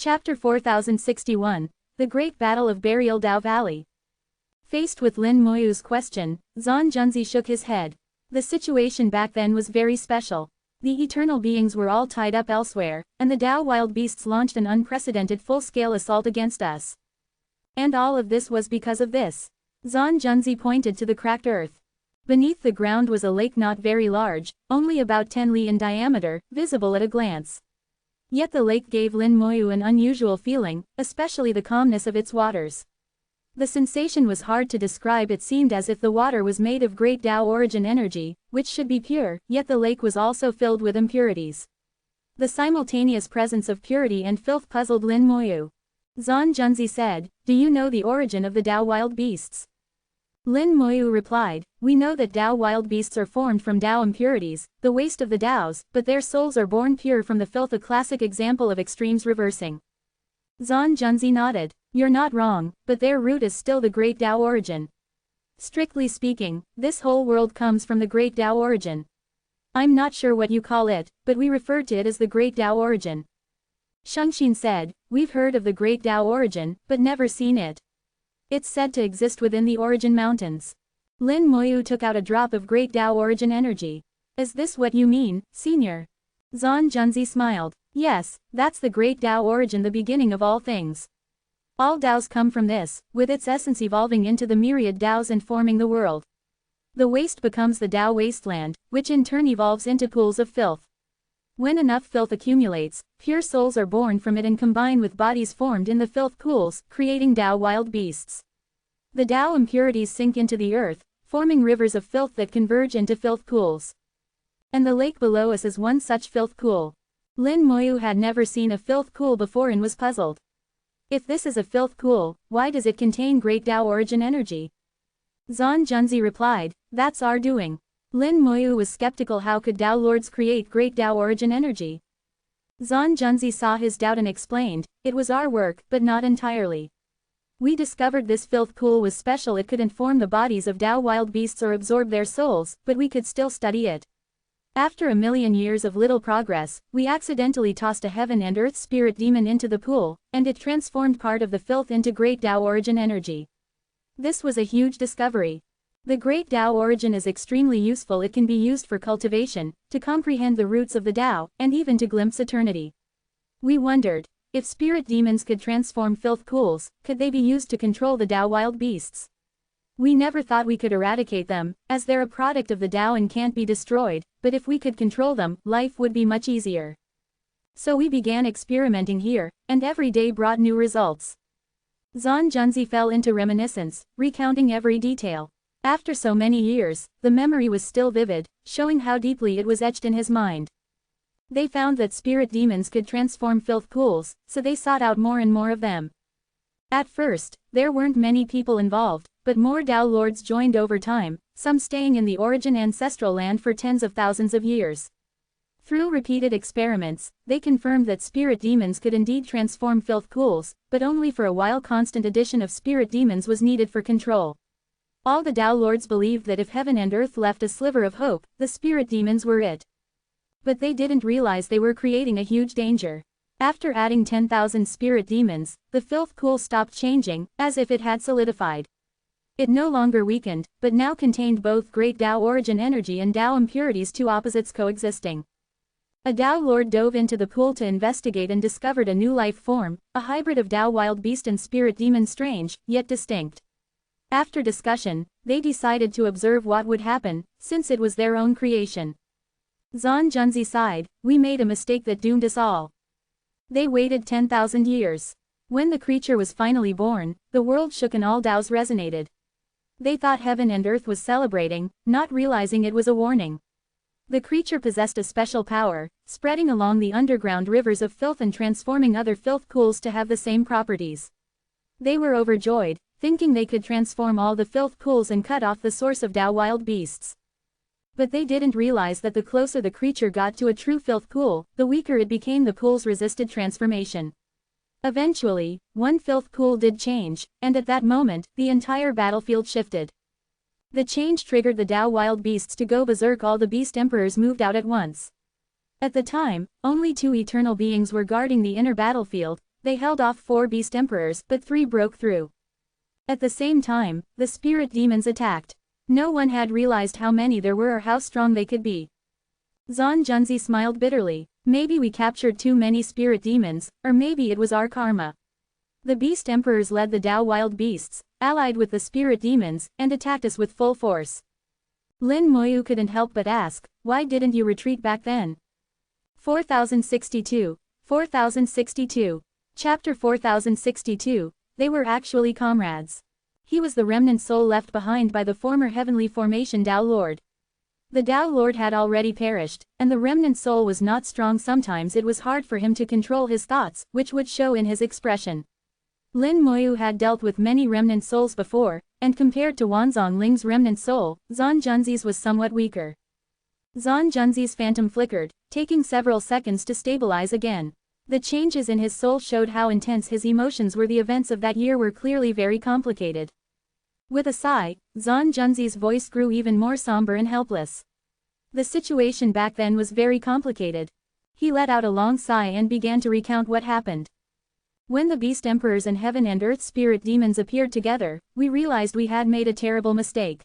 Chapter 4061, The Great Battle of Burial Dao Valley. Faced with Lin Moyu's question, Zan Junzi shook his head. The situation back then was very special. The eternal beings were all tied up elsewhere, and the Dao wild beasts launched an unprecedented full-scale assault against us. And all of this was because of this. Zan Junzi pointed to the cracked earth. Beneath the ground was a lake not very large, only about 10 li in diameter, visible at a glance. Yet the lake gave Lin Moyu an unusual feeling, especially the calmness of its waters. The sensation was hard to describe. It seemed as if the water was made of great Dao origin energy, which should be pure, yet the lake was also filled with impurities. The simultaneous presence of purity and filth puzzled Lin Moyu. Zan Junzi said, "Do you know the origin of the Dao wild beasts?" Lin Moyu replied, "We know that Dao wild beasts are formed from Dao impurities, the waste of the Daos, but their souls are born pure from the filth, a classic example of extremes reversing." Zan Junzi nodded. "You're not wrong, but their root is still the great Dao origin. Strictly speaking, this whole world comes from the great Dao origin. I'm not sure what you call it, but we refer to it as the great Dao origin." Shengxin said, "We've heard of the great Dao origin, but never seen it. It's said to exist within the origin mountains." Lin Moyu took out a drop of great Dao origin energy. "Is this what you mean, senior?" Zan Junzi smiled. "Yes, that's the great Dao origin, the beginning of all things. All Daos come from this, with its essence evolving into the myriad Daos and forming the world. The waste becomes the Dao wasteland, which in turn evolves into pools of filth. When enough filth accumulates, pure souls are born from it and combine with bodies formed in the filth pools, creating Dao wild beasts. The Dao impurities sink into the earth, forming rivers of filth that converge into filth pools. And the lake below us is one such filth pool." Lin Moyu had never seen a filth pool before and was puzzled. If this is a filth pool, why does it contain great Dao origin energy? Zan Junzi replied, "That's our doing." Lin Moyu was skeptical. How could Dao lords create great Dao origin energy? Zan Junzi saw his doubt and explained, "It was our work, but not entirely. We discovered this filth pool was special. It couldn't form the bodies of Dao wild beasts or absorb their souls, but we could still study it. After 1,000,000 years of little progress, we accidentally tossed a heaven and earth spirit demon into the pool, and it transformed part of the filth into great Dao origin energy. This was a huge discovery. The great Dao origin is extremely useful. It can be used for cultivation, to comprehend the roots of the Dao, and even to glimpse eternity. We wondered, if spirit demons could transform filth pools, could they be used to control the Dao wild beasts? We never thought we could eradicate them, as they're a product of the Dao and can't be destroyed, but if we could control them, life would be much easier. So we began experimenting here, and every day brought new results." Zan Junzi fell into reminiscence, recounting every detail. After so many years, the memory was still vivid, showing how deeply it was etched in his mind. They found that spirit demons could transform filth pools, so they sought out more and more of them. At first, there weren't many people involved, but more Dao lords joined over time, some staying in the origin ancestral land for tens of thousands of years. Through repeated experiments, they confirmed that spirit demons could indeed transform filth pools, but only for a while. Constant addition of spirit demons was needed for control. All the Dao lords believed that if heaven and earth left a sliver of hope, the spirit demons were it. But they didn't realize they were creating a huge danger. After adding 10,000 spirit demons, the filth pool stopped changing, as if it had solidified. It no longer weakened, but now contained both great Dao origin energy and Dao impurities, two opposites coexisting. A Dao lord dove into the pool to investigate and discovered a new life form, a hybrid of Dao wild beast and spirit demon, strange, yet distinct. After discussion, they decided to observe what would happen, since it was their own creation. Zan Junzi sighed, "We made a mistake that doomed us all." They waited 10,000 years. When the creature was finally born, the world shook and all Daos resonated. They thought heaven and earth was celebrating, not realizing it was a warning. The creature possessed a special power, spreading along the underground rivers of filth and transforming other filth pools to have the same properties. They were overjoyed, thinking they could transform all the filth pools and cut off the source of Dao wild beasts. But they didn't realize that the closer the creature got to a true filth pool, the weaker it became. The pools resisted transformation. Eventually, one filth pool did change, and at that moment, the entire battlefield shifted. The change triggered the Dao wild beasts to go berserk. All the beast emperors moved out at once. At the time, only 2 eternal beings were guarding the inner battlefield, They held off 4 beast emperors, but 3 broke through. At the same time, the spirit demons attacked. No one had realized how many there were or how strong they could be. Zan Junzi smiled bitterly. Maybe we captured too many spirit demons, or maybe it was our karma. The beast emperors led the Dao wild beasts, allied with the spirit demons, and attacked us with full force. Lin Moyu couldn't help but ask, why didn't you retreat back then? 4062. Chapter 4062, they were actually comrades. He was the remnant soul left behind by the former heavenly formation Dao Lord. The Dao Lord had already perished, and the remnant soul was not strong. Sometimes it was hard for him to control his thoughts, which would show in his expression. Lin Moyu had dealt with many remnant souls before, and compared to Wanzong Ling's remnant soul, Zan Junzi's was somewhat weaker. Zan Junzi's phantom flickered, taking several seconds to stabilize again. The changes in his soul showed how intense his emotions were. The events of that year were clearly very complicated. With a sigh, Zan Junzi's voice grew even more somber and helpless. The situation back then was very complicated. He let out a long sigh and began to recount what happened. When the beast emperors and heaven and earth spirit demons appeared together, we realized we had made a terrible mistake.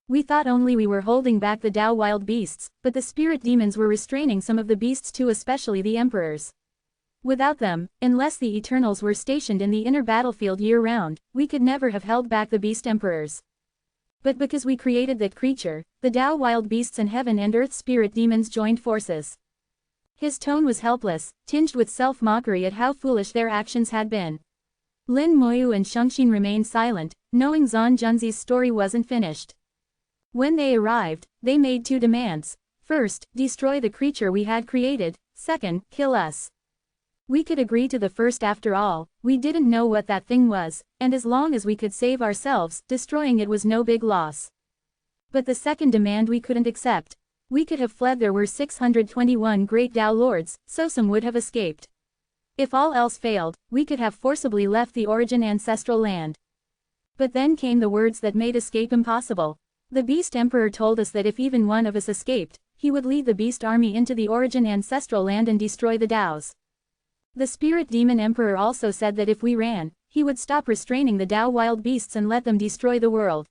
We thought only we were holding back the Dao wild beasts, but the spirit demons were restraining some of the beasts too, especially the emperors. Without them, unless the Eternals were stationed in the inner battlefield year-round, we could never have held back the beast emperors. But because we created that creature, the Dao wild beasts and heaven and earth spirit demons joined forces. His tone was helpless, tinged with self-mockery at how foolish their actions had been. Lin Moyu and Shengxin remained silent, knowing Zan Junzi's story wasn't finished. When they arrived, they made 2 demands. First, destroy the creature we had created. Second, kill us. We could agree to the first. After all, we didn't know what that thing was, and as long as we could save ourselves, destroying it was no big loss. But the second demand we couldn't accept. We could have fled. There were 621 great Dao lords, so some would have escaped. If all else failed, we could have forcibly left the origin ancestral land. But then came the words that made escape impossible. The Beast Emperor told us that if even one of us escaped, he would lead the Beast Army into the origin ancestral land and destroy the Daos. The Spirit Demon Emperor also said that if we ran, he would stop restraining the Dao wild beasts and let them destroy the world.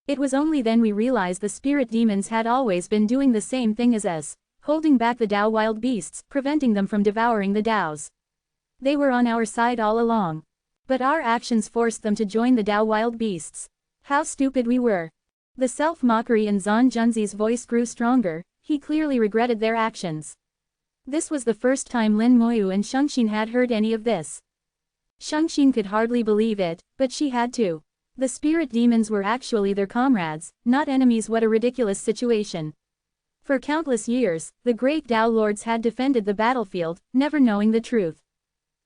It was only then we realized the spirit demons had always been doing the same thing as us, holding back the Dao wild beasts, preventing them from devouring the Daos. They were on our side all along. But our actions forced them to join the Dao wild beasts. How stupid we were. The self-mockery in Zan Junzi's voice grew stronger. He clearly regretted their actions. This was the first time Lin Moyu and Shengxin had heard any of this. Shengxin could hardly believe it, but she had to. The spirit demons were actually their comrades, not enemies. What a ridiculous situation. For countless years, the great Dao lords had defended the battlefield, never knowing the truth.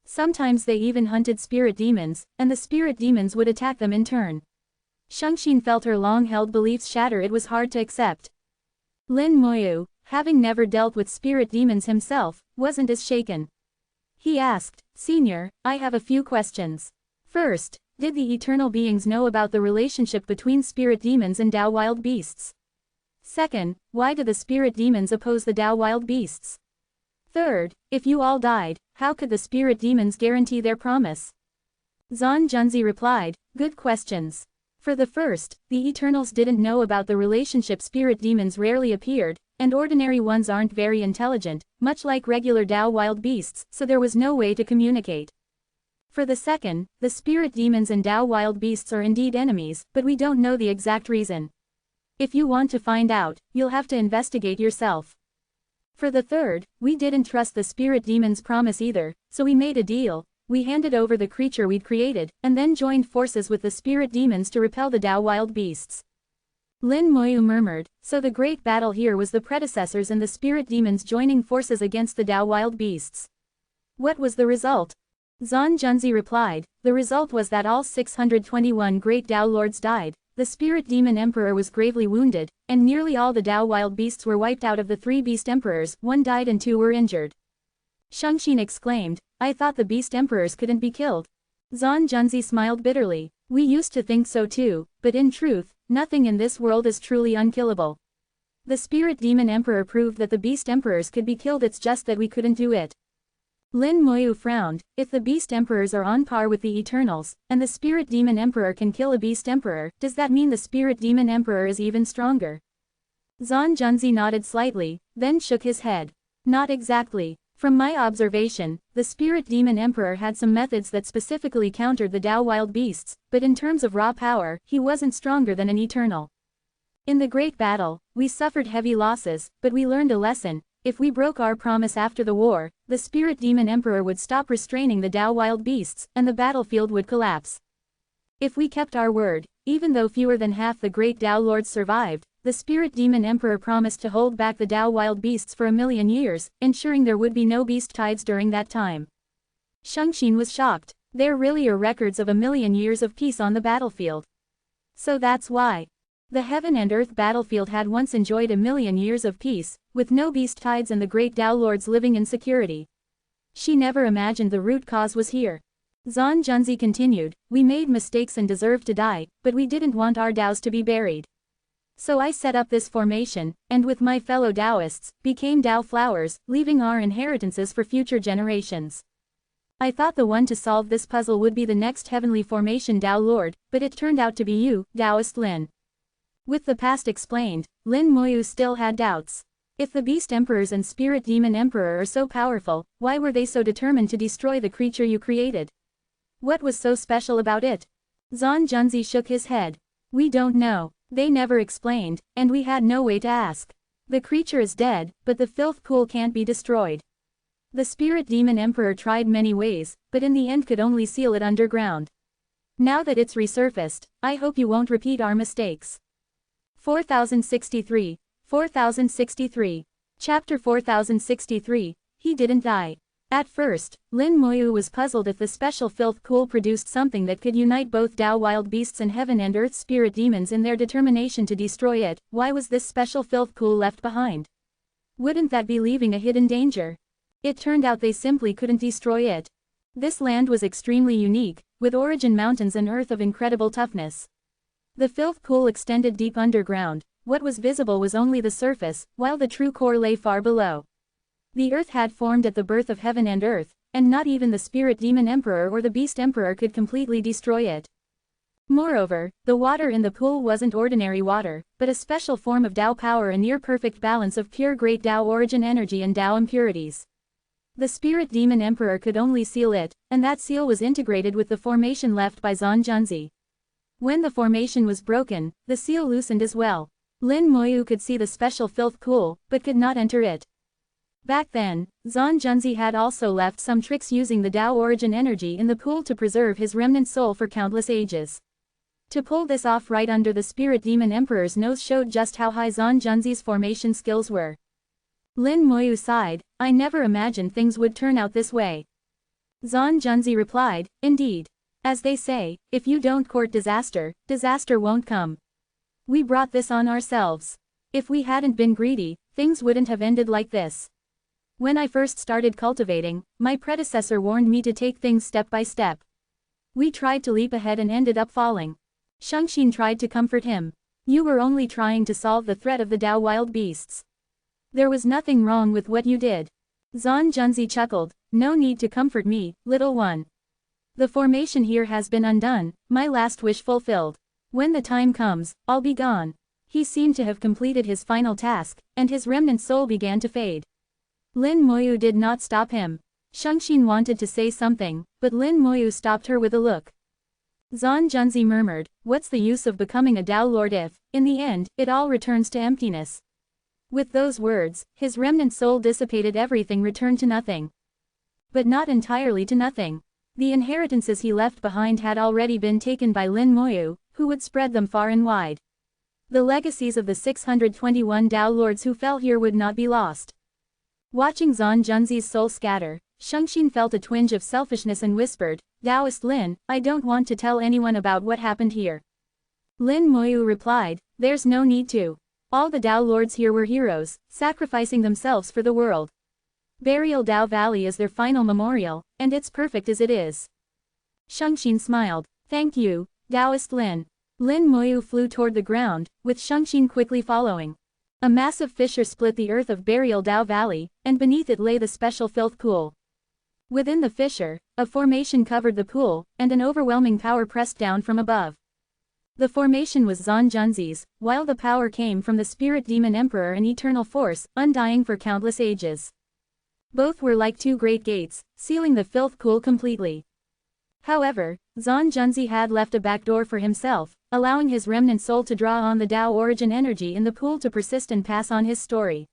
Sometimes they even hunted spirit demons, and the spirit demons would attack them in turn. Shengxin felt her long-held beliefs shatter. It was hard to accept. Lin Moyu, having never dealt with spirit demons himself, wasn't as shaken. He asked, "Senior, I have a few questions. First, did the eternal beings know about the relationship between spirit demons and Dao wild beasts? Second, why do the spirit demons oppose the Dao wild beasts? Third, if you all died, how could the spirit demons guarantee their promise?" Zan Junzi replied, "Good questions. For the first, the Eternals didn't know about the relationship. Spirit demons rarely appeared, and ordinary ones aren't very intelligent, much like regular Dao wild beasts, so there was no way to communicate. For the second, the spirit demons and Dao wild beasts are indeed enemies, but we don't know the exact reason. If you want to find out, you'll have to investigate yourself. For the third, we didn't trust the spirit demons' promise either, so we made a deal. We handed over the creature we'd created, and then joined forces with the spirit demons to repel the Dao wild beasts." Lin Moyu murmured, "So the great battle here was the predecessors and the spirit demons joining forces against the Dao wild beasts. What was the result?" Zan Junzi replied, "The result was that all 621 great Dao lords died, the spirit demon emperor was gravely wounded, and nearly all the Dao wild beasts were wiped out. Of the 3 beast emperors, 1 died and 2 were injured." Shengxin exclaimed, "I thought the beast emperors couldn't be killed." Zan Junzi smiled bitterly. "We used to think so too, but in truth, nothing in this world is truly unkillable. The spirit demon emperor proved that the beast emperors could be killed. It's just that we couldn't do it." Lin Moyu frowned. If the Beast Emperors are on par with the Eternals, and the Spirit Demon Emperor can kill a Beast Emperor, does that mean the Spirit Demon Emperor is even stronger? Zan Junzi nodded slightly, then shook his head. Not exactly. From my observation, the Spirit Demon Emperor had some methods that specifically countered the Dao wild beasts, but in terms of raw power, he wasn't stronger than an Eternal. In the Great Battle, we suffered heavy losses, but we learned a lesson. If we broke our promise after the war, the Spirit Demon Emperor would stop restraining the Dao wild beasts, and the battlefield would collapse. If we kept our word, even though fewer than half the great Dao lords survived, the Spirit Demon Emperor promised to hold back the Dao wild beasts for 1,000,000 years, ensuring there would be no beast tides during that time. Shengxin was shocked. There really are records of 1,000,000 years of peace on the battlefield. So that's why. The Heaven and Earth battlefield had once enjoyed 1,000,000 years of peace, with no beast tides and the great Dao lords living in security. She never imagined the root cause was here. Zan Junzi continued, we made mistakes and deserved to die, but we didn't want our Daos to be buried. So I set up this formation, and with my fellow Daoists, became Dao flowers, leaving our inheritances for future generations. I thought the one to solve this puzzle would be the next heavenly formation Dao Lord, but it turned out to be you, Daoist Lin. With the past explained, Lin Moyu still had doubts. If the Beast Emperors and Spirit Demon Emperor are so powerful, why were they so determined to destroy the creature you created? What was so special about it? Zan Junzi shook his head. We don't know. They never explained, and we had no way to ask. The creature is dead, but the filth pool can't be destroyed. The Spirit Demon Emperor tried many ways, but in the end could only seal it underground. Now that it's resurfaced, I hope you won't repeat our mistakes. 4063. 4063. Chapter 4063, He Didn't Die. At first, Lin Moyu was puzzled if the special filth pool produced something that could unite both Dao wild beasts and Heaven and Earth spirit demons in their determination to destroy it. Why was this special filth pool left behind? Wouldn't that be leaving a hidden danger? It turned out they simply couldn't destroy it. This land was extremely unique, with origin mountains and earth of incredible toughness. The filth pool extended deep underground. What was visible was only the surface, while the true core lay far below. The earth had formed at the birth of Heaven and Earth, and not even the Spirit Demon Emperor or the Beast Emperor could completely destroy it. Moreover, the water in the pool wasn't ordinary water, but a special form of Dao power, a near-perfect balance of pure great Dao origin energy and Dao impurities. The Spirit Demon Emperor could only seal it, and that seal was integrated with the formation left by Zan Junzi. When the formation was broken, the seal loosened as well. Lin Moyu could see the special filth pool, but could not enter it. Back then, Zan Junzi had also left some tricks using the Dao origin energy in the pool to preserve his remnant soul for countless ages. To pull this off right under the Spirit Demon Emperor's nose showed just how high Zan Junzi's formation skills were. Lin Moyu sighed, I never imagined things would turn out this way. Zan Junzi replied, indeed. As they say, if you don't court disaster, disaster won't come. We brought this on ourselves. If we hadn't been greedy, things wouldn't have ended like this. When I first started cultivating, my predecessor warned me to take things step by step. We tried to leap ahead and ended up falling. Shengxin tried to comfort him. You were only trying to solve the threat of the Dao wild beasts. There was nothing wrong with what you did. Zan Junzi chuckled, no need to comfort me, little one. The formation here has been undone, my last wish fulfilled. When the time comes, I'll be gone. He seemed to have completed his final task, and his remnant soul began to fade. Lin Moyu did not stop him. Shengxin wanted to say something, but Lin Moyu stopped her with a look. Zan Junzi murmured, what's the use of becoming a Dao Lord if, in the end, it all returns to emptiness? With those words, his remnant soul dissipated, everything returned to nothing. But not entirely to nothing. The inheritances he left behind had already been taken by Lin Moyu, who would spread them far and wide. The legacies of the 621 Dao Lords who fell here would not be lost. Watching Zan Junzi's soul scatter, Shengxin felt a twinge of selfishness and whispered, Daoist Lin, I don't want to tell anyone about what happened here. Lin Moyu replied, there's no need to. All the Dao Lords here were heroes, sacrificing themselves for the world. Burial Dao Valley is their final memorial, and it's perfect as it is. Shengxin smiled. Thank you, Daoist Lin. Lin Moyu flew toward the ground, with Shengxin quickly following. A massive fissure split the earth of Burial Dao Valley, and beneath it lay the special filth pool. Within the fissure, a formation covered the pool, and an overwhelming power pressed down from above. The formation was Zan Junzi's, while the power came from the spirit demon emperor, an eternal force, undying for countless ages. Both were like two great gates, sealing the filth pool completely. However, Zan Junzi had left a back door for himself, allowing his remnant soul to draw on the Tao origin energy in the pool to persist and pass on his story.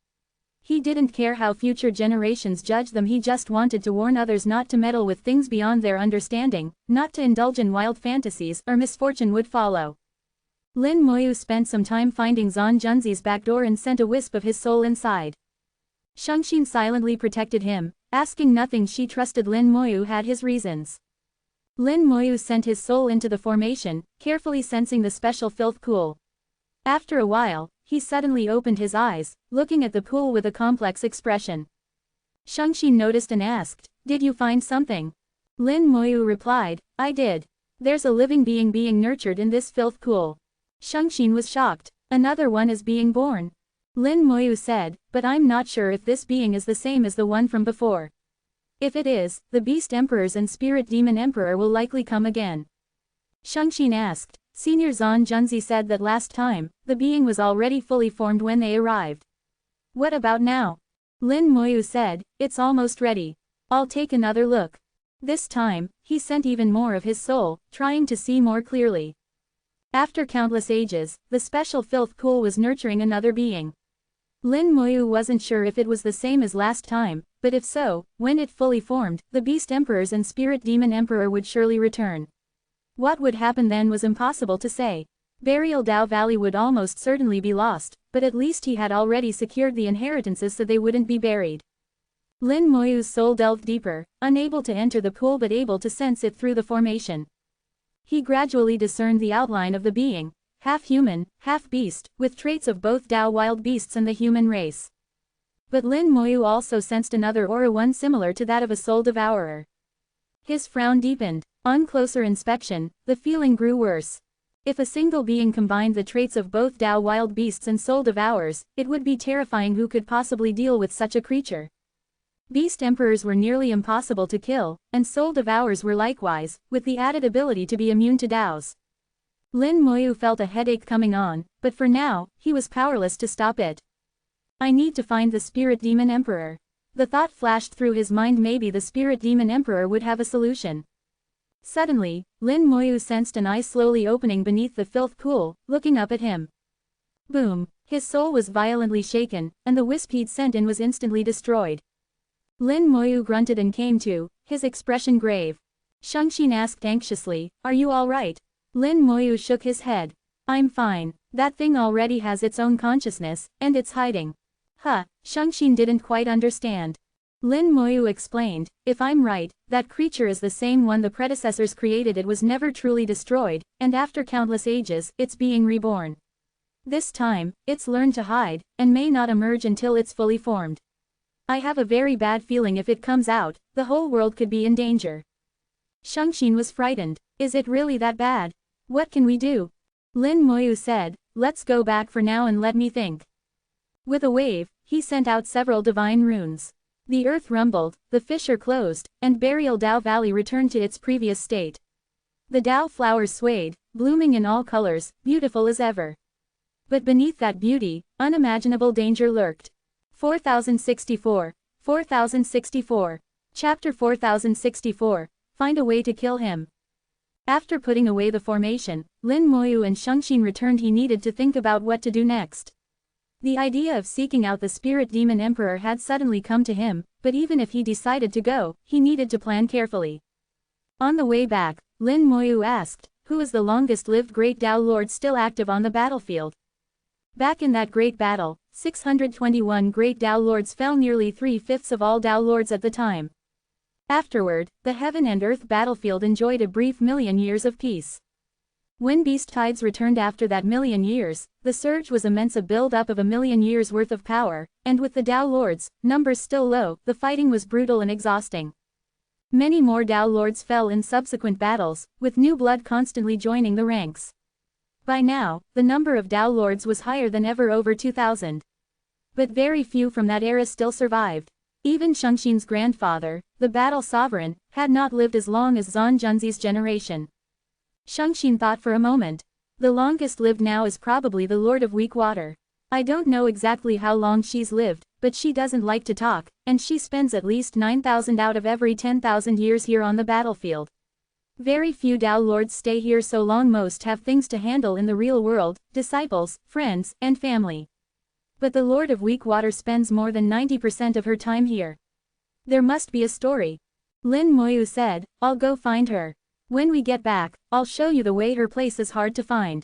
He didn't care how future generations judged them, he just wanted to warn others not to meddle with things beyond their understanding, not to indulge in wild fantasies, or misfortune would follow. Lin Moyu spent some time finding Zan Junzi's back door and sent a wisp of his soul inside. Shengxin silently protected him, asking nothing. She trusted Lin Moyu had his reasons. Lin Moyu sent his soul into the formation, carefully sensing the special filth pool. After a while, he suddenly opened his eyes, looking at the pool with a complex expression. Shengxin noticed and asked, "Did you find something?" Lin Moyu replied, "I did. There's a living being nurtured in this filth pool." Shengxin was shocked. "Another one is being born." Lin Moyu said, "But I'm not sure if this being is the same as the one from before. If it is, the beast emperors and spirit demon emperor will likely come again." Shengxin asked. Senior Zan Junzi said that last time, the being was already fully formed when they arrived. "What about now?" Lin Moyu said, "It's almost ready. I'll take another look." This time, he sent even more of his soul, trying to see more clearly. After countless ages, the special filth pool was nurturing another being. Lin Moyu wasn't sure if it was the same as last time, but if so, when it fully formed, the beast emperors and spirit demon emperor would surely return. What would happen then was impossible to say. Burial Dao Valley would almost certainly be lost, but at least he had already secured the inheritances so they wouldn't be buried. Lin Moyu's soul delved deeper, unable to enter the pool but able to sense it through the formation. He gradually discerned the outline of the being, half human, half beast, with traits of both Dao wild beasts and the human race. But Lin Moyu also sensed another aura, one similar to that of a soul devourer. His frown deepened. On closer inspection, the feeling grew worse. If a single being combined the traits of both Dao wild beasts and soul devourers, it would be terrifying. Who could possibly deal with such a creature? Beast emperors were nearly impossible to kill, and soul devourers were likewise, with the added ability to be immune to Daos. Lin Moyu felt a headache coming on, but for now, he was powerless to stop it. "I need to find the spirit demon emperor." The thought flashed through his mind, maybe the spirit demon emperor would have a solution. Suddenly, Lin Moyu sensed an eye slowly opening beneath the filth pool, looking up at him. Boom! His soul was violently shaken, and the wisp he'd sent in was instantly destroyed. Lin Moyu grunted and came to, his expression grave. Shengxin asked anxiously, "Are you all right?" Lin Moyu shook his head. "I'm fine. That thing already has its own consciousness, and it's hiding." Huh, Shengxin didn't quite understand. Lin Moyu explained, "If I'm right, that creature is the same one the predecessors created. It was never truly destroyed, and after countless ages, it's being reborn. This time, it's learned to hide, and may not emerge until it's fully formed. I have a very bad feeling if it comes out, the whole world could be in danger." Shengxin was frightened. "Is it really that bad? What can we do?" Lin Moyu said, "Let's go back for now and let me think." With a wave, he sent out several divine runes. The earth rumbled, the fissure closed, and Burial Dao Valley returned to its previous state. The Dao flowers swayed, blooming in all colors, beautiful as ever. But beneath that beauty, unimaginable danger lurked. 4064. 4064. Chapter 4064. Find a way to kill him. After putting away the formation, Lin Moyu and Shengxin returned. He needed to think about what to do next. The idea of seeking out the spirit demon emperor had suddenly come to him, but even if he decided to go, he needed to plan carefully. On the way back, Lin Moyu asked, "Who is the longest-lived great Dao Lord still active on the battlefield?" Back in that great battle, 621 great Dao Lords fell, nearly 3/5 of all Dao Lords at the time. Afterward, the heaven and earth battlefield enjoyed a brief million years of peace. When beast tides returned after that million years, the surge was immense, a build-up of a million years' worth of power, and with the Dao Lords, numbers still low, the fighting was brutal and exhausting. Many more Dao Lords fell in subsequent battles, with new blood constantly joining the ranks. By now, the number of Dao Lords was higher than ever, over 2,000. But very few from that era still survived. Even Shengxin's grandfather, the battle sovereign, had not lived as long as Zan Junzi's generation. Shengxin thought for a moment. The longest lived now is probably the Lord of Weak Water. I don't know exactly how long she's lived, but she doesn't like to talk, and she spends at least 9,000 out of every 10,000 years here on the battlefield. Very few Dao Lords stay here so long, most have things to handle in the real world, disciples, friends, and family. But the Lord of Weak Water spends more than 90% of her time here. There must be a story. Lin Moyu said, I'll go find her. When we get back, I'll show you the way. Her place is hard to find.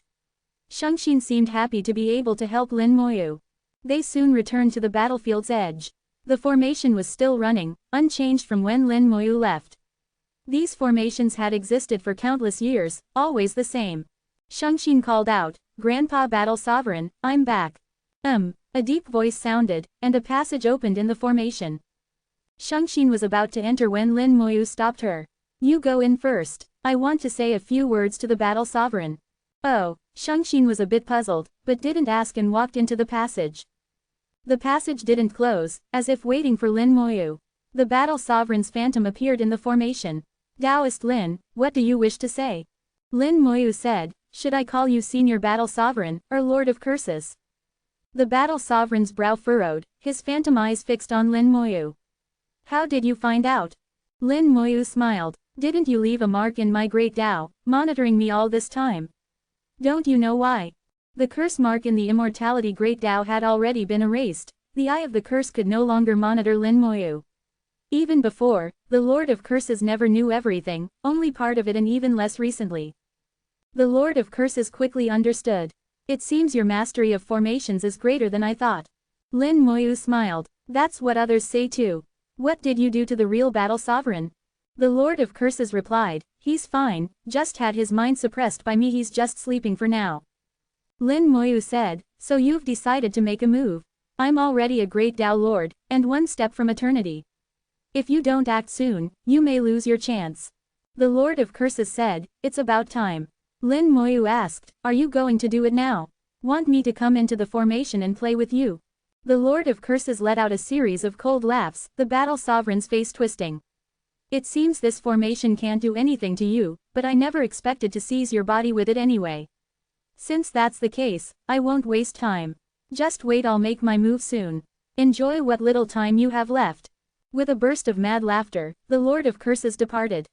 Shengxin seemed happy to be able to help Lin Moyu. They soon returned to the battlefield's edge. The formation was still running, unchanged from when Lin Moyu left. These formations had existed for countless years, always the same. Shengxin called out, Grandpa Battle Sovereign, I'm back. A deep voice sounded, and a passage opened in the formation. Shengxin was about to enter when Lin Moyu stopped her. You go in first. I want to say a few words to the battle sovereign. Oh, Shengxin was a bit puzzled, but didn't ask and walked into the passage. The passage didn't close, as if waiting for Lin Moyu. The battle sovereign's phantom appeared in the formation. Taoist Lin, what do you wish to say? Lin Moyu said, should I call you Senior Battle Sovereign, or Lord of Curses? The battle sovereign's brow furrowed, his phantom eyes fixed on Lin Moyu. How did you find out? Lin Moyu smiled. Didn't you leave a mark in my great Tao, monitoring me all this time? Don't you know why? The curse mark in the immortality great Tao had already been erased. The eye of the curse could no longer monitor Lin Moyu. Even before, the Lord of Curses never knew everything, only part of it, and even less recently. The Lord of Curses quickly understood. It seems your mastery of formations is greater than I thought. Lin Moyu smiled. That's what others say too. What did you do to the real battle sovereign? The Lord of Curses replied, he's fine, just had his mind suppressed by me, he's just sleeping for now. Lin Moyu said, so you've decided to make a move. I'm already a great Tao Lord, and one step from eternity. If you don't act soon, you may lose your chance. The Lord of Curses said, it's about time. Lin Moyu asked, are you going to do it now? Want me to come into the formation and play with you? The Lord of Curses let out a series of cold laughs, the battle sovereign's face twisting. It seems this formation can't do anything to you, but I never expected to seize your body with it anyway. Since that's the case, I won't waste time. Just wait, I'll make my move soon. Enjoy what little time you have left. With a burst of mad laughter, the Lord of Curses departed.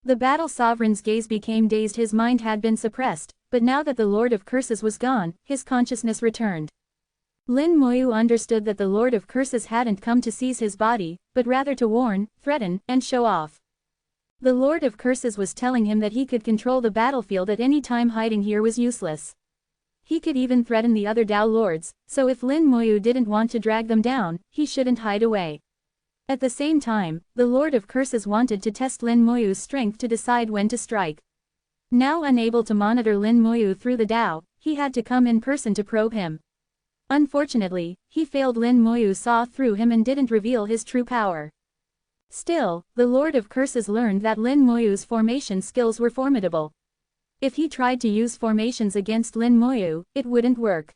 The battle sovereign's gaze became dazed, his mind had been suppressed, but now that the Lord of Curses was gone, his consciousness returned. Lin Moyu understood that the Lord of Curses hadn't come to seize his body, but rather to warn, threaten, and show off. The Lord of Curses was telling him that he could control the battlefield at any time. Hiding here was useless. He could even threaten the other Tao Lords, so if Lin Moyu didn't want to drag them down, he shouldn't hide away. At the same time, the Lord of Curses wanted to test Lin Moyu's strength to decide when to strike. Now unable to monitor Lin Moyu through the Tao, he had to come in person to probe him. Unfortunately, he failed. Lin Moyu saw through him and didn't reveal his true power. Still, the Lord of Curses learned that Lin Moyu's formation skills were formidable. If he tried to use formations against Lin Moyu, it wouldn't work.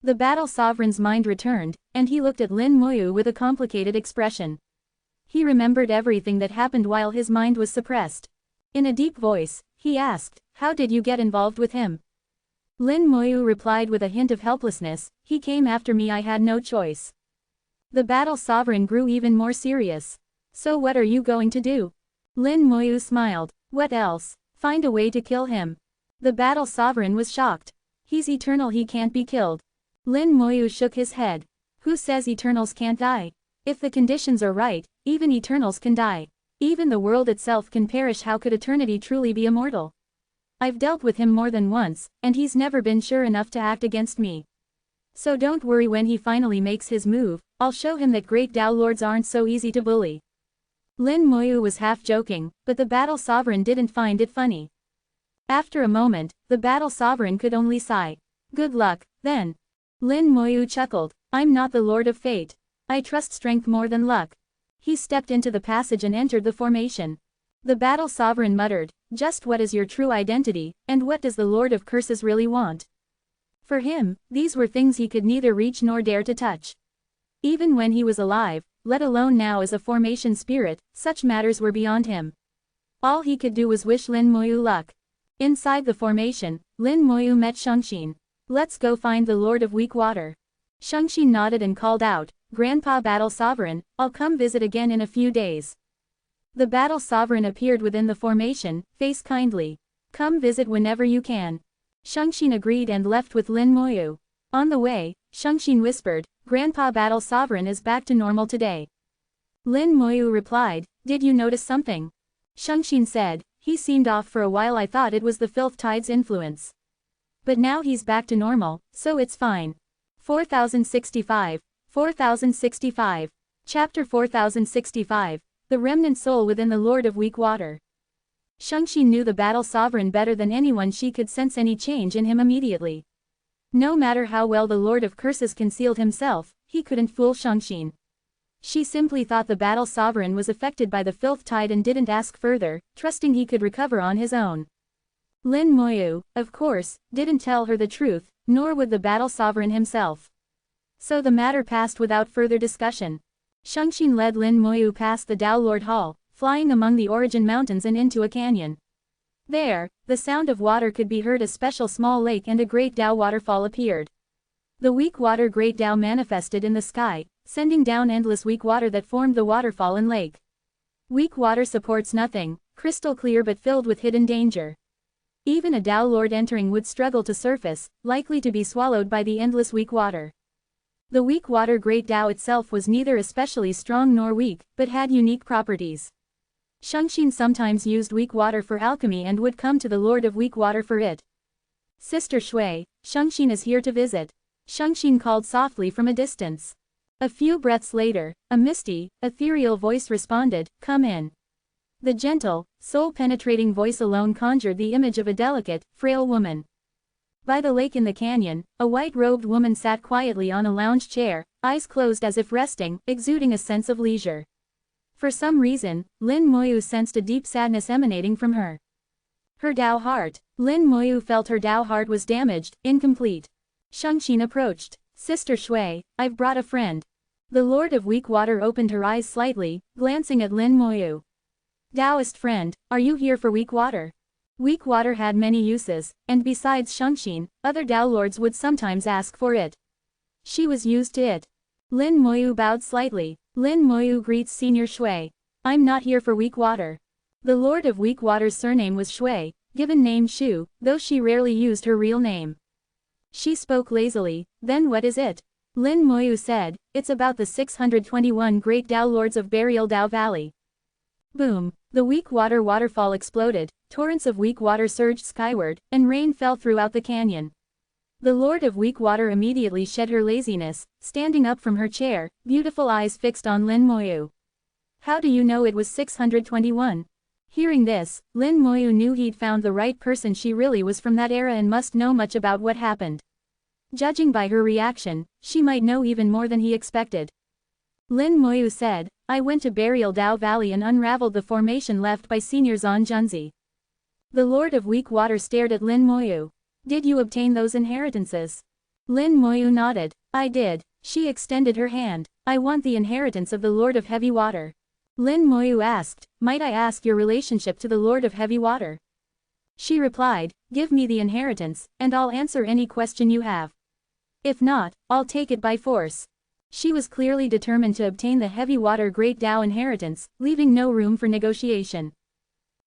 The battle sovereign's mind returned, and he looked at Lin Moyu with a complicated expression. He remembered everything that happened while his mind was suppressed. In a deep voice, he asked, how did you get involved with him? Lin Moyu replied with a hint of helplessness, he came after me, I had no choice. The battle sovereign grew even more serious. So what are you going to do? Lin Moyu smiled. What else? Find a way to kill him. The battle sovereign was shocked. He's eternal, he can't be killed. Lin Moyu shook his head. Who says eternals can't die? If the conditions are right, even eternals can die. Even the world itself can perish, how could eternity truly be immortal? I've dealt with him more than once, and he's never been sure enough to act against me. So don't worry, when he finally makes his move, I'll show him that great Tao Lords aren't so easy to bully. Lin Moyu was half joking, but the battle sovereign didn't find it funny. After a moment, the battle sovereign could only sigh. Good luck, then. Lin Moyu chuckled. I'm not the Lord of Fate. I trust strength more than luck. He stepped into the passage and entered the formation. The battle sovereign muttered, just what is your true identity, and what does the Lord of Curses really want? For him, these were things he could neither reach nor dare to touch. Even when he was alive, let alone now as a formation spirit, such matters were beyond him. All he could do was wish Lin Moyu luck. Inside the formation, Lin Moyu met Shengxin. Let's go find the Lord of Weak Water. Shengxin nodded and called out, Grandpa Battle Sovereign, I'll come visit again in a few days. The Battle Sovereign appeared within the formation, face kindly. Come visit whenever you can. Shengxin agreed and left with Lin Moyu. On the way, Shengxin whispered, Grandpa Battle Sovereign is back to normal today. Lin Moyu replied, did you notice something? Shengxin said, he seemed off for a while. I thought it was the filth tide's influence. But now he's back to normal, so it's fine. 4065. Chapter 4065. The Remnant Soul Within the Lord of Weak Water. Shengxin knew the Battle Sovereign better than anyone. She could sense any change in him immediately. No matter how well the Lord of Curses concealed himself, he couldn't fool Shengxin. She simply thought the Battle Sovereign was affected by the filth tide and didn't ask further, trusting he could recover on his own. Lin Moyu, of course, didn't tell her the truth, nor would the Battle Sovereign himself. So the matter passed without further discussion. Shengxin led Lin Moyu past the Tao Lord Hall, flying among the Origin Mountains and into a canyon. There, the sound of water could be heard. A special small lake and a great Tao waterfall appeared. The weak water great Tao manifested in the sky, sending down endless weak water that formed the waterfall and lake. Weak water supports nothing, crystal clear but filled with hidden danger. Even a Tao Lord entering would struggle to surface, likely to be swallowed by the endless weak water. The weak water great Tao itself was neither especially strong nor weak, but had unique properties. Shengxin sometimes used weak water for alchemy and would come to the Lord of Weak Water for it. Sister Shui, Shengxin is here to visit. Shengxin called softly from a distance. A few breaths later, a misty, ethereal voice responded, come in. The gentle, soul-penetrating voice alone conjured the image of a delicate, frail woman. By the lake in the canyon, a white-robed woman sat quietly on a lounge chair, eyes closed as if resting, exuding a sense of leisure. For some reason, Lin Moyu sensed a deep sadness emanating from her. Her Tao heart. Lin Moyu felt her Tao heart was damaged, incomplete. Shengxin approached. Sister Shui, I've brought a friend. The Lord of Weak Water opened her eyes slightly, glancing at Lin Moyu. Taoist friend, are you here for weak water? Weak water had many uses, and besides Shengxin, other Tao Lords would sometimes ask for it. She was used to it. Lin Moyu bowed slightly. Lin Moyu greets Senior Shui. I'm not here for weak water. The Lord of Weak Water's surname was Shui, given name Shu, though she rarely used her real name. She spoke lazily, then what is it? Lin Moyu said, it's about the 621 great Tao Lords of Burial Tao Valley. Boom, the weak water waterfall exploded, torrents of weak water surged skyward, and rain fell throughout the canyon. The Lord of Weak Water immediately shed her laziness, standing up from her chair, beautiful eyes fixed on Lin Moyu. How do you know it was 621? Hearing this, Lin Moyu knew he'd found the right person. She really was from that era and must know much about what happened. Judging by her reaction, she might know even more than he expected. Lin Moyu said, I went to Burial Tao Valley and unraveled the formation left by Senior Zan Junzi. The Lord of Weak Water stared at Lin Moyu. Did you obtain those inheritances? Lin Moyu nodded. I did. She extended her hand. I want the inheritance of the Lord of Heavy Water. Lin Moyu asked, might I ask your relationship to the Lord of Heavy Water? She replied, give me the inheritance, and I'll answer any question you have. If not, I'll take it by force. She was clearly determined to obtain the Heavy Water Great Tao inheritance, leaving no room for negotiation.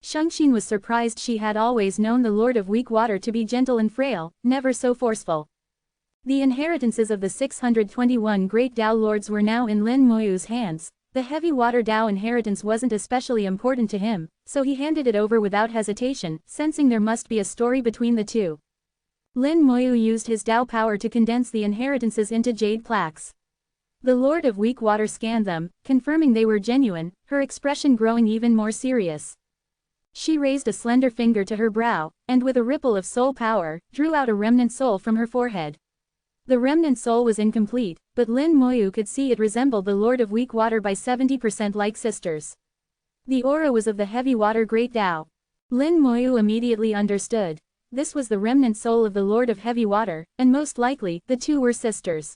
Shengxin was surprised. She had always known the Lord of Weak Water to be gentle and frail, never so forceful. The inheritances of the 621 great Tao Lords were now in Lin Moyu's hands. The Heavy Water Tao inheritance wasn't especially important to him, so he handed it over without hesitation, sensing there must be a story between the two. Lin Moyu used his Tao power to condense the inheritances into jade plaques. The Lord of Weak Water scanned them, confirming they were genuine, her expression growing even more serious. She raised a slender finger to her brow, and with a ripple of soul power, drew out a remnant soul from her forehead. The remnant soul was incomplete, but Lin Moyu could see it resembled the Lord of Weak Water by 70% like sisters. The aura was of the Heavy Water Great Tao. Lin Moyu immediately understood. This was the remnant soul of the Lord of Heavy Water, and most likely, the two were sisters.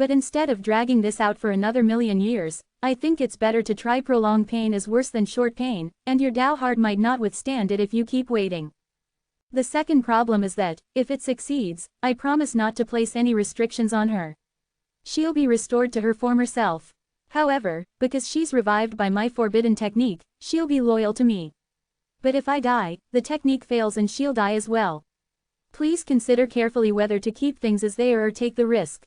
But instead of dragging this out for another million years, I think it's better to try. Prolonged pain is worse than short pain, and your Dao heart might not withstand it if you keep waiting. The second problem is that, if it succeeds, I promise not to place any restrictions on her. She'll be restored to her former self. However, because she's revived by my forbidden technique, she'll be loyal to me. But if I die, the technique fails and she'll die as well. Please consider carefully whether to keep things as they are or take the risk.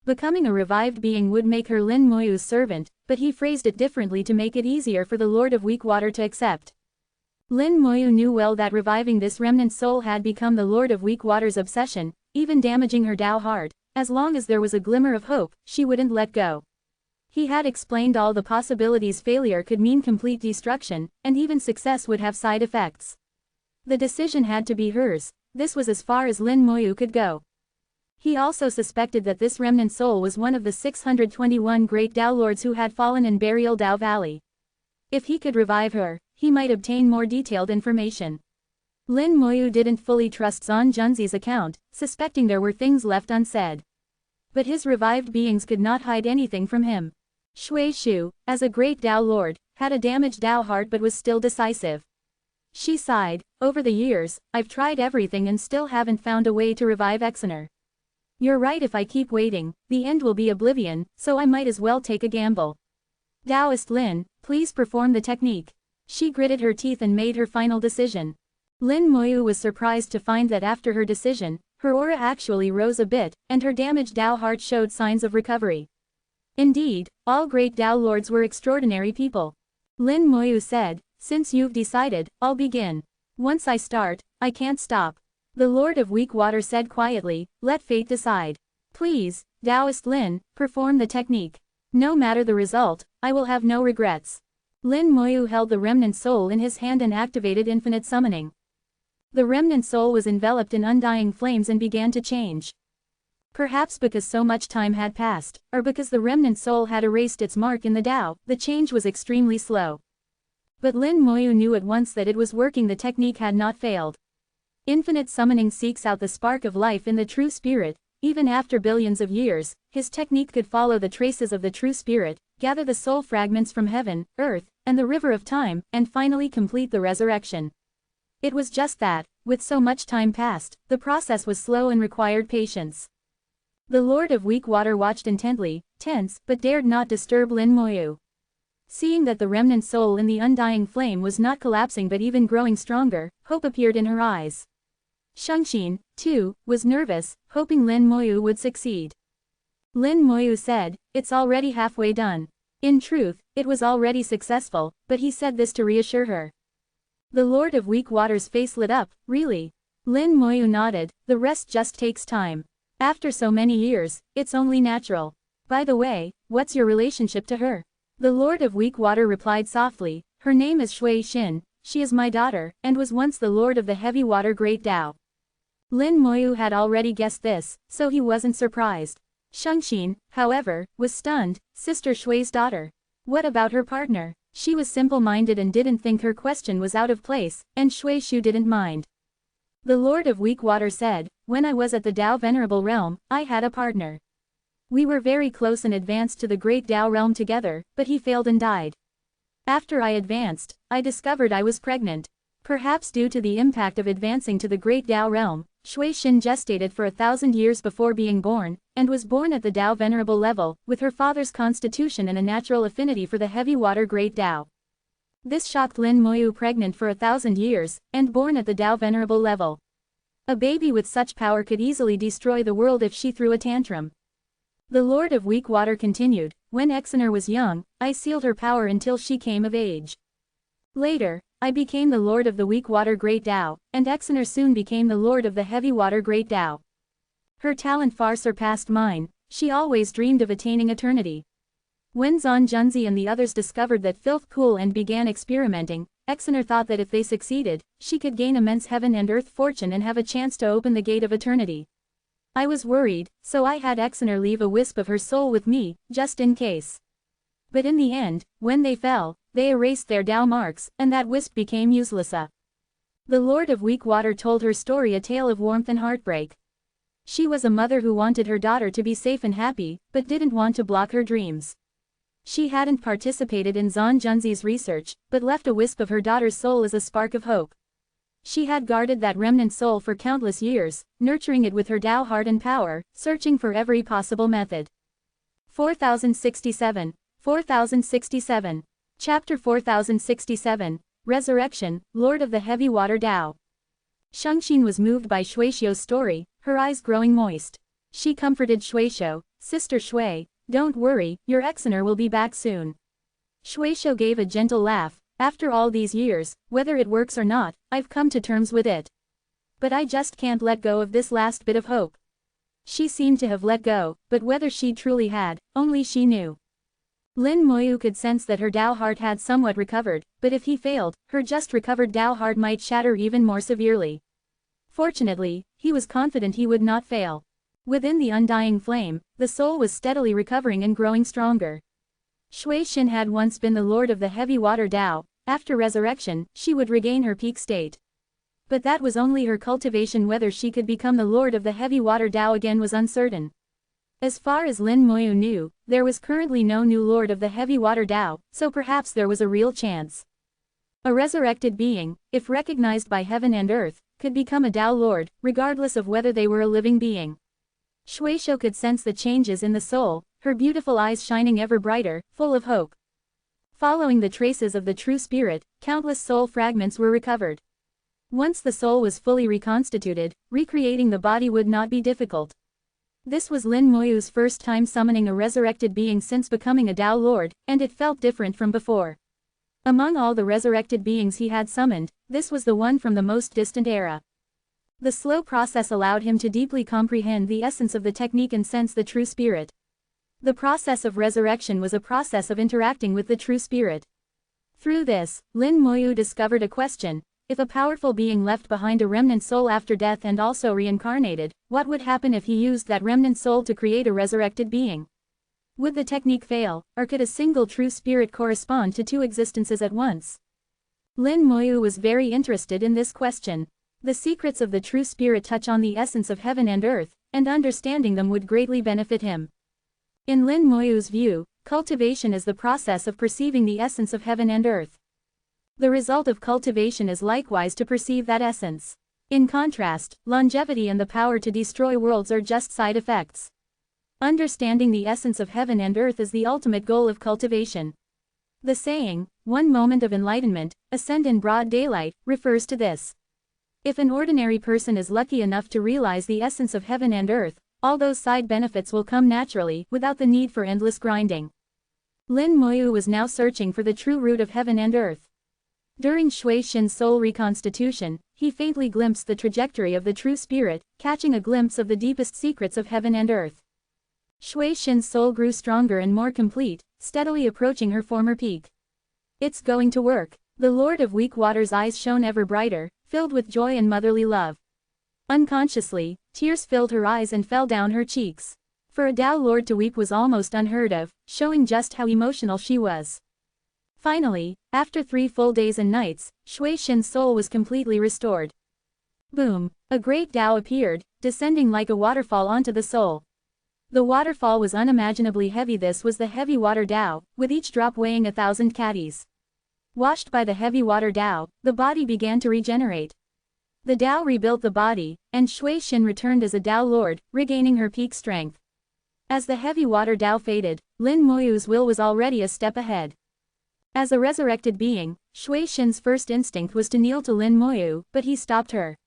Becoming a revived being would make her Lin Moyu's servant, but he phrased it differently to make it easier for the Lord of Weak Water to accept. Lin Moyu knew well that reviving this remnant soul had become the Lord of Weak Water's obsession, even damaging her Dao heart. As long as there was a glimmer of hope, she wouldn't let go. He had explained all the possibilities. Failure could mean complete destruction, and even success would have side effects. The decision had to be hers. This was as far as Lin Moyu could go. He also suspected that this remnant soul was one of the 621 great Dao lords who had fallen in Burial Dao Valley. If he could revive her, he might obtain more detailed information. Lin Moyu didn't fully trust Zan Junzi's account, suspecting there were things left unsaid. But his revived beings could not hide anything from him. Shui Shu, as a great Dao lord, had a damaged Dao heart but was still decisive. She sighed, over the years, I've tried everything and still haven't found a way to revive Exener. You're right, if I keep waiting, the end will be oblivion, so I might as well take a gamble. Taoist Lin, please perform the technique. She gritted her teeth and made her final decision. Lin Moyu was surprised to find that after her decision, her aura actually rose a bit, and her damaged Dao heart showed signs of recovery. Indeed, all great Dao lords were extraordinary people. Lin Moyu said, since you've decided, I'll begin. Once I start, I can't stop. The Lord of Weak Water said quietly, let fate decide. Please, Taoist Lin, perform the technique. No matter the result, I will have no regrets. Lin Moyu held the remnant soul in his hand and activated infinite summoning. The remnant soul was enveloped in undying flames and began to change. Perhaps because so much time had passed, or because the remnant soul had erased its mark in the Tao, the change was extremely slow. But Lin Moyu knew at once that it was working. The technique had not failed. Infinite summoning seeks out the spark of life in the true spirit. Even after billions of years, his technique could follow the traces of the true spirit, gather the soul fragments from heaven, earth, and the river of time, and finally complete the resurrection. It was just that, with so much time passed, the process was slow and required patience. The Lord of Weak Water watched intently, tense, but dared not disturb Lin Moyu. Seeing that the remnant soul in the undying flame was not collapsing but even growing stronger, hope appeared in her eyes. Shengxin, too, was nervous, hoping Lin Moyu would succeed. Lin Moyu said, it's already halfway done. In truth, it was already successful, but he said this to reassure her. The Lord of Weak Water's face lit up, really? Lin Moyu nodded, the rest just takes time. After so many years, it's only natural. By the way, what's your relationship to her? The Lord of Weak Water replied softly, her name is Shui Xin, she is my daughter, and was once the Lord of the Heavy Water Great Tao. Lin Moyu had already guessed this, so he wasn't surprised. Shengxin, however, was stunned, Sister Shui's daughter. What about her partner? She was simple-minded and didn't think her question was out of place, and Shui Shu didn't mind. The Lord of Weak Water said, when I was at the Dao Venerable realm, I had a partner. We were very close and advanced to the Great Dao realm together, but he failed and died. After I advanced, I discovered I was pregnant. Perhaps due to the impact of advancing to the Great Dao realm, Shui Xin gestated for 1,000 years before being born, and was born at the Dao Venerable level, with her father's constitution and a natural affinity for the Heavy Water Great Dao. This shocked Lin Moyu, pregnant for 1,000 years, and born at the Dao Venerable level. A baby with such power could easily destroy the world if she threw a tantrum. The Lord of Weak Water continued, when Exener was young, I sealed her power until she came of age. Later, I became the Lord of the Weak Water Great Tao, and Exener soon became the Lord of the Heavy Water Great Tao. Her talent far surpassed mine, she always dreamed of attaining eternity. When Zan Junzi and the others discovered that filth pool and began experimenting, Exener thought that if they succeeded, she could gain immense heaven and earth fortune and have a chance to open the gate of eternity. I was worried, so I had Exener leave a wisp of her soul with me, just in case. But in the end, when they fell, they erased their Dao marks, and that wisp became useless. The Lord of Weak Water told her story, a tale of warmth and heartbreak. She was a mother who wanted her daughter to be safe and happy, but didn't want to block her dreams. She hadn't participated in Zan Junzi's research, but left a wisp of her daughter's soul as a spark of hope. She had guarded that remnant soul for countless years, nurturing it with her Tao heart and power, searching for every possible method. 4067. 4067. Chapter 4067. Resurrection, Lord of the Heavy Water Tao. Shengxin was moved by Shuixiu's story, her eyes growing moist. She comforted Shuixiu, "Sister Shui, don't worry, your Exoner will be back soon." Shuixiu gave a gentle laugh. "After all these years, whether it works or not, I've come to terms with it. But I just can't let go of this last bit of hope." She seemed to have let go, but whether she truly had, only she knew. Lin Moyu could sense that her Tao heart had somewhat recovered, but if he failed, her just recovered Tao heart might shatter even more severely. Fortunately, he was confident he would not fail. Within the undying flame, the soul was steadily recovering and growing stronger. Shui Xin had once been the lord of the heavy water Tao. After resurrection, she would regain her peak state. But that was only her cultivation. Whether she could become the lord of the heavy water Tao again was uncertain. As far as Lin Moyu knew, there was currently no new lord of the heavy water Tao, so perhaps there was a real chance. A resurrected being, if recognized by heaven and earth, could become a Tao lord, regardless of whether they were a living being. Shuixiu could sense the changes in the soul, her beautiful eyes shining ever brighter, full of hope. Following the traces of the true spirit, countless soul fragments were recovered. Once the soul was fully reconstituted, recreating the body would not be difficult. This was Lin Moyu's first time summoning a resurrected being since becoming a Tao Lord, and it felt different from before. Among all the resurrected beings he had summoned, this was the one from the most distant era. The slow process allowed him to deeply comprehend the essence of the technique and sense the true spirit. The process of resurrection was a process of interacting with the true spirit. Through this, Lin Moyu discovered a question: if a powerful being left behind a remnant soul after death and also reincarnated, what would happen if he used that remnant soul to create a resurrected being? Would the technique fail, or could a single true spirit correspond to two existences at once? Lin Moyu was very interested in this question. The secrets of the true spirit touch on the essence of heaven and earth, and understanding them would greatly benefit him. In Lin Moyu's view, cultivation is the process of perceiving the essence of heaven and earth. The result of cultivation is likewise to perceive that essence. In contrast, longevity and the power to destroy worlds are just side effects. Understanding the essence of heaven and earth is the ultimate goal of cultivation. The saying, "one moment of enlightenment, ascend in broad daylight," refers to this. If an ordinary person is lucky enough to realize the essence of heaven and earth, all those side benefits will come naturally, without the need for endless grinding. Lin Moyu was now searching for the true root of heaven and earth. During Shui Xin's soul reconstitution, he faintly glimpsed the trajectory of the true spirit, catching a glimpse of the deepest secrets of heaven and earth. Shui Xin's soul grew stronger and more complete, steadily approaching her former peak. "It's going to work." The Lord of Weak Water's eyes shone ever brighter, filled with joy and motherly love. Unconsciously, tears filled her eyes and fell down her cheeks. For a Tao Lord to weep was almost unheard of, showing just how emotional she was. Finally, after 3 full days and nights, Shui Xin's soul was completely restored. Boom! A great Tao appeared, descending like a waterfall onto the soul. The waterfall was unimaginably heavy. This was the heavy water Tao, with each drop weighing 1,000 catties. Washed by the heavy water Tao, the body began to regenerate. The Tao rebuilt the body, and Shui Xin returned as a Tao Lord, regaining her peak strength. As the heavy water Tao faded, Lin Moyu's will was already a step ahead. As a resurrected being, Shui Xin's first instinct was to kneel to Lin Moyu, but he stopped her.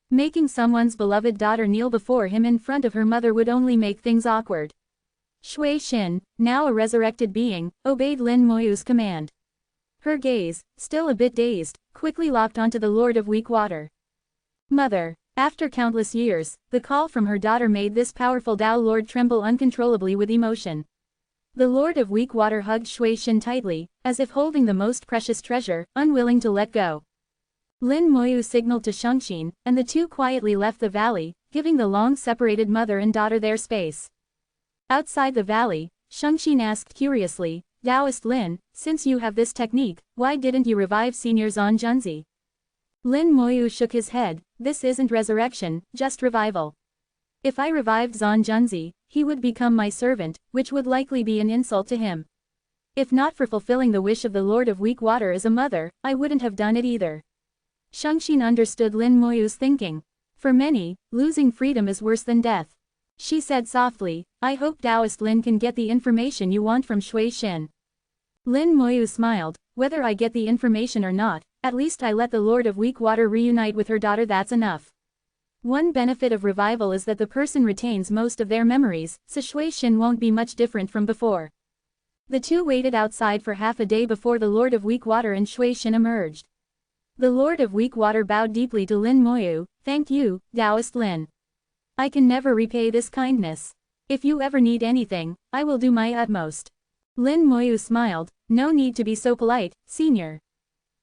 Making someone's beloved daughter kneel before him in front of her mother would only make things awkward. Shui Xin, now a resurrected being, obeyed Lin Moyu's command. Her gaze, still a bit dazed, quickly locked onto the Lord of Weak Water. Mother. After countless years, the call from her daughter made this powerful Tao Lord tremble uncontrollably with emotion. The Lord of Weak Water hugged Shui Xin tightly, as if holding the most precious treasure, unwilling to let go. Lin Moyu signaled to Shengxin, and the two quietly left the valley, giving the long-separated mother and daughter their space. Outside the valley, Shengxin asked curiously, "Taoist Lin, since you have this technique, why didn't you revive Senior Zan Junzi?" Lin Moyu shook his head. "This isn't resurrection, just revival. If I revived Zan Junzi, he would become my servant, which would likely be an insult to him. If not for fulfilling the wish of the Lord of Weak Water as a mother, I wouldn't have done it either. Shengxin understood Lin Moyu's thinking. For many, losing freedom is worse than death. She said softly, I hope Taoist Lin can get the information you want from Shui Xin. Lin Moyu smiled, whether I get the information or not, at least I let the Lord of Weak Water reunite with her daughter, that's enough. One benefit of revival is that the person retains most of their memories, so Shui Xin won't be much different from before. The two waited outside for half a day before the Lord of Weak Water and Shui Xin emerged. The Lord of Weak Water bowed deeply to Lin Moyu, thank you, Taoist Lin. I can never repay this kindness. If you ever need anything, I will do my utmost. Lin Moyu smiled, no need to be so polite, senior.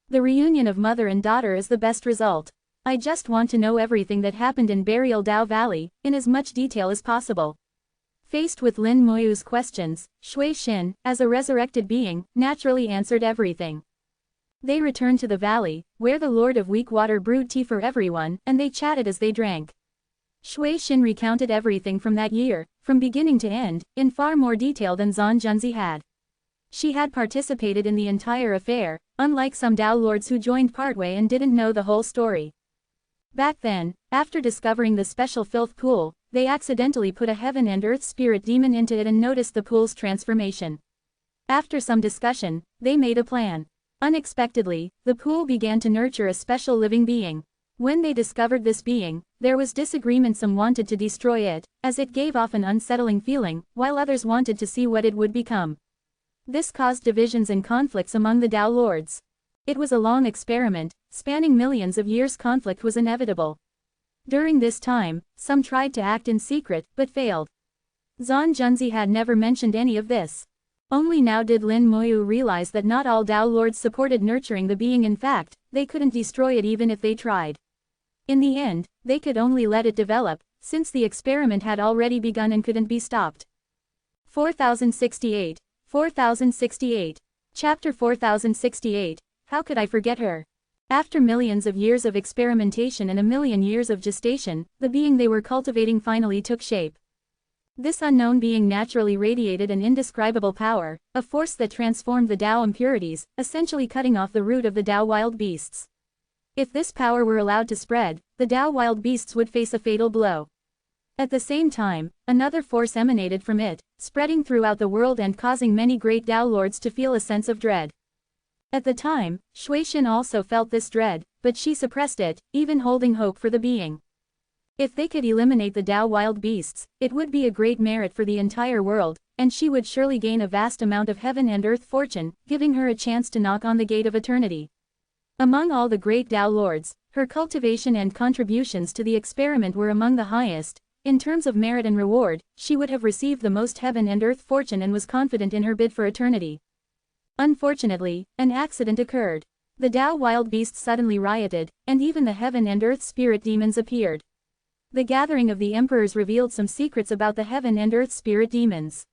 The reunion of mother and daughter is the best result. I just want to know everything that happened in Burial Dao Valley, in as much detail as possible. Faced with Lin Moyu's questions, Shui Xin, as a resurrected being, naturally answered everything. They returned to the valley, where the Lord of Weak Water brewed tea for everyone, and they chatted as they drank. Shui Xin recounted everything from that year, from beginning to end, in far more detail than Zan Junzi had. She had participated in the entire affair, unlike some Dao lords who joined partway and didn't know the whole story. Back then, after discovering the special filth pool, they accidentally put a heaven and earth spirit demon into it and noticed the pool's transformation. After some discussion, they made a plan. Unexpectedly, the pool began to nurture a special living being. When they discovered this being, there was disagreement. Some wanted to destroy it, as it gave off an unsettling feeling, while others wanted to see what it would become. This caused divisions and conflicts among the Dao lords. It was a long experiment, spanning millions of years. Conflict was inevitable. During this time, some tried to act in secret, but failed. Zan Junzi had never mentioned any of this. Only now did Lin Moyu realize that not all Dao lords supported nurturing the being. In fact, they couldn't destroy it even if they tried. In the end, they could only let it develop, since the experiment had already begun and couldn't be stopped. 4068. 4068. Chapter 4068. How could I forget her? After millions of years of experimentation and a million years of gestation, the being they were cultivating finally took shape. This unknown being naturally radiated an indescribable power, a force that transformed the Dao impurities, essentially cutting off the root of the Dao wild beasts. If this power were allowed to spread, the Dao wild beasts would face a fatal blow. At the same time, another force emanated from it, spreading throughout the world and causing many great Dao lords to feel a sense of dread. At the time, Shui Xin also felt this dread, but she suppressed it, even holding hope for the being. If they could eliminate the Dao wild beasts, it would be a great merit for the entire world, and she would surely gain a vast amount of heaven and earth fortune, giving her a chance to knock on the gate of eternity. Among all the great Dao lords, her cultivation and contributions to the experiment were among the highest. In terms of merit and reward, she would have received the most heaven and earth fortune and was confident in her bid for eternity. Unfortunately, an accident occurred. The Dao wild beasts suddenly rioted, and even the heaven and earth spirit demons appeared. The gathering of the emperors revealed some secrets about the heaven and earth spirit demons.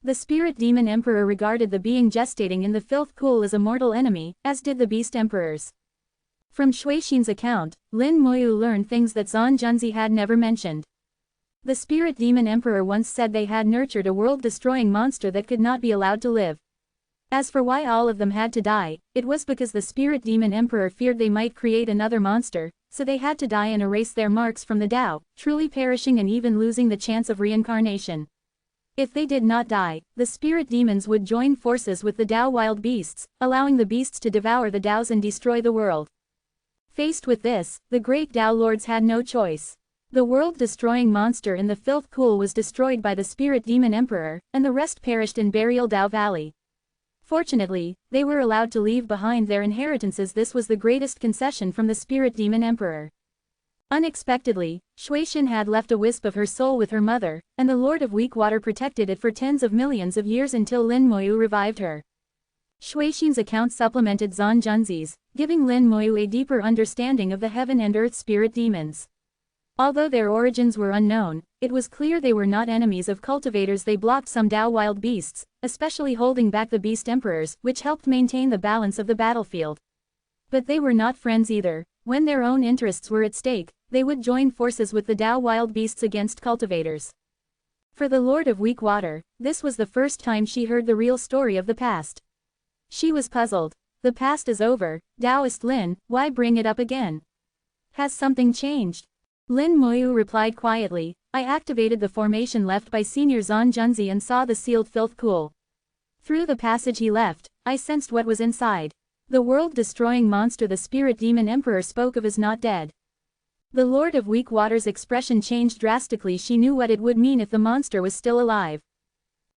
The spirit demon emperor regarded the being gestating in the filth pool as a mortal enemy, as did the beast emperors. From Shui Xin's account, Lin Moyu learned things that Zan Junzi had never mentioned. The spirit demon emperor once said they had nurtured a world-destroying monster that could not be allowed to live. As for why all of them had to die, it was because the spirit demon emperor feared they might create another monster, so they had to die and erase their marks from the Dao, truly perishing and even losing the chance of reincarnation. If they did not die, the spirit demons would join forces with the Dao wild beasts, allowing the beasts to devour the Daos and destroy the world. Faced with this, the great Dao lords had no choice. The world-destroying monster in the filth pool was destroyed by the spirit demon emperor, and the rest perished in Burial Dao Valley. Fortunately, they were allowed to leave behind their inheritances. This was the greatest concession from the spirit demon emperor. Unexpectedly, Shui Xin had left a wisp of her soul with her mother, and the Lord of Weak Water protected it for tens of millions of years until Lin Moyu revived her. Shui Xin's account supplemented Zan Junzi's, giving Lin Moyu a deeper understanding of the heaven and earth spirit demons. Although their origins were unknown, it was clear they were not enemies of cultivators. They blocked some Dao wild beasts, especially holding back the beast emperors, which helped maintain the balance of the battlefield. But they were not friends either. When their own interests were at stake, they would join forces with the Tao wild beasts against cultivators. For the Lord of Weak Water, this was the first time she heard the real story of the past. She was puzzled. The past is over, Taoist Lin, why bring it up again? Has something changed? Lin Moyu replied quietly, I activated the formation left by Senior Zan Junzi and saw the sealed filth cool. Through the passage he left, I sensed what was inside. The world-destroying monster the spirit demon emperor spoke of is not dead. The Lord of Weak Water's expression changed drastically. She knew what it would mean if the monster was still alive.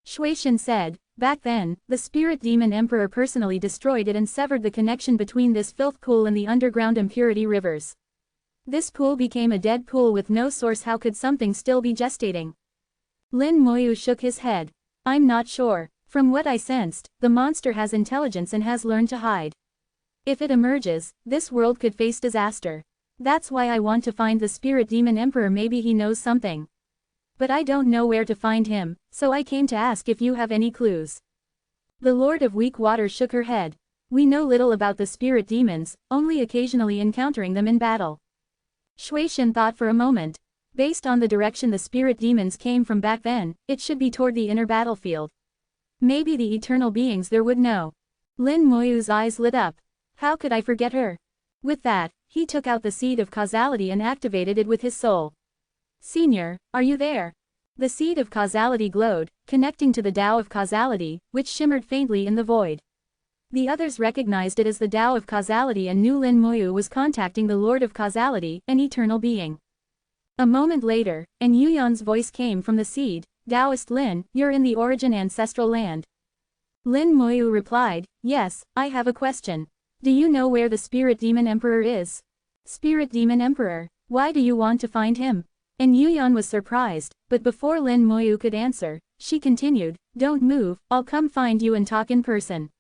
Shuixin said, back then, the spirit demon emperor personally destroyed it and severed the connection between this filth pool and the underground impurity rivers. This pool became a dead pool with no source. How could something still be gestating? Lin Moyu shook his head. I'm not sure. From what I sensed, the monster has intelligence and has learned to hide. If it emerges, this world could face disaster. That's why I want to find the spirit demon emperor. Maybe he knows something. But I don't know where to find him, so I came to ask if you have any clues. The Lord of Weak Water shook her head. We know little about the spirit demons, only occasionally encountering them in battle. Shuixin thought for a moment. Based on the direction the spirit demons came from back then, it should be toward the inner battlefield. Maybe the eternal beings there would know. Lin Moyu's eyes lit up. How could I forget her? With that, he took out the seed of causality and activated it with his soul. Senior, are you there? The seed of causality glowed, connecting to the Tao of causality, which shimmered faintly in the void. The others recognized it as the Tao of causality and knew Lin Moyu was contacting the Lord of causality, an eternal being. A moment later, An Yuyan's voice came from the seed, Taoist Lin, you're in the origin ancestral land. Lin Moyu replied, yes, I have a question. Do you know where the Spirit Demon Emperor is? Spirit Demon Emperor, why do you want to find him? An Yuyan was surprised, but before Lin Moyu could answer, she continued, don't move, I'll come find you and talk in person.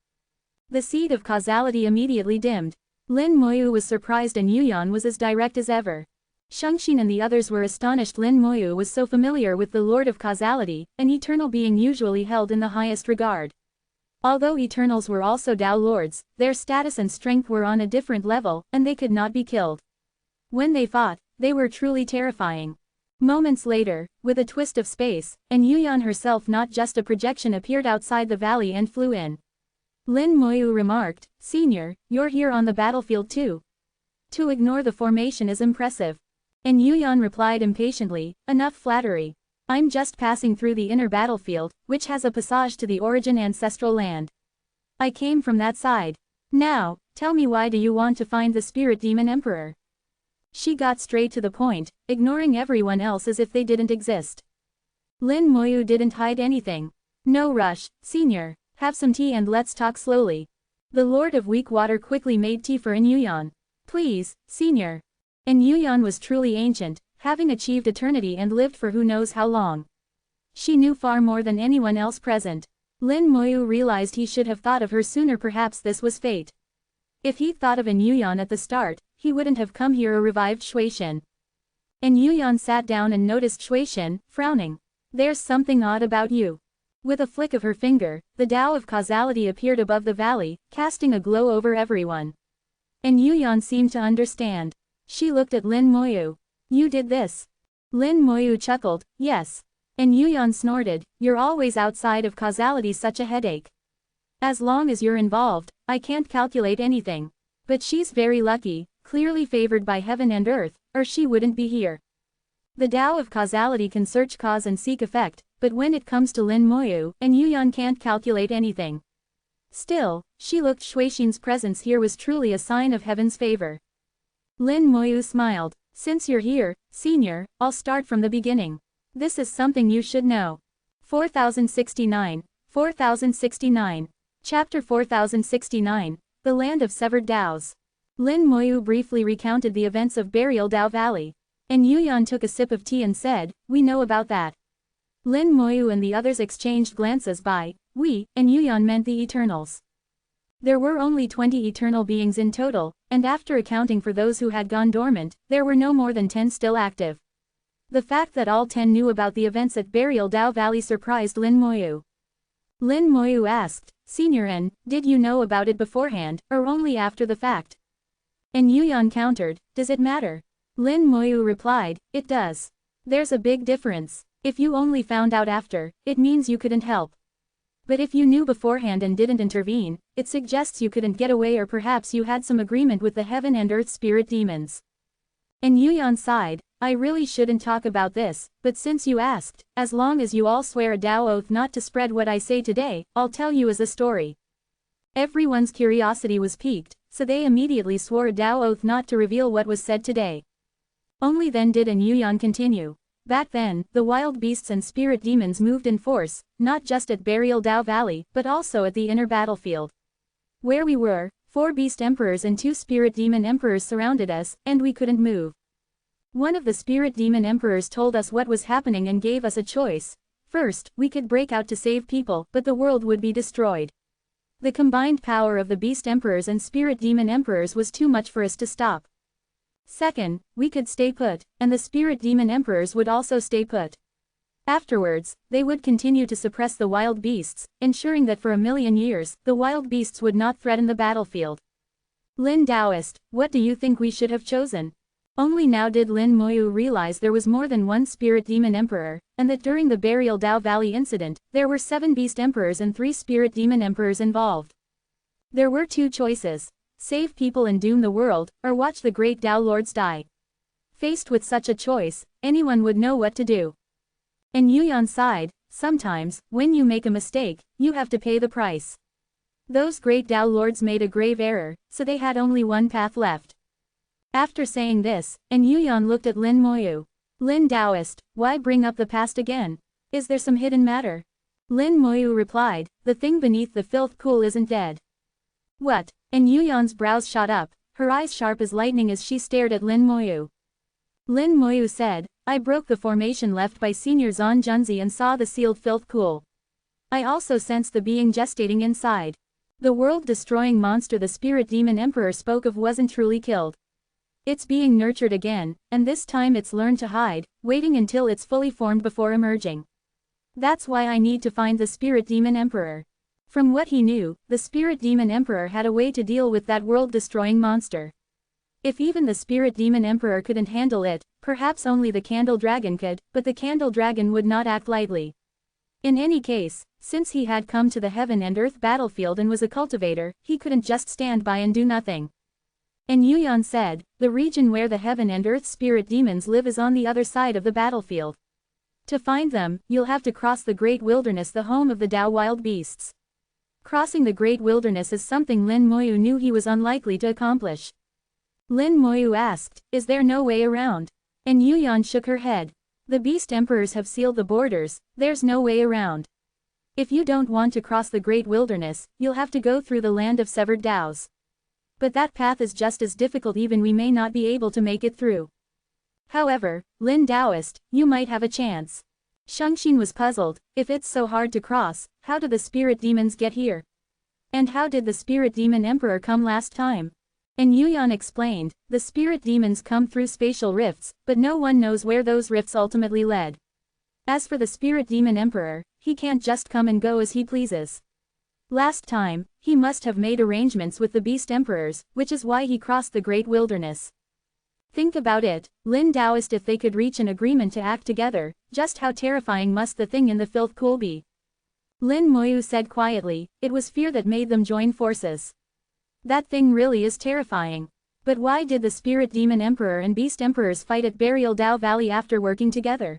The seed of causality immediately dimmed. Lin Moyu was surprised and Yuyan was as direct as ever. Shengxin and the others were astonished. Lin Moyu was so familiar with the Lord of Causality, an eternal being usually held in the highest regard. Although Eternals were also Tao Lords, their status and strength were on a different level, and they could not be killed. When they fought, they were truly terrifying. Moments later, with a twist of space, An Yuyan herself, not just a projection, appeared outside the valley and flew in. Lin Moyu remarked, Senior, you're here on the battlefield too. To ignore the formation is impressive. An Yuyan replied impatiently, enough flattery. I'm just passing through the inner battlefield, which has a passage to the origin ancestral land. I came from that side. Now, tell me, why do you want to find the Spirit Demon Emperor? She got straight to the point, ignoring everyone else as if they didn't exist. Lin Moyu didn't hide anything. No rush, Senior. Have some tea and let's talk slowly. The Lord of Weak Water quickly made tea for An Yuyan. Please, Senior. An Yuyan was truly ancient, having achieved eternity and lived for who knows how long. She knew far more than anyone else present. Lin Moyu realized he should have thought of her sooner. Perhaps this was fate. If he'd thought of An Yuyan at the start, he wouldn't have come here or revived Shuixin. An Yuyan sat down and noticed Shuixin, frowning. There's something odd about you. With a flick of her finger, the Tao of causality appeared above the valley, casting a glow over everyone. An Yuyan seemed to understand. She looked at Lin Moyu. You did this. Lin Moyu chuckled, yes. An Yuyan snorted, you're always outside of causality, such a headache. As long as you're involved, I can't calculate anything. But she's very lucky, clearly favored by heaven and earth, or she wouldn't be here. The Tao of causality can search cause and seek effect, but when it comes to Lin Moyu, An Yuyan can't calculate anything. Still, she looked. Shuixin's presence here was truly a sign of heaven's favor. Lin Moyu smiled. Since you're here, Senior, I'll start from the beginning. This is something you should know. 4069. Chapter 4069. The Land of Severed Taos. Lin Moyu briefly recounted the events of Burial Tao Valley. An Yuyan took a sip of tea and said, we know about that. Lin Moyu and the others exchanged glances. By we, An Yuyan meant the Eternals. There were only 20 eternal beings in total, and after accounting for those who had gone dormant, there were no more than 10 still active. The fact that all 10 knew about the events at Burial Tao Valley surprised Lin Moyu. Lin Moyu asked, Senior N, did you know about it beforehand, or only after the fact? And Yuyan countered, does it matter? Lin Moyu replied, it does. There's a big difference. If you only found out after, it means you couldn't help. But if you knew beforehand and didn't intervene, it suggests you couldn't get away, or perhaps you had some agreement with the heaven and earth spirit demons. And Yuyan sighed, I really shouldn't talk about this, but since you asked, as long as you all swear a Tao oath not to spread what I say today, I'll tell you as a story. Everyone's curiosity was piqued, so they immediately swore a Tao oath not to reveal what was said today. Only then did An Yuyan continue. Back then, the wild beasts and spirit demons moved in force, not just at Burial Dao Valley, but also at the inner battlefield. Where we were, 4 beast emperors and 2 spirit demon emperors surrounded us, and we couldn't move. One of the spirit demon emperors told us what was happening and gave us a choice. First, we could break out to save people, but the world would be destroyed. The combined power of the beast emperors and spirit demon emperors was too much for us to stop. Second, we could stay put, and the spirit demon emperors would also stay put. Afterwards, they would continue to suppress the wild beasts, ensuring that for 1,000,000 years, the wild beasts would not threaten the battlefield. Lin Taoist, what do you think we should have chosen? Only now did Lin Moyu realize there was more than one spirit demon emperor, and that during the Burial Dao Valley incident, there were 7 beast emperors and 3 spirit demon emperors involved. There were 2 choices. Save people and doom the world, or watch the great Tao lords die. Faced with such a choice, anyone would know what to do. And Yuyan sighed, sometimes, when you make a mistake, you have to pay the price. Those great Tao lords made a grave error, so they had only one path left. After saying this, An Yuyan looked at Lin Moyu. Lin Taoist, why bring up the past again? Is there some hidden matter? Lin Moyu replied, the thing beneath the filth pool isn't dead. What? And Yuyan's brows shot up, her eyes sharp as lightning as she stared at Lin Moyu. Lin Moyu said, I broke the formation left by Senior Zan Junzi and saw the sealed filth pool. I also sensed the being gestating inside. The world-destroying monster the spirit demon emperor spoke of wasn't truly killed. It's being nurtured again, and this time it's learned to hide, waiting until it's fully formed before emerging. That's why I need to find the spirit demon emperor. From what he knew, the spirit demon emperor had a way to deal with that world-destroying monster. If even the spirit demon emperor couldn't handle it, perhaps only the candle dragon could, but the candle dragon would not act lightly. In any case, since he had come to the heaven and earth battlefield and was a cultivator, he couldn't just stand by and do nothing. And Yuyan said, the region where the heaven and earth spirit demons live is on the other side of the battlefield. To find them, you'll have to cross the great wilderness, the home of the Tao wild beasts. Crossing the great wilderness is something Lin Moyu knew he was unlikely to accomplish. Lin Moyu asked, is there no way around? And Yuyan shook her head. The beast emperors have sealed the borders, there's no way around. If you don't want to cross the great wilderness, you'll have to go through the land of severed Taos. But that path is just as difficult, even we may not be able to make it through. However, Lin Taoist, you might have a chance. Shengxin was puzzled, if it's so hard to cross, how do the spirit demons get here? And how did the spirit demon emperor come last time? And Yuyan explained, the spirit demons come through spatial rifts, but no one knows where those rifts ultimately led. As for the spirit demon emperor, he can't just come and go as he pleases. Last time, he must have made arrangements with the beast emperors, which is why he crossed the great wilderness. Think about it, Lin Taoist, if they could reach an agreement to act together, just how terrifying must the thing in the filth pool be? Lin Moyu said quietly, it was fear that made them join forces. That thing really is terrifying. But why did the spirit demon emperor and beast emperors fight at Burial Dao Valley after working together?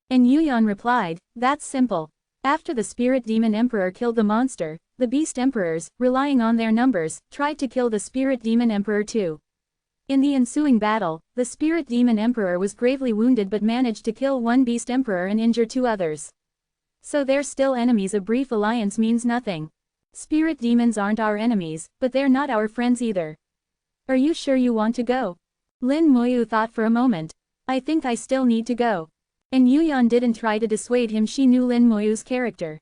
And Yuyan replied, that's simple. After the spirit demon emperor killed the monster, the beast emperors, relying on their numbers, tried to kill the spirit demon emperor too. In the ensuing battle, the spirit demon emperor was gravely wounded but managed to kill one beast emperor and injure 2 others. So they're still enemies. A brief alliance means nothing. Spirit demons aren't our enemies, but they're not our friends either. Are you sure you want to go? Lin Moyu thought for a moment. I think I still need to go. And Yuyan didn't try to dissuade him. She knew Lin Moyu's character.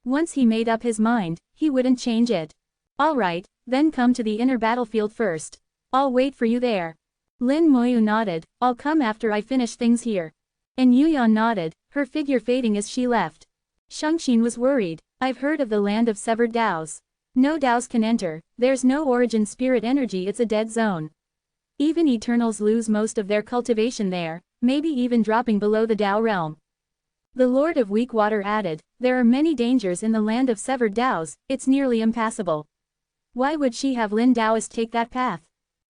Once he made up his mind, he wouldn't change it. Alright, then come to the inner battlefield first. I'll wait for you there. Lin Moyu nodded, I'll come after I finish things here. And Yuyan nodded, her figure fading as she left. Shengxin was worried, I've heard of the land of severed Taos. No Taos can enter, there's no origin spirit energy, it's a dead zone. Even Eternals lose most of their cultivation there, maybe even dropping below the Tao realm. The Lord of Weak Water added, there are many dangers in the land of severed Taos, it's nearly impassable. Why would she have Lin Taoist take that path?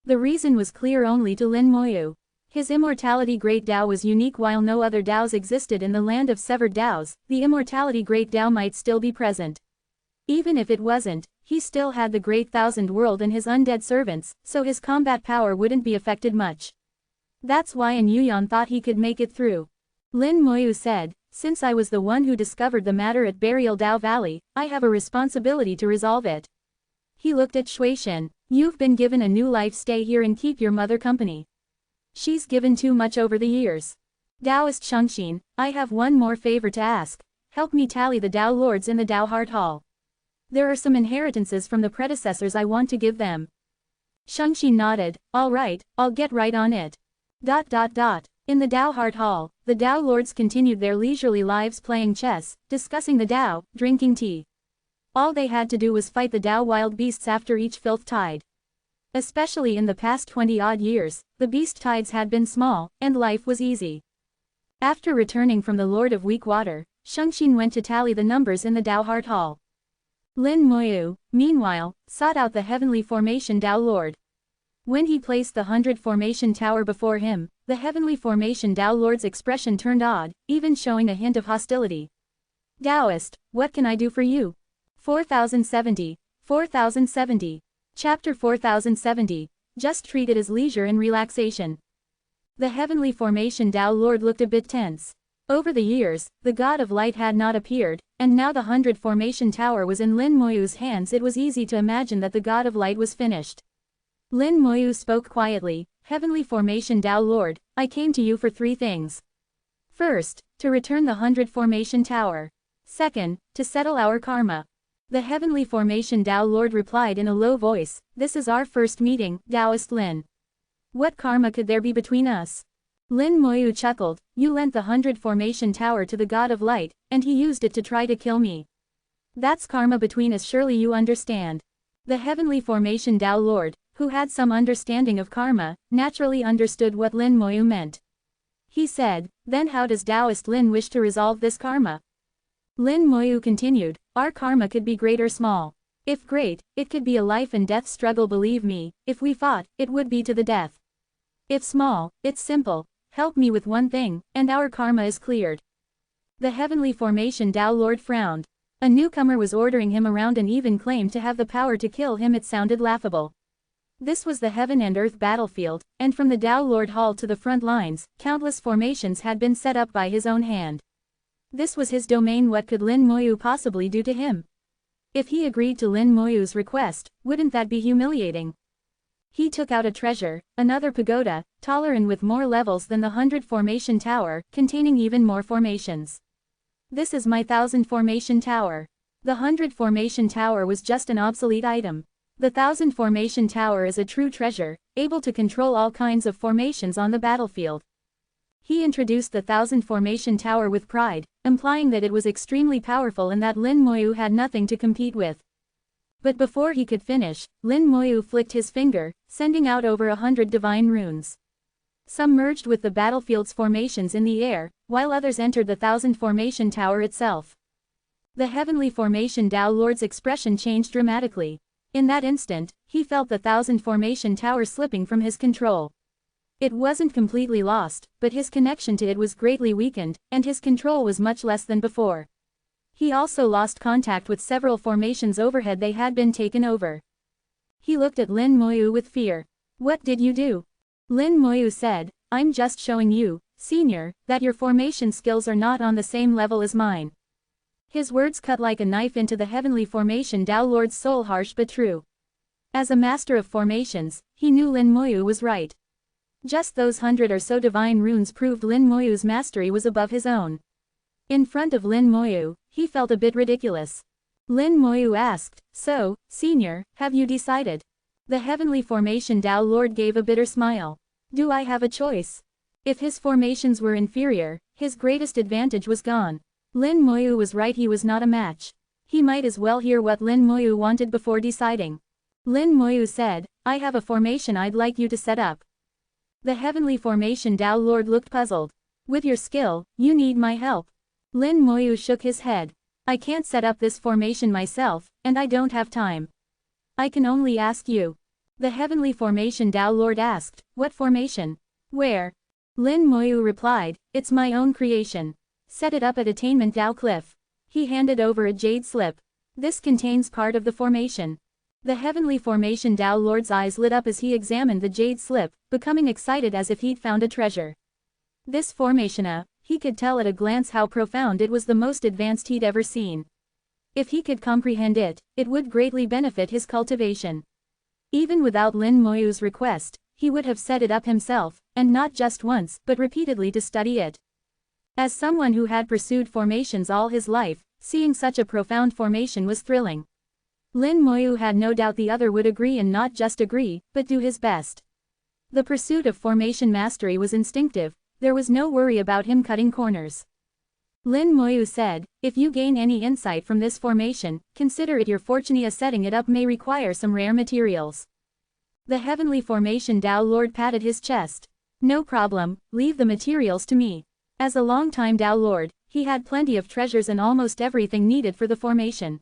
The reason was clear only to Lin Moyu. His immortality great Tao was unique while no other Taos existed in the land of severed Taos, the immortality great Tao might still be present. Even if it wasn't, he still had the great thousand world and his undead servants, so his combat power wouldn't be affected much. That's why An Yuyan thought he could make it through. Lin Moyu said, since I was the one who discovered the matter at Burial Tao Valley, I have a responsibility to resolve it. He looked at Shui Shen, you've been given a new life, stay here and keep your mother company. She's given too much over the years. Taoist Shengxin, I have one more favor to ask, help me tally the Tao Lords in the Tao Heart Hall. There are some inheritances from the predecessors I want to give them. Shengxin nodded, all right, I'll get right on it. In the Tao Heart Hall, the Tao Lords continued their leisurely lives playing chess, discussing the Tao, drinking tea. All they had to do was fight the Tao wild beasts after each filth tide. Especially in the past 20-odd years, the beast tides had been small, and life was easy. After returning from the Lord of Weak Water, Shengxin went to tally the numbers in the Tao Heart Hall. Lin Moyu, meanwhile, sought out the Heavenly Formation Tao Lord. When he placed the 100 Formation Tower before him, the Heavenly Formation Tao Lord's expression turned odd, even showing a hint of hostility. Taoist, what can I do for you? 4070. Chapter 4070, just treat it as leisure and relaxation. The Heavenly Formation Tao Lord looked a bit tense. Over the years, the God of Light had not appeared, and now the 100 Formation Tower was in Lin Moyu's hands. It was easy to imagine that the God of Light was finished. Lin Moyu spoke quietly, Heavenly Formation Tao Lord, I came to you for 3 things. First, to return the 100 Formation Tower. Second, to settle our karma. The Heavenly Formation Tao Lord replied in a low voice, this is our first meeting, Taoist Lin. What karma could there be between us? Lin Moyu chuckled, you lent the 100 Formation Tower to the God of Light, and he used it to try to kill me. That's karma between us, surely you understand. The Heavenly Formation Tao Lord, who had some understanding of karma, naturally understood what Lin Moyu meant. He said, then how does Taoist Lin wish to resolve this karma? Lin Moyu continued, our karma could be great or small. If great, it could be a life and death struggle, believe me, if we fought, it would be to the death. If small, it's simple, help me with one thing, and our karma is cleared. The Heavenly Formation Tao Lord frowned. A newcomer was ordering him around and even claimed to have the power to kill him. It sounded laughable. This was the heaven and earth battlefield, and from the Tao Lord Hall to the front lines, countless formations had been set up by his own hand. This was his domain. What could Lin Moyu possibly do to him? If he agreed to Lin Moyu's request, wouldn't that be humiliating? He took out a treasure, another pagoda, taller and with more levels than the 100 Formation Tower, containing even more formations. This is my 1000 Formation Tower. The 100 Formation Tower was just an obsolete item. The 1000 Formation Tower is a true treasure, able to control all kinds of formations on the battlefield. He introduced the 1000 Formation Tower with pride, implying that it was extremely powerful and that Lin Moyu had nothing to compete with. But before he could finish, Lin Moyu flicked his finger, sending out over 100 divine runes. Some merged with the battlefield's formations in the air, while others entered the 1000 Formation Tower itself. The Heavenly Formation Tao Lord's expression changed dramatically. In that instant, he felt the 1000 Formation Tower slipping from his control. It wasn't completely lost, but his connection to it was greatly weakened, and his control was much less than before. He also lost contact with several formations overhead. They had been taken over. He looked at Lin Moyu with fear. What did you do? Lin Moyu said, I'm just showing you, senior, that your formation skills are not on the same level as mine. His words cut like a knife into the Heavenly Formation Tao Lord's soul, harsh but true. As a master of formations, he knew Lin Moyu was right. Just those 100 or so divine runes proved Lin Moyu's mastery was above his own. In front of Lin Moyu, he felt a bit ridiculous. Lin Moyu asked, so, senior, have you decided? The Heavenly Formation Tao Lord gave a bitter smile. Do I have a choice? If his formations were inferior, his greatest advantage was gone. Lin Moyu was right, he was not a match. He might as well hear what Lin Moyu wanted before deciding. Lin Moyu said, I have a formation I'd like you to set up. The heavenly formation Tao Lord looked puzzled. With your skill, you need my help. Lin Moyu shook his head. I can't set up this formation myself, and I don't have time. I can only ask you. The heavenly formation Tao Lord asked, what formation? Where? Lin Moyu replied, it's my own creation. Set it up at Attainment Tao Cliff. He handed over a jade slip. This contains part of the formation. The heavenly formation Tao Lord's eyes lit up as he examined the jade slip, becoming excited as if he'd found a treasure. This formation, he could tell at a glance how profound it was, the most advanced he'd ever seen. If he could comprehend it, it would greatly benefit his cultivation. Even without Lin Moyu's request, he would have set it up himself, and not just once, but repeatedly to study it. As someone who had pursued formations all his life, seeing such a profound formation was thrilling. Lin Moyu had no doubt the other would agree, and not just agree, but do his best. The pursuit of formation mastery was instinctive, there was no worry about him cutting corners. Lin Moyu said, if you gain any insight from this formation, consider it your fortune. Setting it up may require some rare materials. The heavenly formation Tao Lord patted his chest. No problem, leave the materials to me. As a long-time Tao Lord, he had plenty of treasures and almost everything needed for the formation.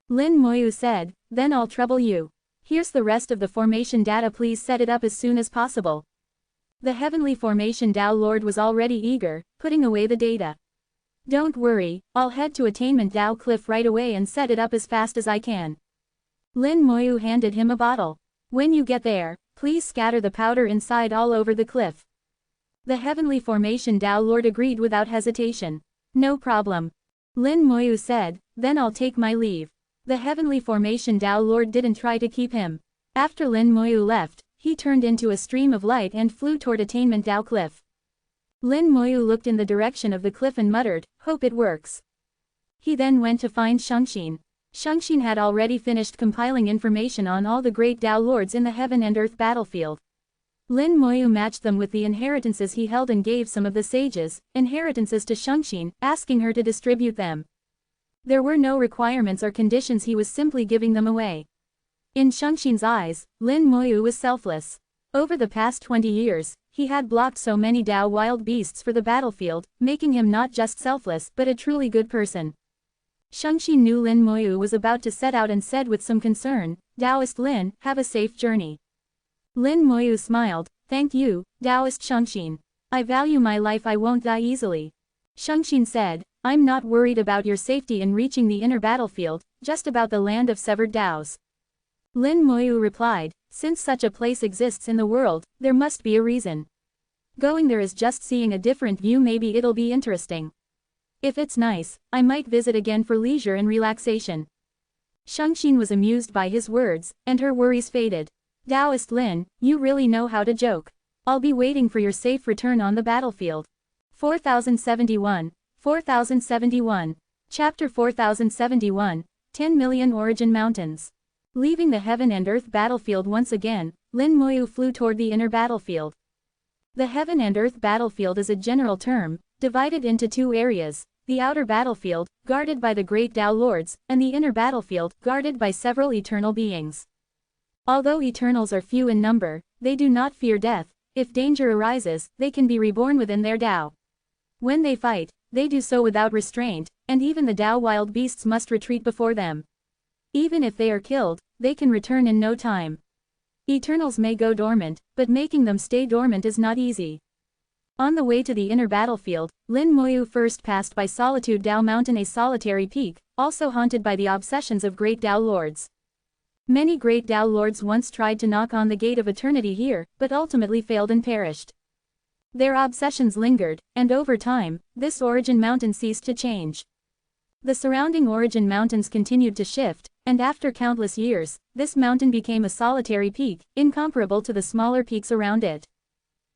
Lin Moyu said, then I'll trouble you. Here's the rest of the formation data, please set it up as soon as possible. The heavenly formation Tao Lord was already eager, putting away the data. Don't worry, I'll head to Attainment Tao Cliff right away and set it up as fast as I can. Lin Moyu handed him a bottle. When you get there, please scatter the powder inside all over the cliff. The heavenly formation Tao Lord agreed without hesitation. No problem. Lin Moyu said, then I'll take my leave. The heavenly formation Tao Lord didn't try to keep him. After Lin Moyu left, he turned into a stream of light and flew toward Attainment Tao Cliff. Lin Moyu looked in the direction of the cliff and muttered, hope it works. He then went to find Shengxin. Shengxin had already finished compiling information on all the great Tao Lords in the heaven and earth battlefield. Lin Moyu matched them with the inheritances he held and gave some of the sages' inheritances to Shengxin, asking her to distribute them. There were no requirements or conditions, he was simply giving them away. In Shengxin's eyes, Lin Moyu was selfless. Over the past 20 years, he had blocked so many Tao wild beasts for the battlefield, making him not just selfless but a truly good person. Shengxin knew Lin Moyu was about to set out and said with some concern, Taoist Lin, have a safe journey. Lin Moyu smiled, thank you, Taoist Shengxin. I value my life, I won't die easily. Shengxin said, I'm not worried about your safety in reaching the inner battlefield, just about the land of severed Taos. Lin Moyu replied, since such a place exists in the world, there must be a reason. Going there is just seeing a different view, maybe it'll be interesting. If it's nice, I might visit again for leisure and relaxation. Shengxin was amused by his words, and her worries faded. Taoist Lin, you really know how to joke. I'll be waiting for your safe return on the battlefield. 4071, 4071. Chapter 4071, 10 Million Origin Mountains. Leaving the heaven and earth battlefield once again, Lin Moyu flew toward the inner battlefield. The heaven and earth battlefield is a general term, divided into two areas, the outer battlefield, guarded by the great Tao Lords, and the inner battlefield, guarded by several eternal beings. Although eternals are few in number, they do not fear death. If danger arises, they can be reborn within their Tao. When they fight, they do so without restraint, and even the Tao wild beasts must retreat before them. Even if they are killed, they can return in no time. Eternals may go dormant, but making them stay dormant is not easy. On the way to the inner battlefield, Lin Moyu first passed by Solitude Tao Mountain, a solitary peak, also haunted by the obsessions of great Tao Lords. Many great Tao Lords once tried to knock on the gate of eternity here, but ultimately failed and perished. Their obsessions lingered, and over time, this origin mountain ceased to change. The surrounding origin mountains continued to shift, and after countless years, this mountain became a solitary peak, incomparable to the smaller peaks around it.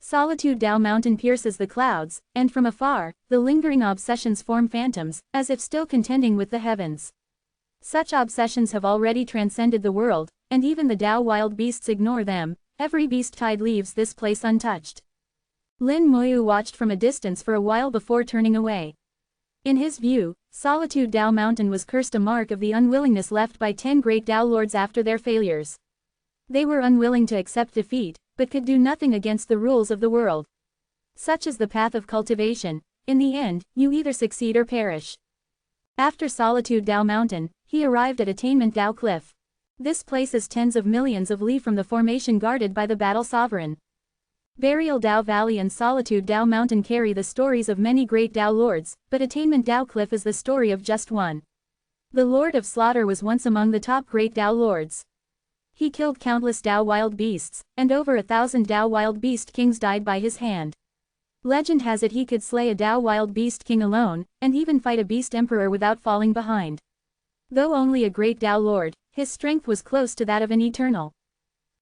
Solitude Tao Mountain pierces the clouds, and from afar, the lingering obsessions form phantoms, as if still contending with the heavens. Such obsessions have already transcended the world, and even the Tao wild beasts ignore them. Every beast tide leaves this place untouched. Lin Moyu watched from a distance for a while before turning away. In his view, Solitude Dao Mountain was cursed, a mark of the unwillingness left by 10 great Dao lords after their failures. They were unwilling to accept defeat, but could do nothing against the rules of the world. Such is the path of cultivation. In the end, you either succeed or perish. After Solitude Dao Mountain, he arrived at Attainment Dao Cliff. This place is tens of millions of li from the formation guarded by the Battle Sovereign. Burial Dao Valley and Solitude Dao Mountain carry the stories of many great Dao lords, but Attainment Dao Cliff is the story of just one. The Lord of Slaughter was once among the top great Dao lords. He killed countless Dao wild beasts, and over 1,000 Dao wild beast kings died by his hand. Legend has it he could slay a Dao wild beast king alone, and even fight a beast emperor without falling behind. Though only a great Dao lord, his strength was close to that of an eternal.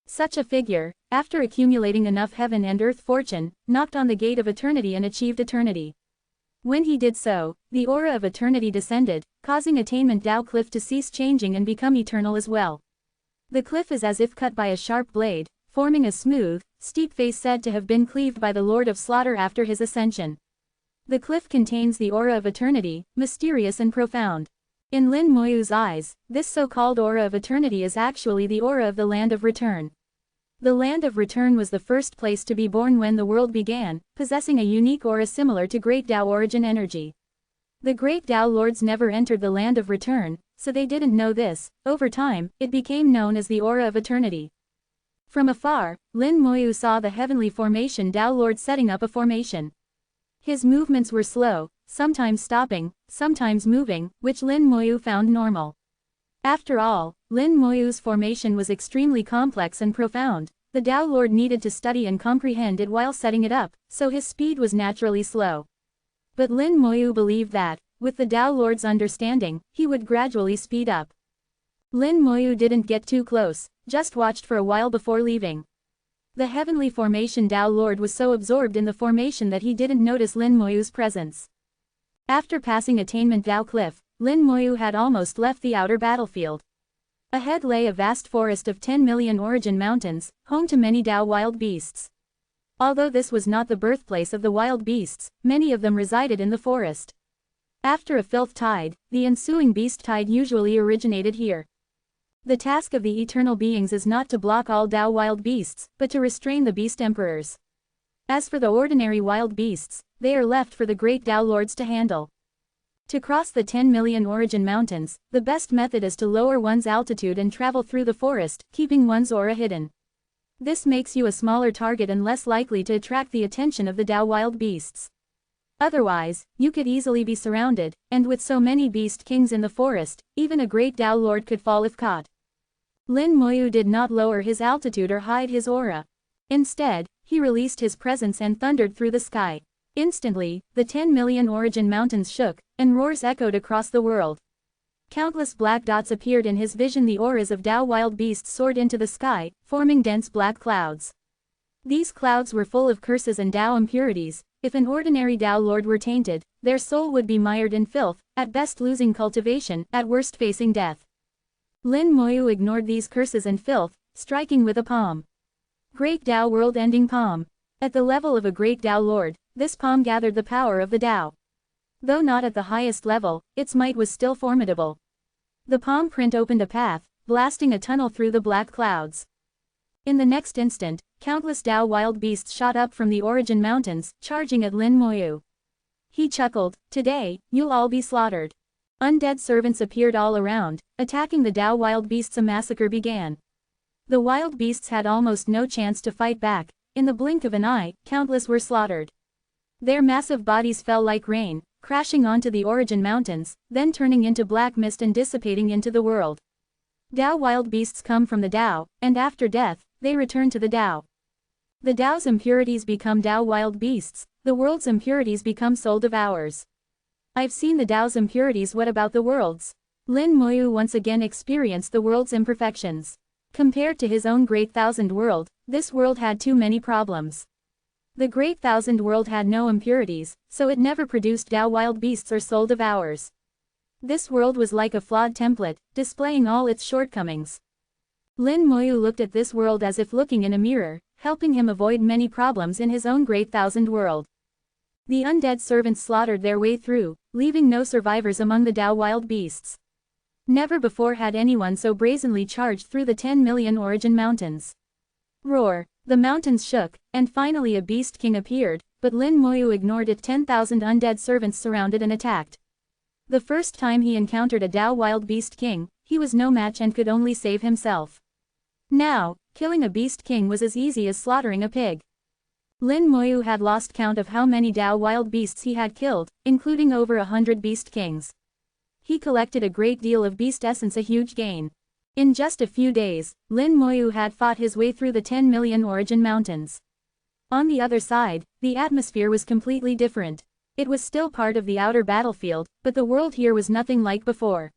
Such a figure, after accumulating enough heaven and earth fortune, knocked on the gate of eternity and achieved eternity. When he did so, the aura of eternity descended, causing Attainment Dao Cliff to cease changing and become eternal as well. The cliff is as if cut by a sharp blade, forming a smooth, steep face said to have been cleaved by the Lord of Slaughter after his ascension. The cliff contains the aura of eternity, mysterious and profound. In Lin Moyu's eyes, this so-called aura of eternity is actually the aura of the Land of Return. The Land of Return was the first place to be born when the world began, possessing a unique aura similar to Great Dao origin energy. The Great Dao Lords never entered the Land of Return, so they didn't know this. Over time, it became known as the Aura of Eternity. From afar, Lin Moyu saw the heavenly formation Dao Lord setting up a formation. His movements were slow, sometimes stopping, sometimes moving, which Lin Moyu found normal. After all, Lin Moyu's formation was extremely complex and profound. The Dao Lord needed to study and comprehend it while setting it up, so his speed was naturally slow. But Lin Moyu believed that, with the Dao Lord's understanding, he would gradually speed up. Lin Moyu didn't get too close, just watched for a while before leaving. The heavenly formation Dao Lord was so absorbed in the formation that he didn't notice Lin Moyu's presence. After passing Attainment Dao Cliff, Lin Moyu had almost left the outer battlefield. Ahead lay a vast forest of 10 million origin mountains, home to many Dao wild beasts. Although this was not the birthplace of the wild beasts, many of them resided in the forest. After a filth tide, the ensuing beast tide usually originated here. The task of the eternal beings is not to block all Dao wild beasts, but to restrain the beast emperors. As for the ordinary wild beasts, they are left for the great Dao lords to handle. To cross the 10 million origin mountains, the best method is to lower one's altitude and travel through the forest, keeping one's aura hidden. This makes you a smaller target and less likely to attract the attention of the Dao wild beasts. Otherwise, you could easily be surrounded, and with so many beast kings in the forest, even a great Dao Lord could fall if caught. Lin Moyu did not lower his altitude or hide his aura. Instead, he released his presence and thundered through the sky. Instantly, the 10 million origin mountains shook, and roars echoed across the world. Countless black dots appeared in his vision. The auras of Dao wild beasts soared into the sky, forming dense black clouds. These clouds were full of curses and Dao impurities. If an ordinary Dao Lord were tainted, their soul would be mired in filth, at best losing cultivation, at worst facing death. Lin Moyu ignored these curses and filth, striking with a palm. Great Dao world-ending palm. At the level of a great Dao Lord, this palm gathered the power of the Dao. Though not at the highest level, its might was still formidable. The palm print opened a path, blasting a tunnel through the black clouds. In the next instant, countless Dao wild beasts shot up from the origin mountains, charging at Lin Moyu. He chuckled, "Today, you'll all be slaughtered." Undead servants appeared all around, attacking the Dao wild beasts. A massacre began. The wild beasts had almost no chance to fight back. In the blink of an eye, countless were slaughtered. Their massive bodies fell like rain, crashing onto the origin mountains, then turning into black mist and dissipating into the world. Dao wild beasts come from the Dao, and after death, they return to the Dao. The Dao's impurities become Dao wild beasts, the world's impurities become soul devourers. I've seen the Dao's impurities. What about the world's? Lin Moyu once again experienced the world's imperfections. Compared to his own Great Thousand World, this world had too many problems. The Great Thousand World had no impurities, so it never produced Dao wild beasts or soul devourers. This world was like a flawed template, displaying all its shortcomings. Lin Moyu looked at this world as if looking in a mirror, helping him avoid many problems in his own Great Thousand World. The undead servants slaughtered their way through, leaving no survivors among the Dao wild beasts. Never before had anyone so brazenly charged through the 10 million origin mountains. Roar! The mountains shook, and finally a beast king appeared, but Lin Moyu ignored it. 10,000 undead servants surrounded and attacked. The first time he encountered a Dao wild beast king, he was no match and could only save himself. Now, killing a beast king was as easy as slaughtering a pig. Lin Moyu had lost count of how many Dao wild beasts he had killed, including over 100 beast kings. He collected a great deal of beast essence, a huge gain. In just a few days, Lin Moyu had fought his way through the 10 million origin mountains. On the other side, the atmosphere was completely different. It was still part of the outer battlefield, but the world here was nothing like before.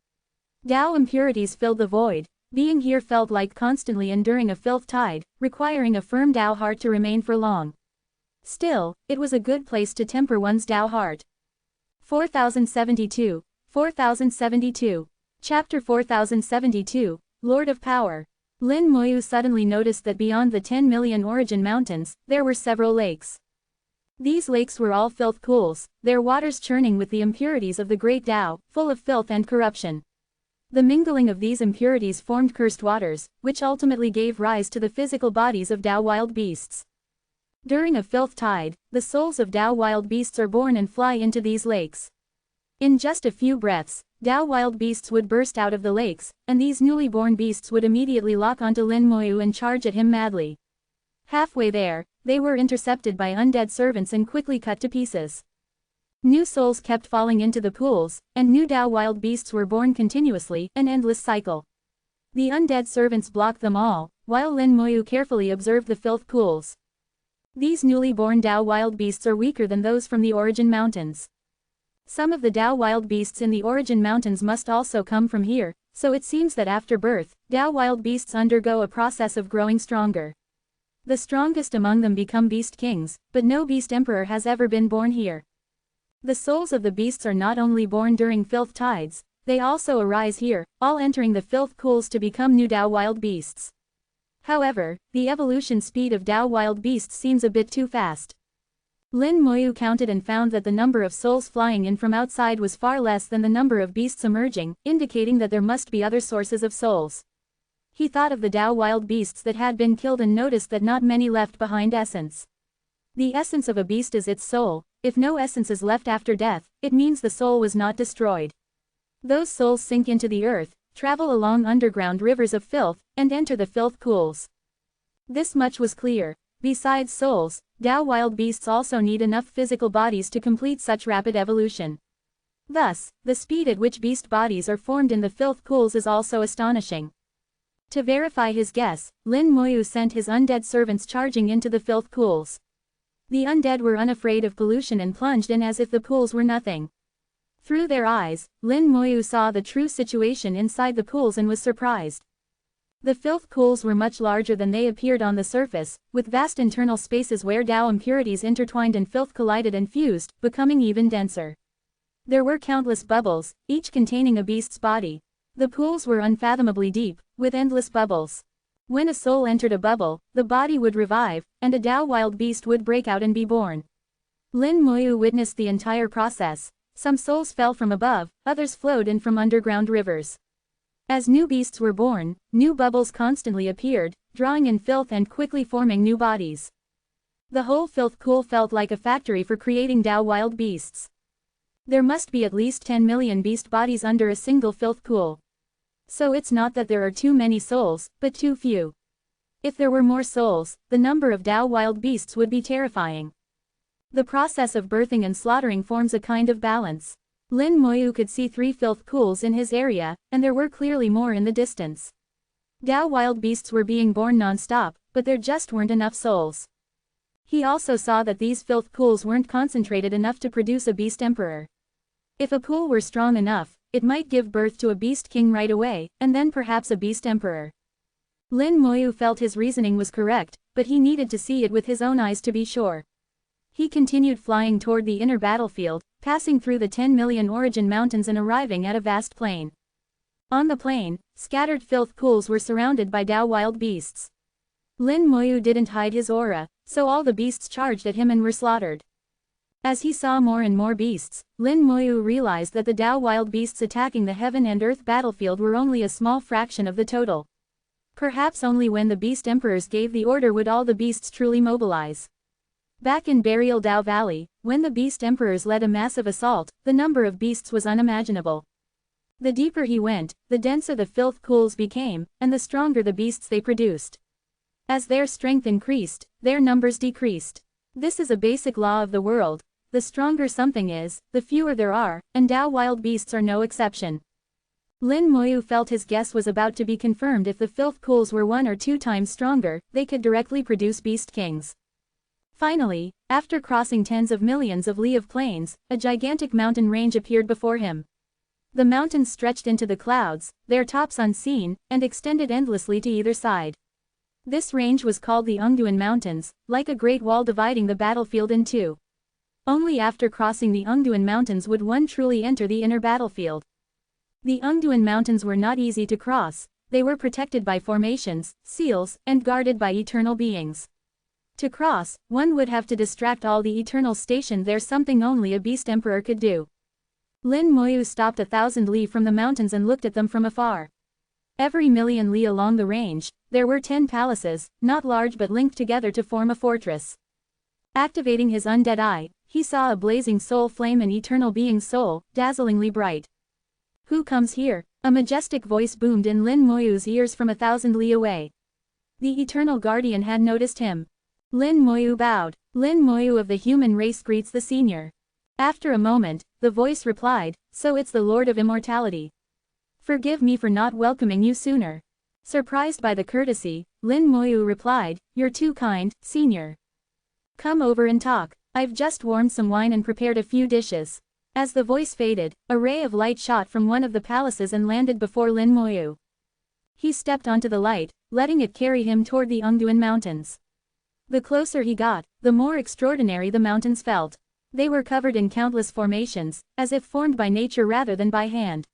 Dao impurities filled the void. Being here felt like constantly enduring a filth tide, requiring a firm Dao heart to remain for long. Still, it was a good place to temper one's Dao heart. 4072. Chapter 4072, Lord of Power. Lin Moyu suddenly noticed that beyond the 10 million origin mountains, there were several lakes. These lakes were all filth pools, their waters churning with the impurities of the great Dao, full of filth and corruption. The mingling of these impurities formed cursed waters, which ultimately gave rise to the physical bodies of Dao wild beasts. During a filth tide, the souls of Dao wild beasts are born and fly into these lakes. In just a few breaths, Dao wild beasts would burst out of the lakes, and these newly born beasts would immediately lock onto Lin Moyu and charge at him madly. Halfway there, they were intercepted by undead servants and quickly cut to pieces. New souls kept falling into the pools, and new Dao wild beasts were born continuously, an endless cycle. The undead servants blocked them all, while Lin Moyu carefully observed the filth pools. These newly born Dao wild beasts are weaker than those from the origin mountains. Some of the Dao wild beasts in the origin mountains must also come from here, so it seems that after birth, Dao wild beasts undergo a process of growing stronger. The strongest among them become beast kings, but no beast emperor has ever been born here. The souls of the beasts are not only born during filth tides, they also arise here, all entering the filth pools to become new Dao wild beasts. However, the evolution speed of Dao wild beasts seems a bit too fast. Lin Moyu counted and found that the number of souls flying in from outside was far less than the number of beasts emerging, indicating that there must be other sources of souls. He thought of the Dao wild beasts that had been killed and noticed that not many left behind essence. The essence of a beast is its soul. If no essence is left after death, it means the soul was not destroyed. Those souls sink into the earth, travel along underground rivers of filth, and enter the filth pools. This much was clear. Besides souls, Dao wild beasts also need enough physical bodies to complete such rapid evolution. Thus, the speed at which beast bodies are formed in the filth pools is also astonishing. To verify his guess, Lin Moyu sent his undead servants charging into the filth pools. The undead were unafraid of pollution and plunged in as if the pools were nothing. Through their eyes, Lin Moyu saw the true situation inside the pools and was surprised. The filth pools were much larger than they appeared on the surface, with vast internal spaces where Dao impurities intertwined and filth collided and fused, becoming even denser. There were countless bubbles, each containing a beast's body. The pools were unfathomably deep, with endless bubbles. When a soul entered a bubble, the body would revive, and a Dao wild beast would break out and be born. Lin Moyu witnessed the entire process. Some souls fell from above, others flowed in from underground rivers. As new beasts were born, new bubbles constantly appeared, drawing in filth and quickly forming new bodies. The whole filth pool felt like a factory for creating Dao wild beasts. There must be at least 10 million beast bodies under a single filth pool. So it's not that there are too many souls, but too few. If there were more souls, the number of Dao wild beasts would be terrifying. The process of birthing and slaughtering forms a kind of balance. Lin Moyu could see 3 filth pools in his area, and there were clearly more in the distance. Dao wild beasts were being born non-stop, but there just weren't enough souls. He also saw that these filth pools weren't concentrated enough to produce a beast emperor. If a pool were strong enough, it might give birth to a beast king right away, and then perhaps a beast emperor. Lin Moyu felt his reasoning was correct, but he needed to see it with his own eyes to be sure. He continued flying toward the inner battlefield, passing through the 10 million origin mountains and arriving at a vast plain. On the plain, scattered filth pools were surrounded by Dao wild beasts. Lin Moyu didn't hide his aura, so all the beasts charged at him and were slaughtered. As he saw more and more beasts, Lin Moyu realized that the Dao wild beasts attacking the heaven and earth battlefield were only a small fraction of the total. Perhaps only when the beast emperors gave the order would all the beasts truly mobilize. Back in Burial Dao Valley, when the beast emperors led a massive assault, the number of beasts was unimaginable. The deeper he went, the denser the filth pools became, and the stronger the beasts they produced. As their strength increased, their numbers decreased. This is a basic law of the world. The stronger something is, the fewer there are, and Dao wild beasts are no exception. Lin Moyu felt his guess was about to be confirmed. If the filth pools were 1 or 2 times stronger, they could directly produce beast kings. Finally, after crossing tens of millions of li of plains, a gigantic mountain range appeared before him. The mountains stretched into the clouds, their tops unseen, and extended endlessly to either side. This range was called the Ungduan Mountains, like a great wall dividing the battlefield in two. Only after crossing the Ungduan Mountains would one truly enter the inner battlefield. The Ungduan Mountains were not easy to cross. They were protected by formations, seals, and guarded by eternal beings. To cross, one would have to distract all the eternals stationed there, something only a beast emperor could do. Lin Moyu stopped 1,000 li from the mountains and looked at them from afar. Every million li along the range, there were 10 palaces, not large but linked together to form a fortress. Activating his undead eye, he saw a blazing soul flame, an eternal being's soul, dazzlingly bright. "Who comes here?" a majestic voice boomed in Lin Moyu's ears from 1,000 li away. The eternal guardian had noticed him. Lin Moyu bowed. "Lin Moyu of the human race greets the senior." After a moment, the voice replied, "So it's the Lord of Immortality. Forgive me for not welcoming you sooner." Surprised by the courtesy, Lin Moyu replied, "You're too kind, senior. Come over and talk. I've just warmed some wine and prepared a few dishes." As the voice faded, a ray of light shot from one of the palaces and landed before Lin Moyu. He stepped onto the light, letting it carry him toward the Ungduan Mountains. The closer he got, the more extraordinary the mountains felt. They were covered in countless formations, as if formed by nature rather than by hand.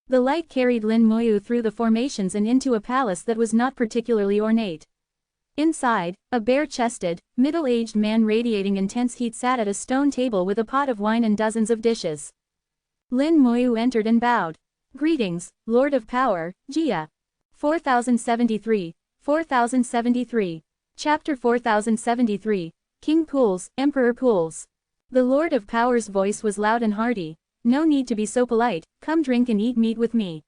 The light carried Lin Moyu through the formations and into a palace that was not particularly ornate. Inside, a bare-chested, middle-aged man radiating intense heat sat at a stone table with a pot of wine and dozens of dishes. Lin Moyu entered and bowed. "Greetings, Lord of Power, Jia." 4073, 4073. Chapter 4073, King Pools, Emperor Pools. The Lord of Power's voice was loud and hearty. "No need to be so polite, come drink and eat meat with me."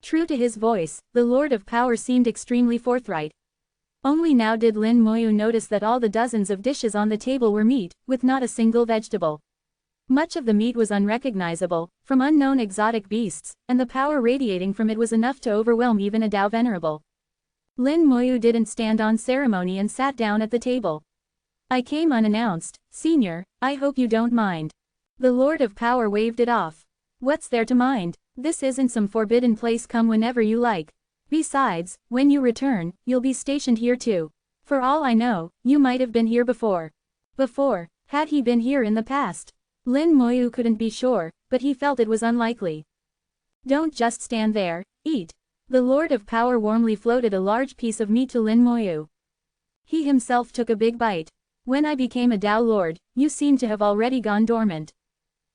True to his voice, the Lord of Power seemed extremely forthright. Only now did Lin Moyu notice that all the dozens of dishes on the table were meat, with not a single vegetable. Much of the meat was unrecognizable, from unknown exotic beasts, and the power radiating from it was enough to overwhelm even a Dao Venerable. Lin Moyu didn't stand on ceremony and sat down at the table. "I came unannounced, senior, I hope you don't mind." The Lord of Power waved it off. "What's there to mind? This isn't some forbidden place, come whenever you like. Besides, when you return, you'll be stationed here too. For all I know, you might have been here before." Before? Had he been here in the past? Lin Moyu couldn't be sure, but he felt it was unlikely. "Don't just stand there, eat." The Lord of Power warmly floated a large piece of meat to Lin Moyu. He himself took a big bite. "When I became a Dao Lord, you seem to have already gone dormant.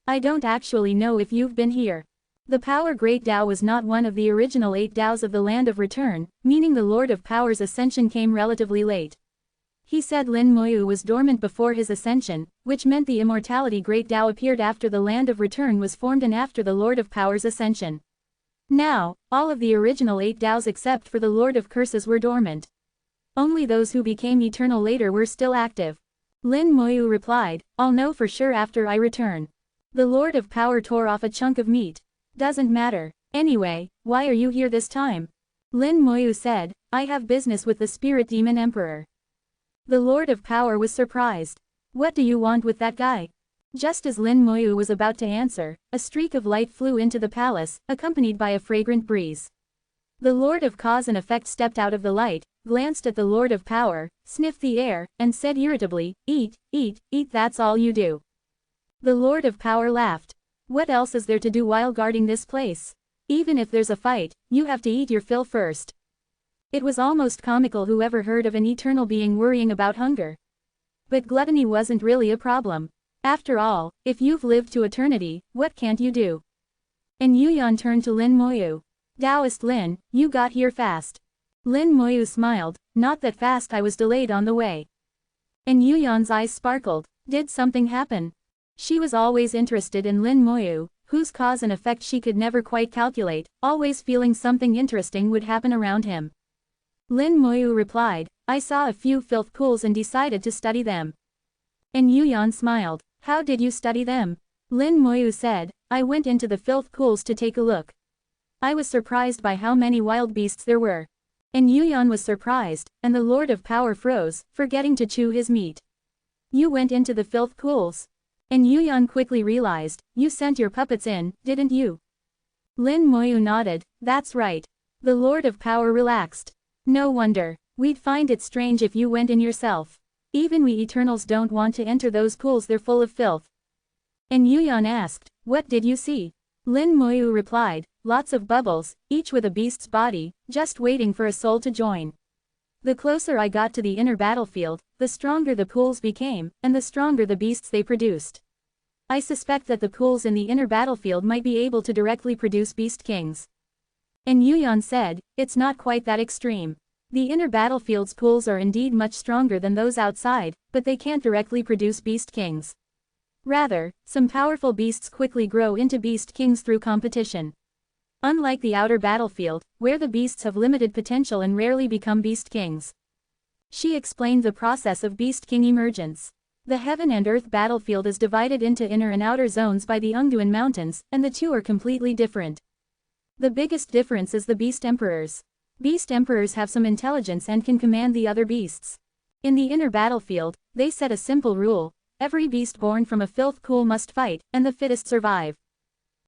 I don't actually know if you've been here." The Power Great Dao was not one of the original 8 Daos of the Land of Return, meaning the Lord of Power's ascension came relatively late. He said Lin Moyu was dormant before his ascension, which meant the Immortality Great Dao appeared after the Land of Return was formed and after the Lord of Power's ascension. Now, all of the original 8 Daos except for the Lord of Curses were dormant. Only those who became eternal later were still active. Lin Moyu replied, "I'll know for sure after I return." The Lord of Power tore off a chunk of meat. "Doesn't matter. Anyway, why are you here this time?" Lin Moyu said, "I have business with the Spirit Demon Emperor." The Lord of Power was surprised. "What do you want with that guy?" Just as Lin Moyu was about to answer, a streak of light flew into the palace, accompanied by a fragrant breeze. The Lord of Cause and Effect stepped out of the light, glanced at the Lord of Power, sniffed the air, and said irritably, "Eat, eat, eat, that's all you do." The Lord of Power laughed. "What else is there to do while guarding this place? Even if there's a fight, you have to eat your fill first." It was almost comical. Whoever heard of an eternal being worrying about hunger? But gluttony wasn't really a problem. After all, if you've lived to eternity, what can't you do? And Yuyan turned to Lin Moyu. Taoist Lin, you got here fast. Lin Moyu smiled, not that fast, I was delayed on the way. And Yuyan's eyes sparkled. Did something happen? She was always interested in Lin Moyu, whose cause and effect she could never quite calculate, always feeling something interesting would happen around him. Lin Moyu replied, I saw a few filth pools and decided to study them. And Yuyan smiled. How did you study them? Lin Moyu said, I went into the filth pools to take a look. I was surprised by how many wild beasts there were. And Yuyan was surprised, and the Lord of Power froze, forgetting to chew his meat. You went into the filth pools. And Yuyan quickly realized, you sent your puppets in, didn't you? Lin Moyu nodded, that's right. The Lord of Power relaxed. No wonder. We'd find it strange if you went in yourself. Even we Eternals don't want to enter those pools, they're full of filth. And Yuyan asked, what did you see? Lin Moyu replied, lots of bubbles, each with a beast's body, just waiting for a soul to join. The closer I got to the inner battlefield, the stronger the pools became, and the stronger the beasts they produced. I suspect that the pools in the inner battlefield might be able to directly produce beast kings. And Yuyan said, it's not quite that extreme. The inner battlefield's pools are indeed much stronger than those outside, but they can't directly produce beast kings. Rather, some powerful beasts quickly grow into beast kings through competition. Unlike the outer battlefield, where the beasts have limited potential and rarely become beast kings. She explained the process of beast king emergence. The heaven and earth battlefield is divided into inner and outer zones by the Ungduan mountains, and the two are completely different. The biggest difference is the beast emperors. Beast emperors have some intelligence and can command the other beasts. In the inner battlefield, they set a simple rule: every beast born from a filth pool must fight, and the fittest survive.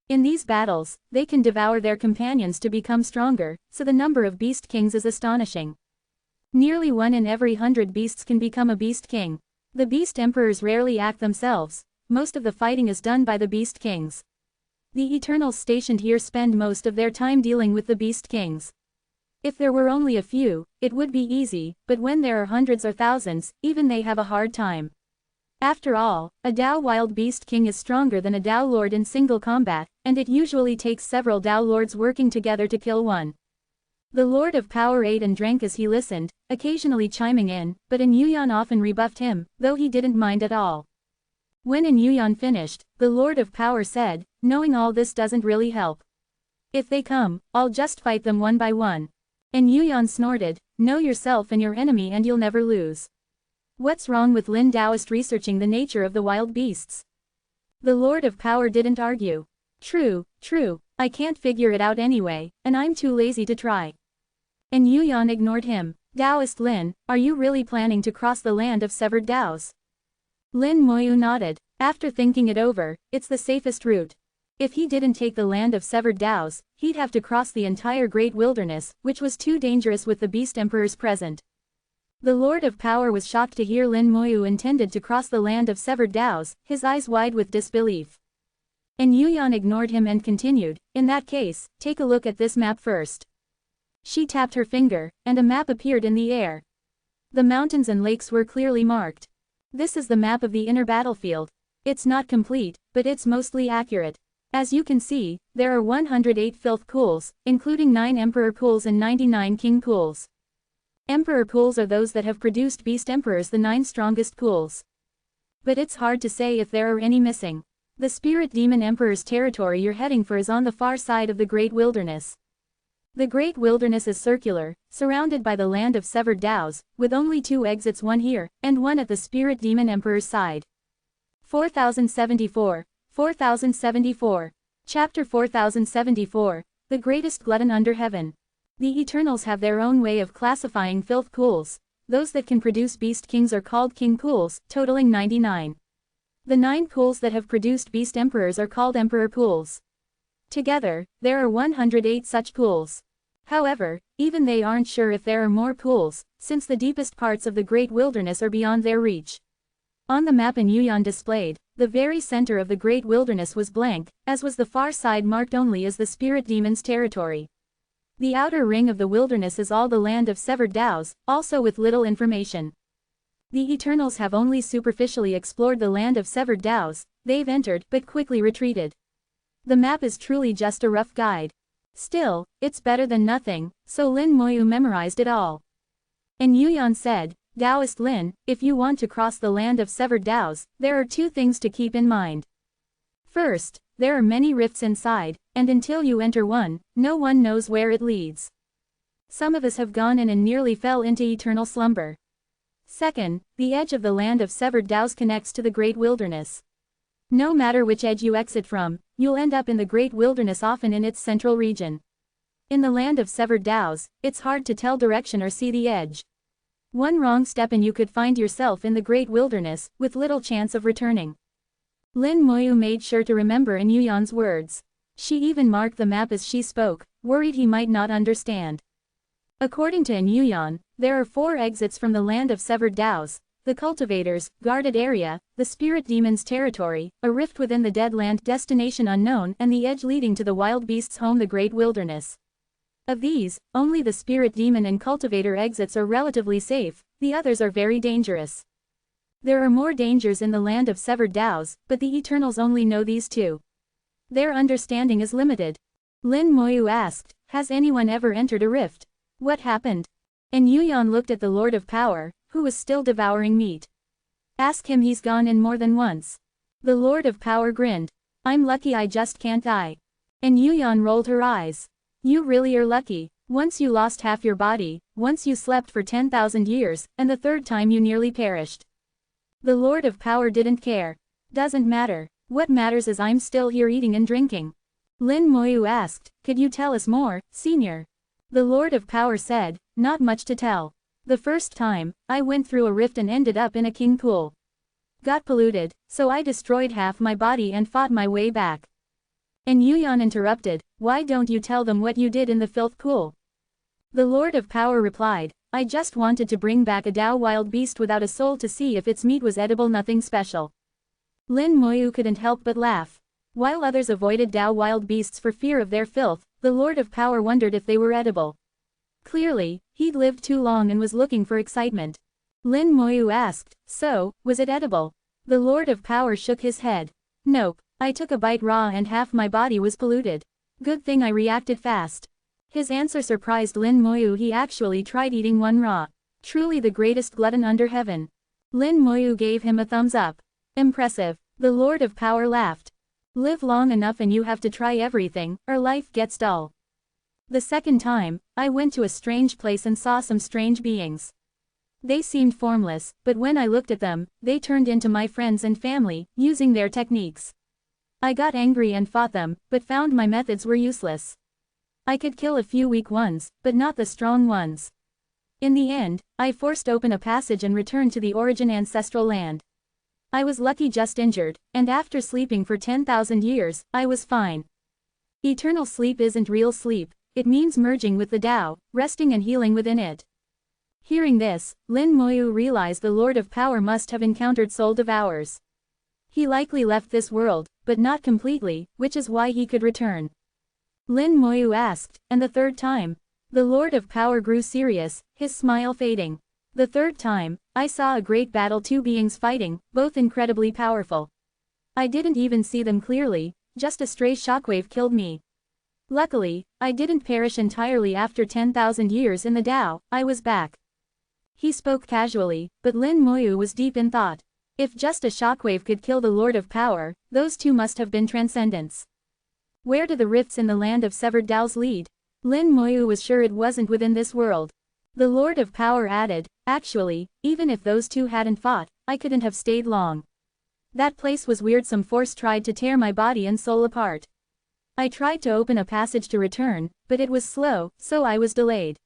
In these battles, they can devour their companions to become stronger, so the number of beast kings is astonishing. Nearly 1 in every 100 beasts can become a beast king. The beast emperors rarely act themselves, most of the fighting is done by the beast kings. The Eternals stationed here spend most of their time dealing with the beast kings. If there were only a few, it would be easy, but when there are hundreds or thousands, even they have a hard time. After all, a Dao Wild Beast King is stronger than a Dao Lord in single combat, and it usually takes several Dao Lords working together to kill one. The Lord of Power ate and drank as he listened, occasionally chiming in, but In Yuyan often rebuffed him, though he didn't mind at all. When In Yuyan finished, the Lord of Power said, knowing all this doesn't really help. If they come, I'll just fight them one by one. And Yuyan snorted, know yourself and your enemy and you'll never lose. What's wrong with Lin Taoist researching the nature of the wild beasts? The Lord of Power didn't argue. True, I can't figure it out anyway, and I'm too lazy to try. And Yuyan ignored him. Taoist Lin, are you really planning to cross the land of severed Daos? Lin Moyu nodded. After thinking it over, it's the safest route. If he didn't take the land of severed Daos, he'd have to cross the entire Great Wilderness, which was too dangerous with the beast emperors present. The Lord of Power was shocked to hear Lin Moyu intended to cross the land of severed Daos, his eyes wide with disbelief. And Yuyan ignored him and continued, in that case, take a look at this map first. She tapped her finger, and a map appeared in the air. The mountains and lakes were clearly marked. This is the map of the inner battlefield. It's not complete, but it's mostly accurate. As you can see, there are 108 filth pools, including 9 emperor pools and 99 king pools. Emperor pools are those that have produced beast emperors, the 9 strongest pools. But it's hard to say if there are any missing. The spirit demon emperor's territory you're heading for is on the far side of the Great Wilderness. The Great Wilderness is circular, surrounded by the land of severed Daos, with only 2 exits, one here, and one at the spirit demon emperor's side. 4074. Chapter 4074, The Greatest Glutton Under Heaven. The Eternals have their own way of classifying filth pools. Those that can produce beast kings are called king pools, totaling 99. The 9 pools that have produced beast emperors are called emperor pools. Together, there are 108 such pools. However, even they aren't sure if there are more pools, since the deepest parts of the Great Wilderness are beyond their reach. On the map in Yuyan displayed, the very center of the Great Wilderness was blank, as was the far side marked only as the spirit demon's territory. The outer ring of the wilderness is all the land of severed Daos, also with little information. The Eternals have only superficially explored the land of severed Daos, they've entered but quickly retreated. The map is truly just a rough guide. Still, it's better than nothing, so Lin Moyu memorized it all. And Yuyan said, Taoist Lin, if you want to cross the land of severed Daos, there are two things to keep in mind. First, there are many rifts inside, and until you enter one, no one knows where it leads. Some of us have gone in and nearly fell into eternal slumber. Second, the edge of the land of severed Daos connects to the great wilderness. No matter which edge you exit from, you'll end up in the great wilderness, often in its central region. In the land of severed Daos, it's hard to tell direction or see the edge. One wrong step and you could find yourself in the great wilderness, with little chance of returning. Lin Moyu made sure to remember In Yuyan's words. She even marked the map as she spoke, worried he might not understand. According to In Yuyan, there are 4 exits from the land of severed Daos: the cultivators, guarded area, the spirit demon's territory, a rift within the dead land, destination unknown, and the edge leading to the wild beast's home, the great wilderness. Of these, only the spirit demon and cultivator exits are relatively safe, the others are very dangerous. There are more dangers in the land of severed Daos, but the Eternals only know these 2. Their understanding is limited. Lin Moyu asked, has anyone ever entered a rift? What happened? And Yuyan looked at the Lord of Power, who was still devouring meat. Ask him, he's gone in more than once. The Lord of Power grinned. I'm lucky I just can't die. And Yuyan rolled her eyes. You really are lucky. Once you lost half your body, once you slept for 10,000 years, and the third time you nearly perished. The Lord of Power didn't care. Doesn't matter. What matters is I'm still here eating and drinking. Lin Moyu asked, could you tell us more, Senior? The Lord of Power said, not much to tell. The first time, I went through a rift and ended up in a king pool. Got polluted, so I destroyed half my body and fought my way back. And Yuyan interrupted, why don't you tell them what you did in the filth pool? The Lord of Power replied, I just wanted to bring back a Dao wild beast without a soul to see if its meat was edible, nothing special. Lin Moyu couldn't help but laugh. While others avoided Dao wild beasts for fear of their filth, the Lord of Power wondered if they were edible. Clearly, he'd lived too long and was looking for excitement. Lin Moyu asked, so, was it edible? The Lord of Power shook his head. Nope, I took a bite raw and half my body was polluted. Good thing I reacted fast. His answer surprised Lin Moyu. He actually tried eating one raw. Truly the greatest glutton under heaven. Lin Moyu gave him a thumbs up. Impressive. The Lord of Power laughed. Live long enough and you have to try everything, or life gets dull. The second time, I went to a strange place and saw some strange beings. They seemed formless, but when I looked at them, they turned into my friends and family, using their techniques. I got angry and fought them, but found my methods were useless. I could kill a few weak ones, but not the strong ones. In the end, I forced open a passage and returned to the origin ancestral land. I was lucky, just injured, and after sleeping for 10,000 years, I was fine. Eternal sleep isn't real sleep, it means merging with the Tao, resting and healing within it. Hearing this, Lin Moyu realized the Lord of Power must have encountered soul devourers. He likely left this world, but not completely, which is why he could return. Lin Moyu asked, and the third time? The Lord of Power grew serious, his smile fading. The third time, I saw a great battle, 2 beings fighting, both incredibly powerful. I didn't even see them clearly, just a stray shockwave killed me. Luckily, I didn't perish entirely. After 10,000 years in the Tao, I was back. He spoke casually, but Lin Moyu was deep in thought. If just a shockwave could kill the Lord of Power, those 2 must have been transcendents. Where do the rifts in the land of severed Daos lead? Lin Moyu was sure it wasn't within this world. The Lord of Power added, actually, even if those 2 hadn't fought, I couldn't have stayed long. That place was weird. Some force tried to tear my body and soul apart. I tried to open a passage to return, but it was slow, so I was delayed.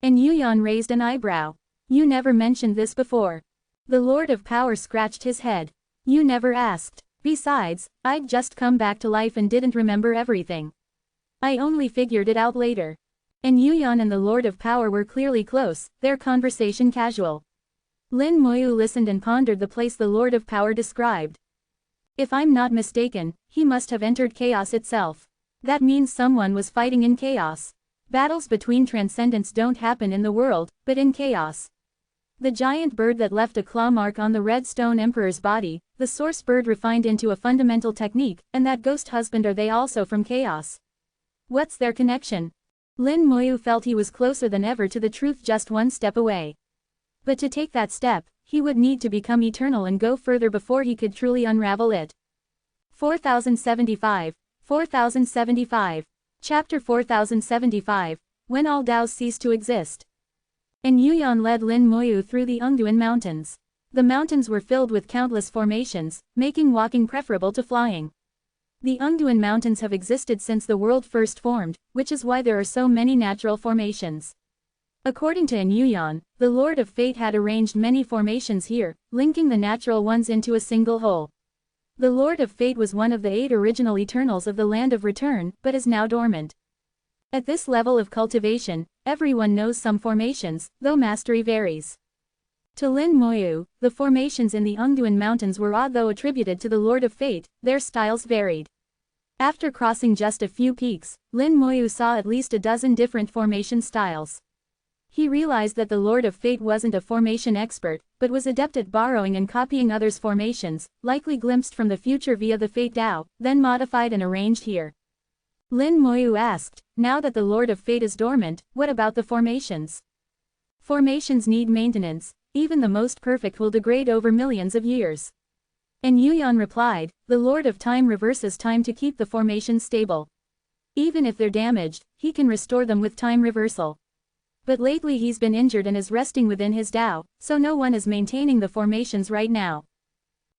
And Yuyan raised an eyebrow. You never mentioned this before. The Lord of Power scratched his head. You never asked. Besides, I'd just come back to life and didn't remember everything. I only figured it out later. And Yuyan and the Lord of Power were clearly close, their conversation casual. Lin Moyu listened and pondered the place the Lord of Power described. If I'm not mistaken, he must have entered chaos itself. That means someone was fighting in chaos. Battles between transcendents don't happen in the world, but in chaos. The giant bird that left a claw mark on the Red Stone Emperor's body, the source bird refined into a fundamental technique, and that ghost husband, are they also from chaos? What's their connection? Lin Moyu felt he was closer than ever to the truth, just one step away. But to take that step, he would need to become eternal and go further before he could truly unravel it. 4075. 4075. Chapter 4075, When All Taos Cease to Exist. And Yuyan led Lin Moyu through the Ungduan Mountains. The mountains were filled with countless formations, making walking preferable to flying. The Ungduan Mountains have existed since the world first formed, which is why there are so many natural formations. According to Yuyan, the Lord of Fate had arranged many formations here, linking the natural ones into a single whole. The Lord of Fate was one of the 8 original Eternals of the Land of Return, but is now dormant. At this level of cultivation, everyone knows some formations, though mastery varies. To Lin Moyu, the formations in the Ungduan Mountains were odd though attributed to the Lord of Fate, their styles varied. After crossing just a few peaks, Lin Moyu saw at least a dozen different formation styles. He realized that the Lord of Fate wasn't a formation expert, but was adept at borrowing and copying others' formations, likely glimpsed from the future via the Fate Tao, then modified and arranged here. Lin Moyu asked, now that the Lord of Fate is dormant, what about the formations? Formations need maintenance, even the most perfect will degrade over millions of years. And Yuyan replied, the Lord of Time reverses time to keep the formations stable. Even if they're damaged, he can restore them with time reversal. But lately he's been injured and is resting within his Tao, so no one is maintaining the formations right now.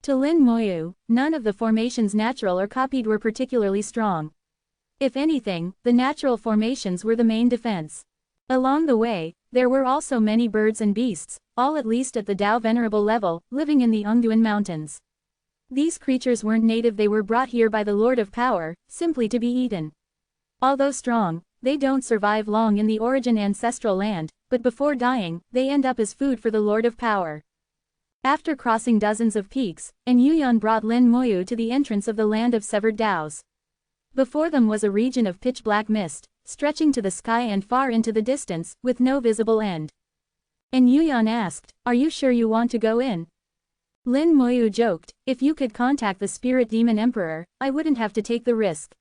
To Lin Moyu, none of the formations natural or copied were particularly strong. If anything, the natural formations were the main defense. Along the way, there were also many birds and beasts, all at least at the Tao Venerable level, living in the Ungduan Mountains. These creatures weren't native, they were brought here by the Lord of Power, simply to be eaten. Although strong, they don't survive long in the origin ancestral land, but before dying, they end up as food for the Lord of Power. After crossing dozens of peaks, Yuyan brought Lin Moyu to the entrance of the land of severed Taos. Before them was a region of pitch-black mist, stretching to the sky and far into the distance, with no visible end. Yuyan asked, are you sure you want to go in? Lin Moyu joked, if you could contact the Spirit Demon Emperor, I wouldn't have to take the risk.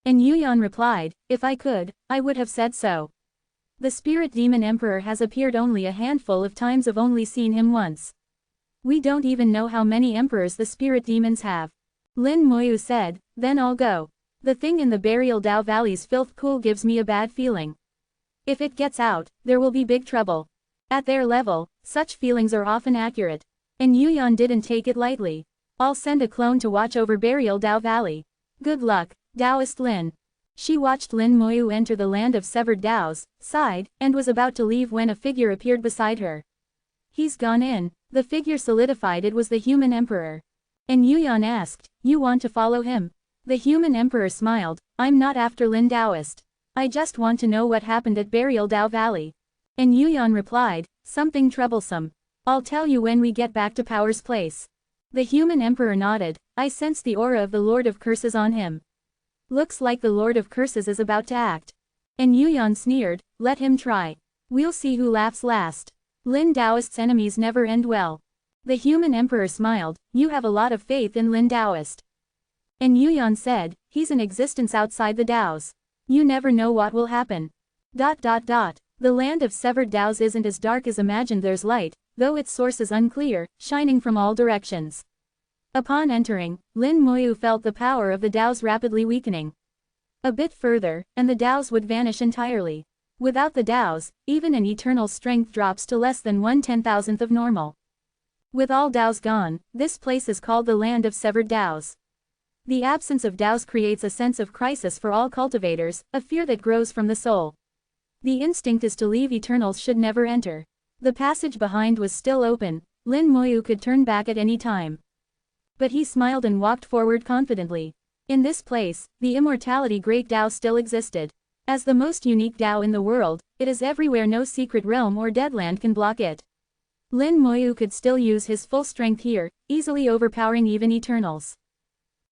Yuyan replied, if I could, I would have said so. The Spirit Demon Emperor has appeared only a handful of times, I've only seen him once. We don't even know how many emperors the spirit demons have. Lin Moyu said, then I'll go. The thing in the Burial Tao Valley's filth pool gives me a bad feeling. If it gets out, there will be big trouble. At their level, such feelings are often accurate. Yuyan didn't take it lightly. I'll send a clone to watch over Burial Tao Valley. Good luck, Taoist Lin. She watched Lin Moyu enter the land of severed Taos, sighed, and was about to leave when a figure appeared beside her. He's gone in. The figure solidified it was the human emperor. Yuyan asked, you want to follow him? The human emperor smiled, I'm not after Lin Taoist. I just want to know what happened at Burial Tao Valley. Yuyan replied, something troublesome. I'll tell you when we get back to Power's place. The human emperor nodded, I sense the aura of the Lord of Curses on him. Looks like the Lord of Curses is about to act. Yuyan sneered, let him try. We'll see who laughs last. Lin Taoist's enemies never end well. The human emperor smiled, you have a lot of faith in Lin Taoist. Yuyan said, he's an existence outside the Taos. You never know what will happen. The land of severed Taos isn't as dark as imagined, there's light, though its source is unclear, shining from all directions. Upon entering, Lin Moyu felt the power of the Taos rapidly weakening. A bit further, and the Taos would vanish entirely. Without the Taos, even an eternal strength drops to less than 1/10,000th of normal. With all Taos gone, this place is called the land of severed Taos. The absence of Taos creates a sense of crisis for all cultivators, a fear that grows from the soul. The instinct is to leave, Eternals should never enter. The passage behind was still open, Lin Moyu could turn back at any time. But he smiled and walked forward confidently. In this place, the immortality great Tao still existed. As the most unique Tao in the world, it is everywhere, no secret realm or deadland can block it. Lin Moyu could still use his full strength here, easily overpowering even Eternals.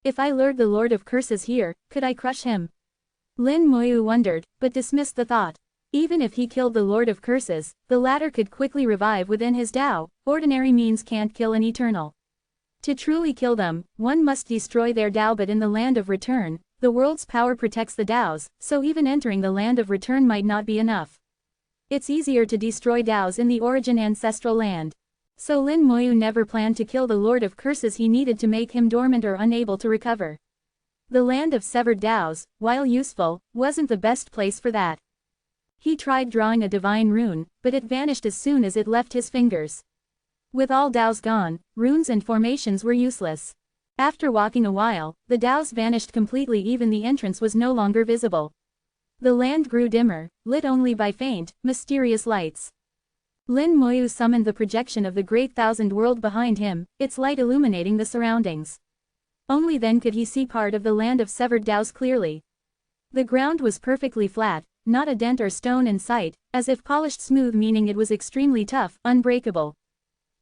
If I lured the Lord of Curses here, could I crush him? Lin Moyu wondered, but dismissed the thought. Even if he killed the Lord of Curses, the latter could quickly revive within his Tao. Ordinary means can't kill an eternal. To truly kill them, one must destroy their Tao, but in the land of return, the world's power protects the Taos, so even entering the land of return might not be enough. It's easier to destroy Taos in the origin ancestral land. So Lin Moyu never planned to kill the Lord of Curses he needed to make him dormant or unable to recover. The land of severed Taos, while useful, wasn't the best place for that. He tried drawing a divine rune, but it vanished as soon as it left his fingers. With all Taos gone, runes and formations were useless. After walking a while, the Taos vanished completely, even the entrance was no longer visible. The land grew dimmer, lit only by faint, mysterious lights. Lin Moyu summoned the projection of the Great Thousand World behind him, its light illuminating the surroundings. Only then could he see part of the land of severed Taos clearly. The ground was perfectly flat, not a dent or stone in sight, as if polished smooth, meaning it was extremely tough, unbreakable.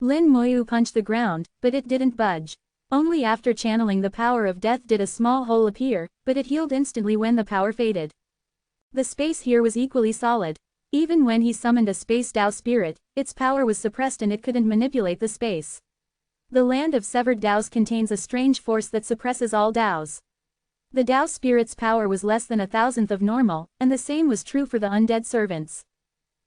Lin Moyu punched the ground, but it didn't budge. Only after channeling the power of death did a small hole appear, but it healed instantly when the power faded. The space here was equally solid. Even when he summoned a space Tao spirit, its power was suppressed and it couldn't manipulate the space. The land of severed Taos contains a strange force that suppresses all Taos. The Tao spirit's power was less than 1,000th of normal, and the same was true for the undead servants.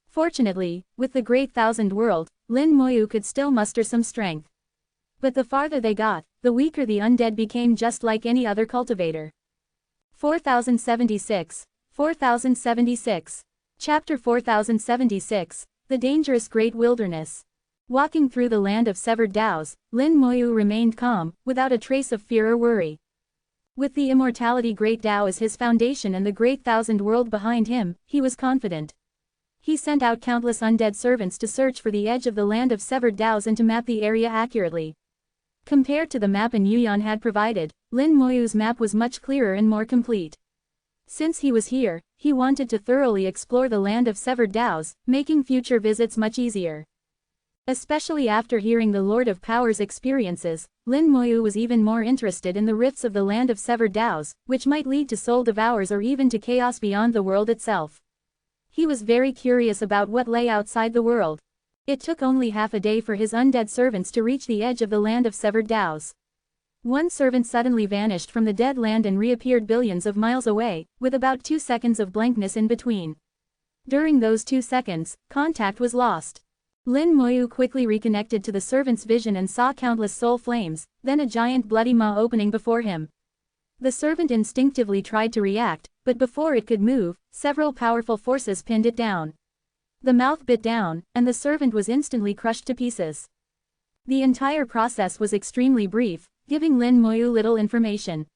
Fortunately, with the Great Thousand World, Lin Moyu could still muster some strength. But the farther they got, the weaker the undead became, just like any other cultivator. 4076. 4076. Chapter 4076, The Dangerous Great Wilderness. Walking through the land of severed Taos, Lin Moyu remained calm, without a trace of fear or worry. With the immortality Great Tao as his foundation and the Great Thousand World behind him, he was confident. He sent out countless undead servants to search for the edge of the land of severed Taos and to map the area accurately. Compared to the map An Yuyan had provided, Lin Moyu's map was much clearer and more complete. Since he was here, he wanted to thoroughly explore the land of severed Taos, making future visits much easier. Especially after hearing the Lord of Power's experiences, Lin Moyu was even more interested in the rifts of the land of severed Taos, which might lead to soul devours or even to chaos beyond the world itself. He was very curious about what lay outside the world. It took only half a day for his undead servants to reach the edge of the land of severed Taos. One servant suddenly vanished from the dead land and reappeared billions of miles away, with about 2 seconds of blankness in between. During those 2 seconds, contact was lost. Lin Moyu quickly reconnected to the servant's vision and saw countless soul flames, then a giant bloody maw opening before him. The servant instinctively tried to react, but before it could move, several powerful forces pinned it down. The mouth bit down, and the servant was instantly crushed to pieces. The entire process was extremely brief, giving Lin Moyu little information.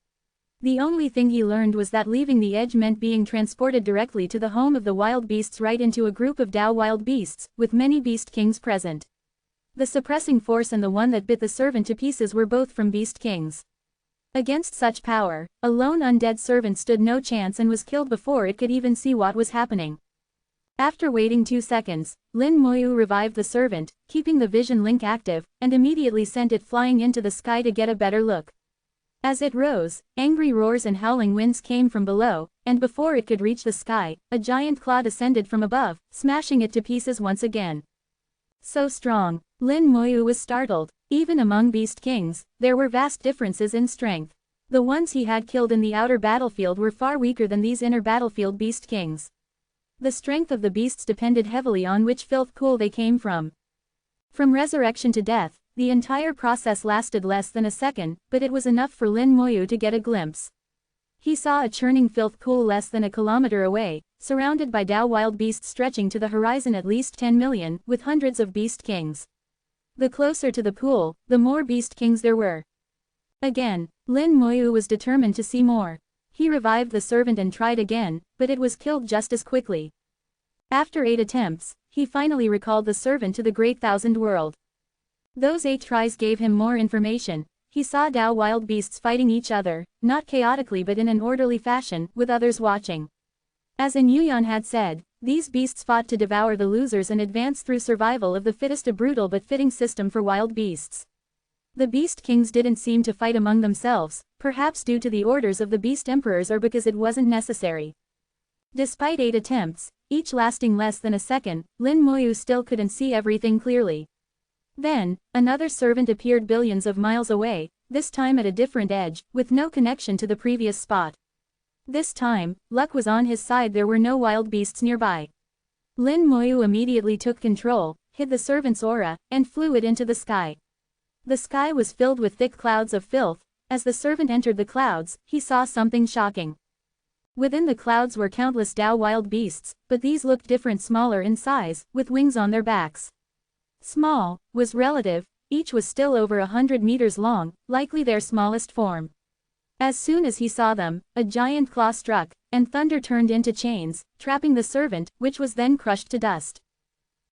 The only thing he learned was that leaving the edge meant being transported directly to the home of the wild beasts, right into a group of Tao wild beasts, with many beast kings present. The suppressing force and the one that bit the servant to pieces were both from beast kings. Against such power, a lone undead servant stood no chance and was killed before it could even see what was happening. After waiting 2 seconds, Lin Moyu revived the servant, keeping the vision link active, and immediately sent it flying into the sky to get a better look. As it rose, angry roars and howling winds came from below, and before it could reach the sky, a giant claw descended from above, smashing it to pieces once again. So strong, Lin Moyu was startled. Even among beast kings, there were vast differences in strength. The ones he had killed in the outer battlefield were far weaker than these inner battlefield beast kings. The strength of the beasts depended heavily on which filth pool they came from. From resurrection to death, the entire process lasted less than a second, but it was enough for Lin Moyu to get a glimpse. He saw a churning filth pool less than a kilometer away, surrounded by Tao wild beasts stretching to the horizon at least 10 million, with hundreds of beast kings. The closer to the pool, the more beast kings there were. Again, Lin Moyu was determined to see more. He revived the servant and tried again, but it was killed just as quickly. After 8 attempts, he finally recalled the servant to the Great Thousand World. Those 8 tries gave him more information. He saw Tao wild beasts fighting each other, not chaotically but in an orderly fashion, with others watching. As An Yuyan had said, these beasts fought to devour the losers and advance through survival of the fittest, a brutal but fitting system for wild beasts. The beast kings didn't seem to fight among themselves, perhaps due to the orders of the beast emperors or because it wasn't necessary. Despite 8 attempts, each lasting less than a second, Lin Moyu still couldn't see everything clearly. Then, another servant appeared billions of miles away, this time at a different edge, with no connection to the previous spot. This time, luck was on his side, there were no wild beasts nearby. Lin Moyu immediately took control, hid the servant's aura, and flew it into the sky. The sky was filled with thick clouds of filth. As the servant entered the clouds, he saw something shocking. Within the clouds were countless Dao wild beasts, but these looked different, smaller in size, with wings on their backs. Small was relative, each was still over 100 meters long, likely their smallest form. As soon as he saw them, a giant claw struck, and thunder turned into chains, trapping the servant, which was then crushed to dust.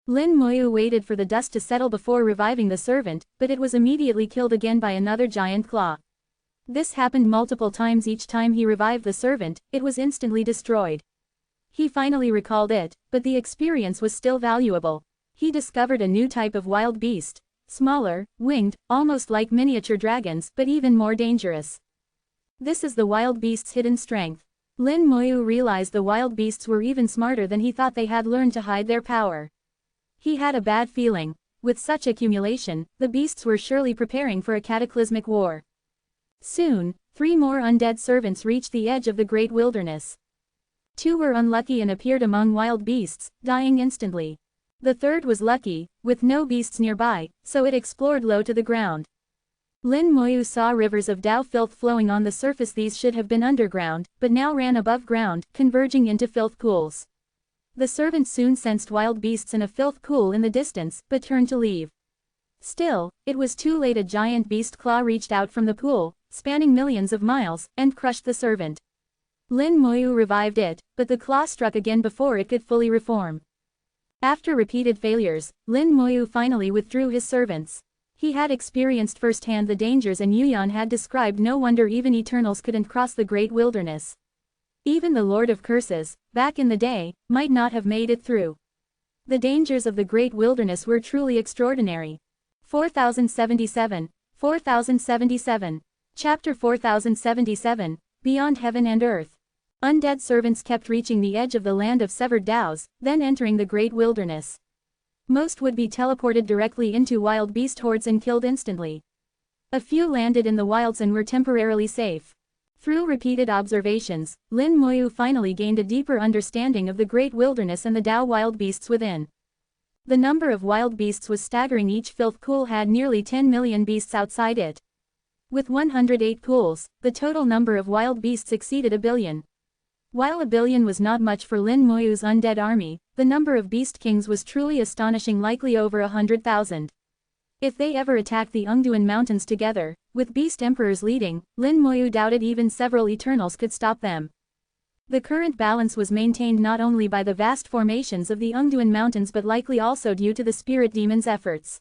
Lin Moyu waited for the dust to settle before reviving the servant, but it was immediately killed again by another giant claw. This happened multiple times. Each time he revived the servant, it was instantly destroyed. He finally recalled it, but the experience was still valuable. He discovered a new type of wild beast, smaller, winged, almost like miniature dragons, but even more dangerous. This is the wild beast's hidden strength. Lin Moyu realized the wild beasts were even smarter than he thought. They had learned to hide their power. He had a bad feeling. With such accumulation, the beasts were surely preparing for a cataclysmic war. Soon, 3 more undead servants reached the edge of the great wilderness. 2 were unlucky and appeared among wild beasts, dying instantly. The third was lucky, with no beasts nearby, so it explored low to the ground. Lin Moyu saw rivers of Dao filth flowing on the surface. These should have been underground, but now ran above ground, converging into filth pools. The servant soon sensed wild beasts in a filth pool in the distance, but turned to leave. Still, it was too late. A giant beast claw reached out from the pool, spanning millions of miles, and crushed the servant. Lin Moyu revived it, but the claw struck again before it could fully reform. After repeated failures, Lin Moyu finally withdrew his servants. He had experienced firsthand the dangers and Yuyan had described. No wonder even Eternals couldn't cross the great wilderness. Even the Lord of Curses, back in the day, might not have made it through. The dangers of the great wilderness were truly extraordinary. 4077, 4077. Chapter 4077, Beyond Heaven and Earth. Undead servants kept reaching the edge of the land of severed Daos, then entering the great wilderness. Most would be teleported directly into wild beast hordes and killed instantly. A few landed in the wilds and were temporarily safe. Through repeated observations, Lin Moyu finally gained a deeper understanding of the great wilderness and the Dao wild beasts within. The number of wild beasts was staggering. Each filth pool had nearly 10 million beasts outside it. With 108 pools, the total number of wild beasts exceeded 1 billion. While 1 billion was not much for Lin Moyu's undead army, the number of beast kings was truly astonishing, likely over 100,000. If they ever attacked the Ungduan mountains together, with beast emperors leading, Lin Moyu doubted even several Eternals could stop them. The current balance was maintained not only by the vast formations of the Ungduan mountains but likely also due to the spirit demons' efforts.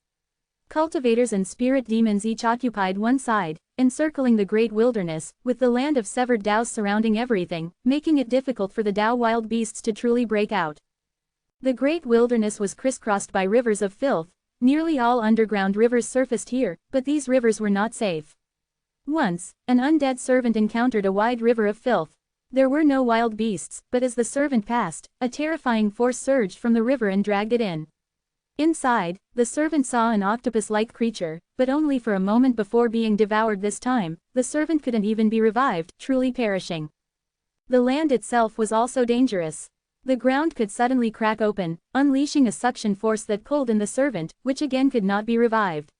Cultivators and spirit demons each occupied one side, encircling the great wilderness, with the land of severed Daos surrounding everything, making it difficult for the Dao wild beasts to truly break out. The great wilderness was crisscrossed by rivers of filth. Nearly all underground rivers surfaced here, but these rivers were not safe. Once, an undead servant encountered a wide river of filth. There were no wild beasts, but as the servant passed, a terrifying force surged from the river and dragged it in. Inside, the servant saw an octopus-like creature, but only for a moment before being devoured. This time, the servant couldn't even be revived, truly perishing. The land itself was also dangerous. The ground could suddenly crack open, unleashing a suction force that pulled in the servant, which again could not be revived.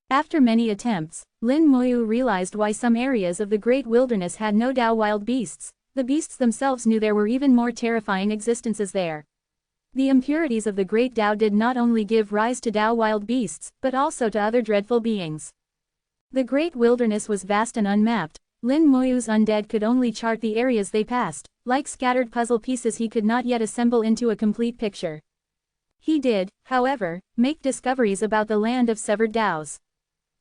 After many attempts, Lin Moyu realized why some areas of the great wilderness had no Dao wild beasts. The beasts themselves knew there were even more terrifying existences there. The impurities of the great Dao did not only give rise to Dao wild beasts, but also to other dreadful beings. The great wilderness was vast and unmapped. Lin Moyu's undead could only chart the areas they passed. Like scattered puzzle pieces, he could not yet assemble into a complete picture. He did, however, make discoveries about the land of severed Daos.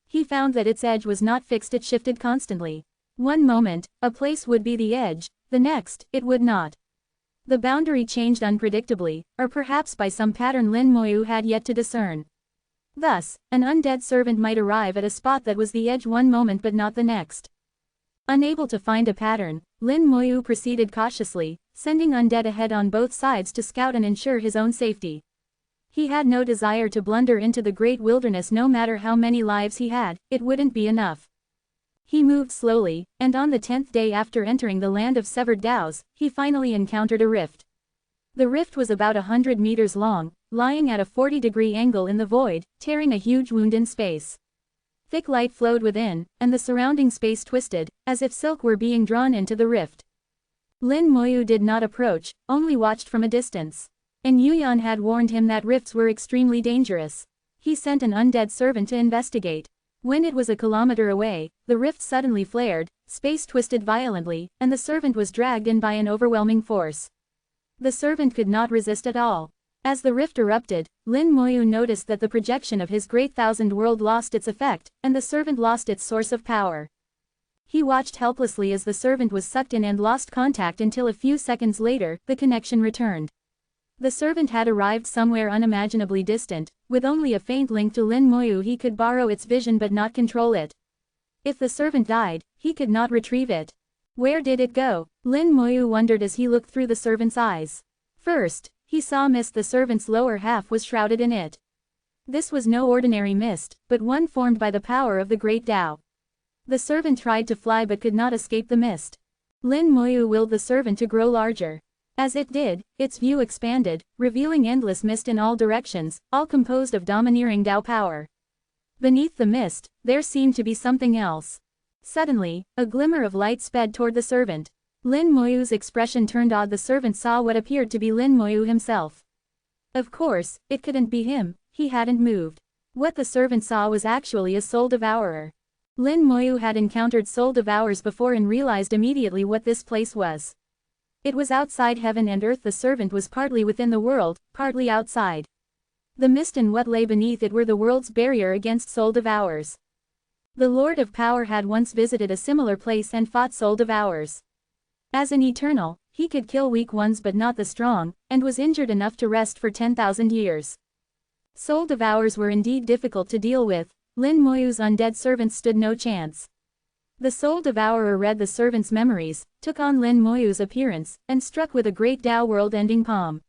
He found that its edge was not fixed, it shifted constantly. One moment, a place would be the edge, the next, it would not. The boundary changed unpredictably, or perhaps by some pattern Lin Moyu had yet to discern. Thus, an undead servant might arrive at a spot that was the edge one moment but not the next. Unable to find a pattern, Lin Moyu proceeded cautiously, sending undead ahead on both sides to scout and ensure his own safety. He had no desire to blunder into the great wilderness. No matter how many lives he had, it wouldn't be enough. He moved slowly, and on the 10th day after entering the land of severed Daos, he finally encountered a rift. The rift was about 100 meters long, lying at a 40-degree angle in the void, tearing a huge wound in space. Thick light flowed within, and the surrounding space twisted, as if silk were being drawn into the rift. Lin Moyu did not approach, only watched from a distance. And Yuyan had warned him that rifts were extremely dangerous. He sent an undead servant to investigate. When it was a kilometer away, the rift suddenly flared, space twisted violently, and the servant was dragged in by an overwhelming force. The servant could not resist at all. As the rift erupted, Lin Moyu noticed that the projection of his great thousand world lost its effect, and the servant lost its source of power. He watched helplessly as the servant was sucked in and lost contact until a few seconds later, the connection returned. The servant had arrived somewhere unimaginably distant, with only a faint link to Lin Moyu. He could borrow its vision but not control it. If the servant died, he could not retrieve it. Where did it go? Lin Moyu wondered as he looked through the servant's eyes. First, he saw mist. The servant's lower half was shrouded in it. This was no ordinary mist, but one formed by the power of the great Tao. The servant tried to fly but could not escape the mist. Lin Moyu willed the servant to grow larger. As it did, its view expanded, revealing endless mist in all directions, all composed of domineering Tao power. Beneath the mist, there seemed to be something else. Suddenly, a glimmer of light sped toward the servant. Lin Moyu's expression turned odd. The servant saw what appeared to be Lin Moyu himself. Of course, it couldn't be him, he hadn't moved. What the servant saw was actually a soul devourer. Lin Moyu had encountered soul devourers before and realized immediately what this place was. It was outside heaven and earth. The servant was partly within the world, partly outside. The mist and what lay beneath it were the world's barrier against soul devourers. The Lord of Power had once visited a similar place and fought soul devourers. As an eternal, he could kill weak ones but not the strong, and was injured enough to rest for 10,000 years. Soul devourers were indeed difficult to deal with. Lin Moyu's undead servant stood no chance. The soul devourer read the servant's memories, took on Lin Moyu's appearance, and struck with a great Tao world-ending palm.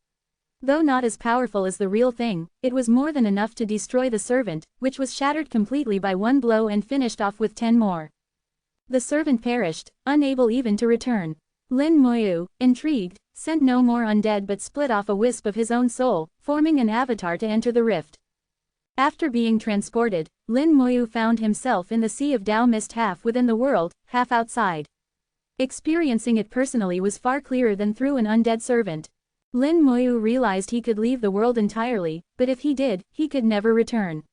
Though not as powerful as the real thing, it was more than enough to destroy the servant, which was shattered completely by one blow and finished off with 10 more. The servant perished, unable even to return. Lin Moyu, intrigued, sent no more undead but split off a wisp of his own soul, forming an avatar to enter the rift. After being transported, Lin Moyu found himself in the sea of Tao mist, half within the world, half outside. Experiencing it personally was far clearer than through an undead servant. Lin Moyu realized he could leave the world entirely, but if he did, he could never return.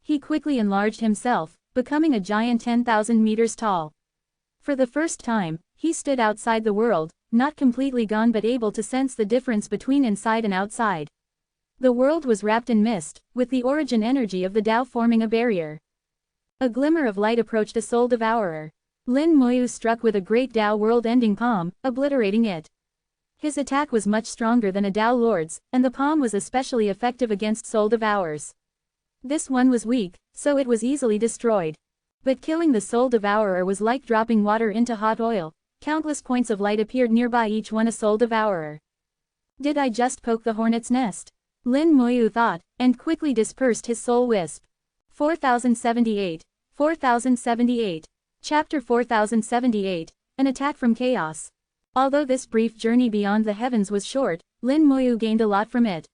He quickly enlarged himself, becoming a giant 10,000 meters tall. For the first time, he stood outside the world, not completely gone but able to sense the difference between inside and outside. The world was wrapped in mist, with the origin energy of the Tao forming a barrier. A glimmer of light approached a soul devourer. Lin Moyu struck with a great Tao world-ending palm, obliterating it. His attack was much stronger than a Tao Lord's, and the palm was especially effective against soul devourers. This one was weak, so it was easily destroyed. But killing the soul devourer was like dropping water into hot oil. Countless points of light appeared nearby, each one a soul devourer. Did I just poke the hornet's nest? Lin Moyu thought, and quickly dispersed his soul wisp. 4078. 4078. Chapter 4078, An Attack from Chaos. Although this brief journey beyond the heavens was short, Lin Moyu gained a lot from it.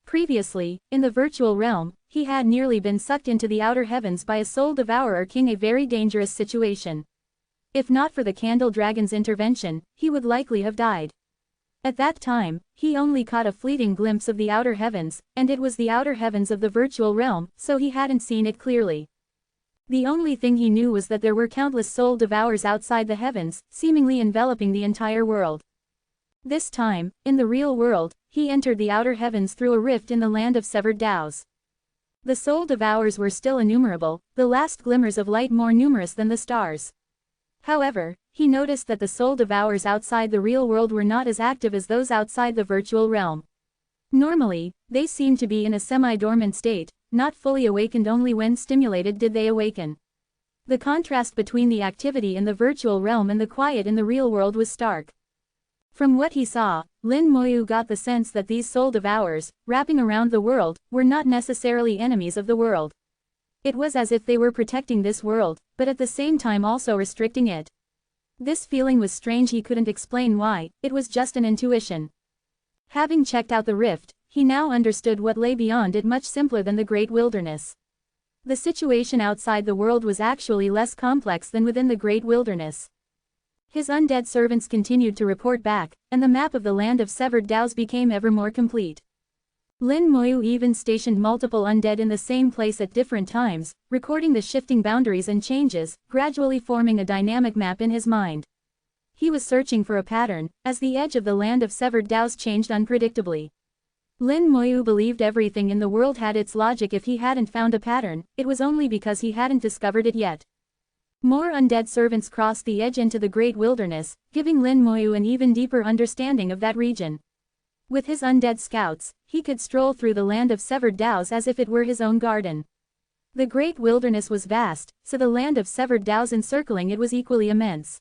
Previously, in the virtual realm, he had nearly been sucked into the outer heavens by a soul devourer king, a very dangerous situation. If not for the Candle Dragon's intervention, he would likely have died. At that time, he only caught a fleeting glimpse of the outer heavens, and it was the outer heavens of the virtual realm, so he hadn't seen it clearly. The only thing he knew was that there were countless soul devourers outside the heavens, seemingly enveloping the entire world. This time, in the real world, he entered the outer heavens through a rift in the land of severed Daos. The soul devourers were still innumerable, the last glimmers of light more numerous than the stars. However, he noticed that the soul devourers outside the real world were not as active as those outside the virtual realm. Normally, they seemed to be in a semi-dormant state, not fully awakened. Only when stimulated did they awaken. The contrast between the activity in the virtual realm and the quiet in the real world was stark. From what he saw, Lin Moyu got the sense that these soul devourers, wrapping around the world, were not necessarily enemies of the world. It was as if they were protecting this world, but at the same time also restricting it. This feeling was strange, he couldn't explain why, it was just an intuition. Having checked out the rift, he now understood what lay beyond it, much simpler than the great wilderness. The situation outside the world was actually less complex than within the great wilderness. His undead servants continued to report back, and the map of the land of severed Daos became ever more complete. Lin Moyu even stationed multiple undead in the same place at different times, recording the shifting boundaries and changes, gradually forming a dynamic map in his mind. He was searching for a pattern, as the edge of the land of severed Daos changed unpredictably. Lin Moyu believed everything in the world had its logic. If he hadn't found a pattern, it was only because he hadn't discovered it yet. More undead servants crossed the edge into the great wilderness, giving Lin Moyu an even deeper understanding of that region. With his undead scouts, he could stroll through the land of severed Daos as if it were his own garden. The great wilderness was vast, so the land of severed Daos encircling it was equally immense.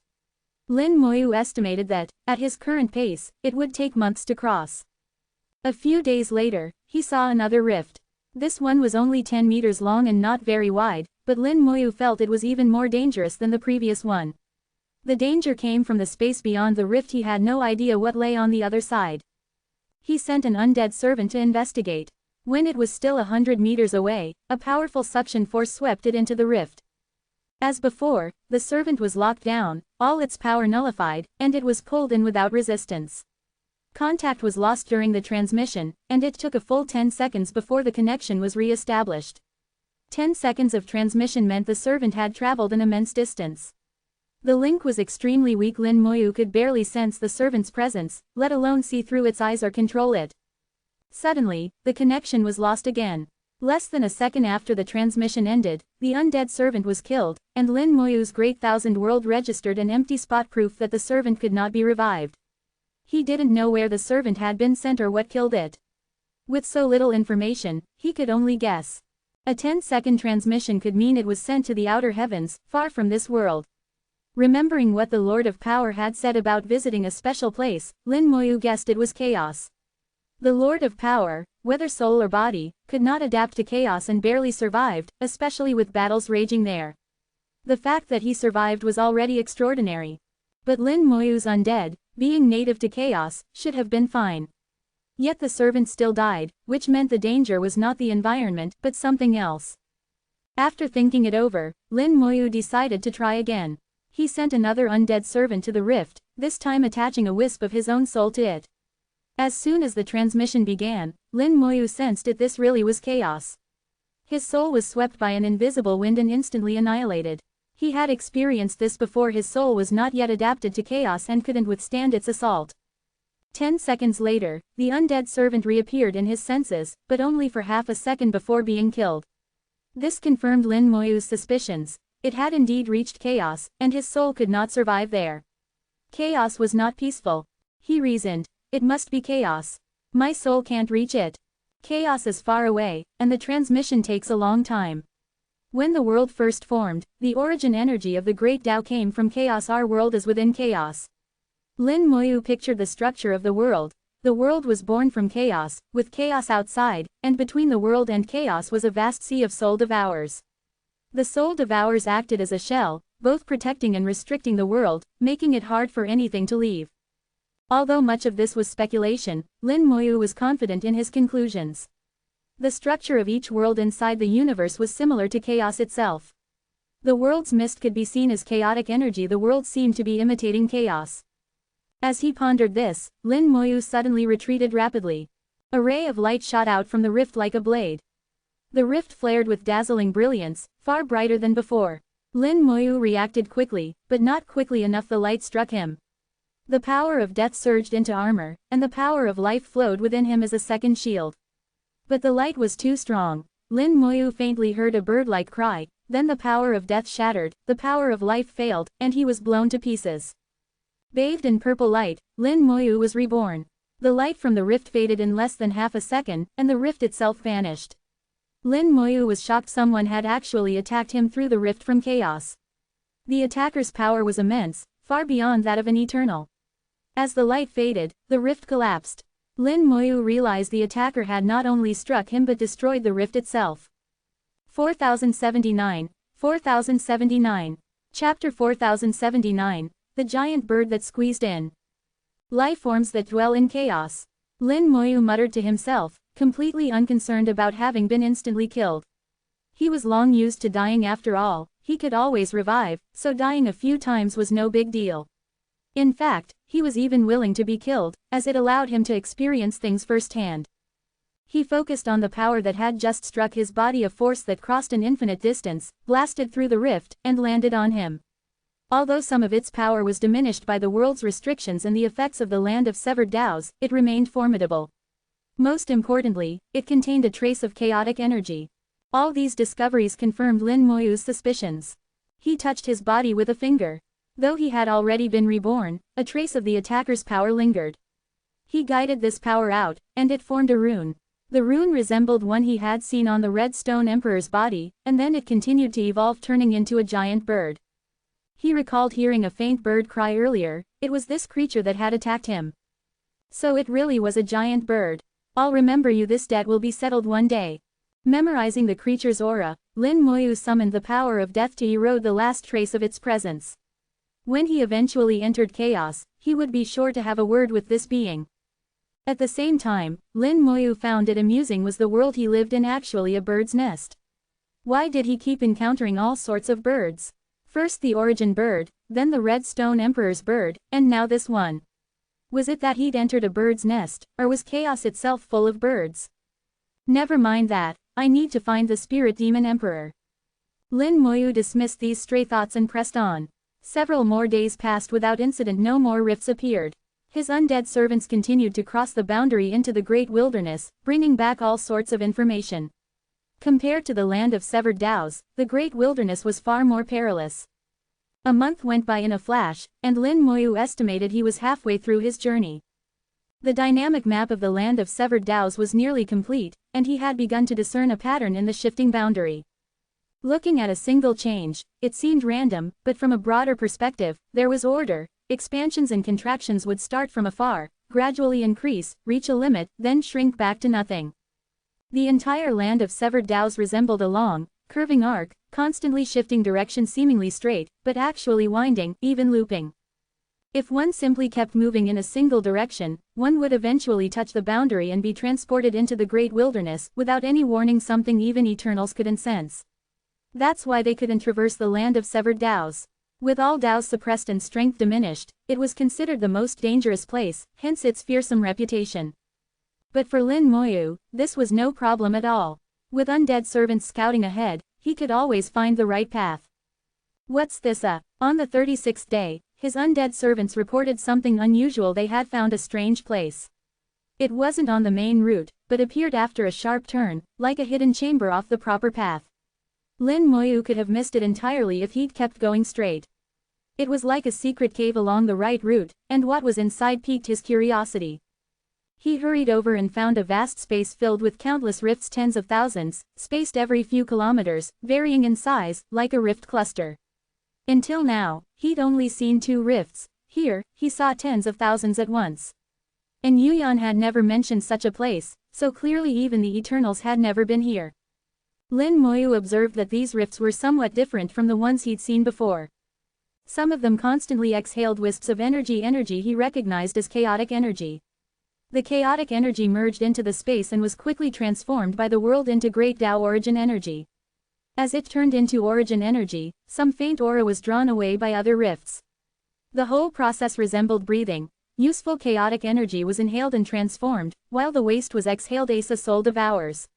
Lin Moyu estimated that, at his current pace, it would take months to cross. A few days later, he saw another rift. This one was only 10 meters long and not very wide, but Lin Moyu felt it was even more dangerous than the previous one. The danger came from the space beyond the rift. He had no idea what lay on the other side. He sent an undead servant to investigate. When it was still 100 meters away, a powerful suction force swept it into the rift. As before, the servant was locked down, all its power nullified, and it was pulled in without resistance. Contact was lost during the transmission, and it took a full 10 seconds before the connection was re-established. 10 seconds of transmission meant the servant had traveled an immense distance. The link was extremely weak. Lin Moyu could barely sense the servant's presence, let alone see through its eyes or control it. Suddenly, the connection was lost again. Less than a second after the transmission ended, the undead servant was killed, and Lin Moyu's Great Thousand World registered an empty spot, proof that the servant could not be revived. He didn't know where the servant had been sent or what killed it. With so little information, he could only guess. A 10-second transmission could mean it was sent to the outer heavens, far from this world. Remembering what the Lord of Power had said about visiting a special place, Lin Moyu guessed it was chaos. The Lord of Power, whether soul or body, could not adapt to chaos and barely survived, especially with battles raging there. The fact that he survived was already extraordinary. But Lin Moyu's undead, being native to chaos, should have been fine. Yet the servant still died, which meant the danger was not the environment but something else. After thinking it over, Lin Moyu decided to try again. He sent another undead servant to the rift, this time attaching a wisp of his own soul to it. As soon as the transmission began, Lin Moyu sensed that this really was chaos. His soul was swept by an invisible wind and instantly annihilated. He had experienced this before. His soul was not yet adapted to chaos and couldn't withstand its assault. 10 seconds later, the undead servant reappeared in his senses, but only for half a second before being killed. This confirmed Lin Moyu's suspicions. It had indeed reached chaos, and his soul could not survive there. Chaos was not peaceful. He reasoned. It must be chaos. My soul can't reach it. Chaos is far away, and the transmission takes a long time. When the world first formed, the origin energy of the Great Tao came from chaos. Our world is within chaos. Lin Moyu pictured the structure of the world. The world was born from chaos, with chaos outside, and between the world and chaos was a vast sea of soul devourers. The soul devourers acted as a shell, both protecting and restricting the world, making it hard for anything to leave. Although much of this was speculation, Lin Moyu was confident in his conclusions. The structure of each world inside the universe was similar to chaos itself. The world's mist could be seen as chaotic energy. The world seemed to be imitating chaos. As he pondered this, Lin Moyu suddenly retreated rapidly. A ray of light shot out from the rift like a blade. The rift flared with dazzling brilliance, far brighter than before. Lin Moyu reacted quickly, but not quickly enough. The light struck him. The power of death surged into armor, and the power of life flowed within him as a second shield. But the light was too strong. Lin Moyu faintly heard a bird-like cry, then the power of death shattered, the power of life failed, and he was blown to pieces. Bathed in purple light, Lin Moyu was reborn. The light from the rift faded in less than half a second, and the rift itself vanished. Lin Moyu was shocked someone had actually attacked him through the rift from chaos. The attacker's power was immense, far beyond that of an eternal. As the light faded, the rift collapsed. Lin Moyu realized the attacker had not only struck him but destroyed the rift itself. 4079. 4079. Chapter 4079, The Giant Bird That Squeezed In. Life forms that dwell in chaos. Lin Moyu muttered to himself, completely unconcerned about having been instantly killed. He was long used to dying after all, he could always revive, so dying a few times was no big deal. In fact, he was even willing to be killed, as it allowed him to experience things firsthand. He focused on the power that had just struck his body, a force that crossed an infinite distance, blasted through the rift, and landed on him. Although some of its power was diminished by the world's restrictions and the effects of the land of severed Taos, it remained formidable. Most importantly, it contained a trace of chaotic energy. All these discoveries confirmed Lin Moyu's suspicions. He touched his body with a finger. Though he had already been reborn, a trace of the attacker's power lingered. He guided this power out, and it formed a rune. The rune resembled one he had seen on the Red Stone Emperor's body, and then it continued to evolve, turning into a giant bird. He recalled hearing a faint bird cry earlier. It was this creature that had attacked him. So it really was a giant bird. I'll remember you, this debt will be settled one day. Memorizing the creature's aura, Lin Moyu summoned the power of death to erode the last trace of its presence. When he eventually entered chaos, he would be sure to have a word with this being. At the same time, Lin Moyu found it amusing was the world he lived in actually a bird's nest. Why did he keep encountering all sorts of birds? First the origin bird, then the Red Stone Emperor's bird, and now this one. Was it that he'd entered a bird's nest, or was chaos itself full of birds? Never mind that, I need to find the Spirit Demon Emperor. Lin Moyu dismissed these stray thoughts and pressed on. Several more days passed without incident. No more rifts appeared. His undead servants continued to cross the boundary into the great wilderness, bringing back all sorts of information. Compared to the land of severed Taos, the great wilderness was far more perilous. A month went by in a flash, and Lin Moyu estimated he was halfway through his journey. The dynamic map of the land of severed Taos was nearly complete, and he had begun to discern a pattern in the shifting boundary. Looking at a single change, it seemed random, but from a broader perspective, there was order. Expansions and contractions would start from afar, gradually increase, reach a limit, then shrink back to nothing. The entire land of severed Taos resembled a long, curving arc, constantly shifting direction, seemingly straight, but actually winding, even looping. If one simply kept moving in a single direction, one would eventually touch the boundary and be transported into the great wilderness, without any warning, something even Eternals couldn't sense. That's why they couldn't traverse the land of severed Taos. With all Taos suppressed and strength diminished, it was considered the most dangerous place, hence its fearsome reputation. But for Lin Moyu, this was no problem at all. With undead servants scouting ahead, he could always find the right path. What's this? On the 36th day, his undead servants reported something unusual. They had found a strange place. It wasn't on the main route, but appeared after a sharp turn, like a hidden chamber off the proper path. Lin Moyu could have missed it entirely if he'd kept going straight. It was like a secret cave along the right route, and what was inside piqued his curiosity. He hurried over and found a vast space filled with countless rifts, tens of thousands, spaced every few kilometers, varying in size, like a rift cluster. Until now, he'd only seen 2 rifts. Here, he saw tens of thousands at once. And Yuyan had never mentioned such a place, so clearly even the Eternals had never been here. Lin Moyu observed that these rifts were somewhat different from the ones he'd seen before. Some of them constantly exhaled wisps of energy he recognized as chaotic energy. The chaotic energy merged into the space and was quickly transformed by the world into great Tao origin energy. As it turned into origin energy, some faint aura was drawn away by other rifts. The whole process resembled breathing. Useful chaotic energy was inhaled and transformed, while the waste was exhaled. Asa soul devours.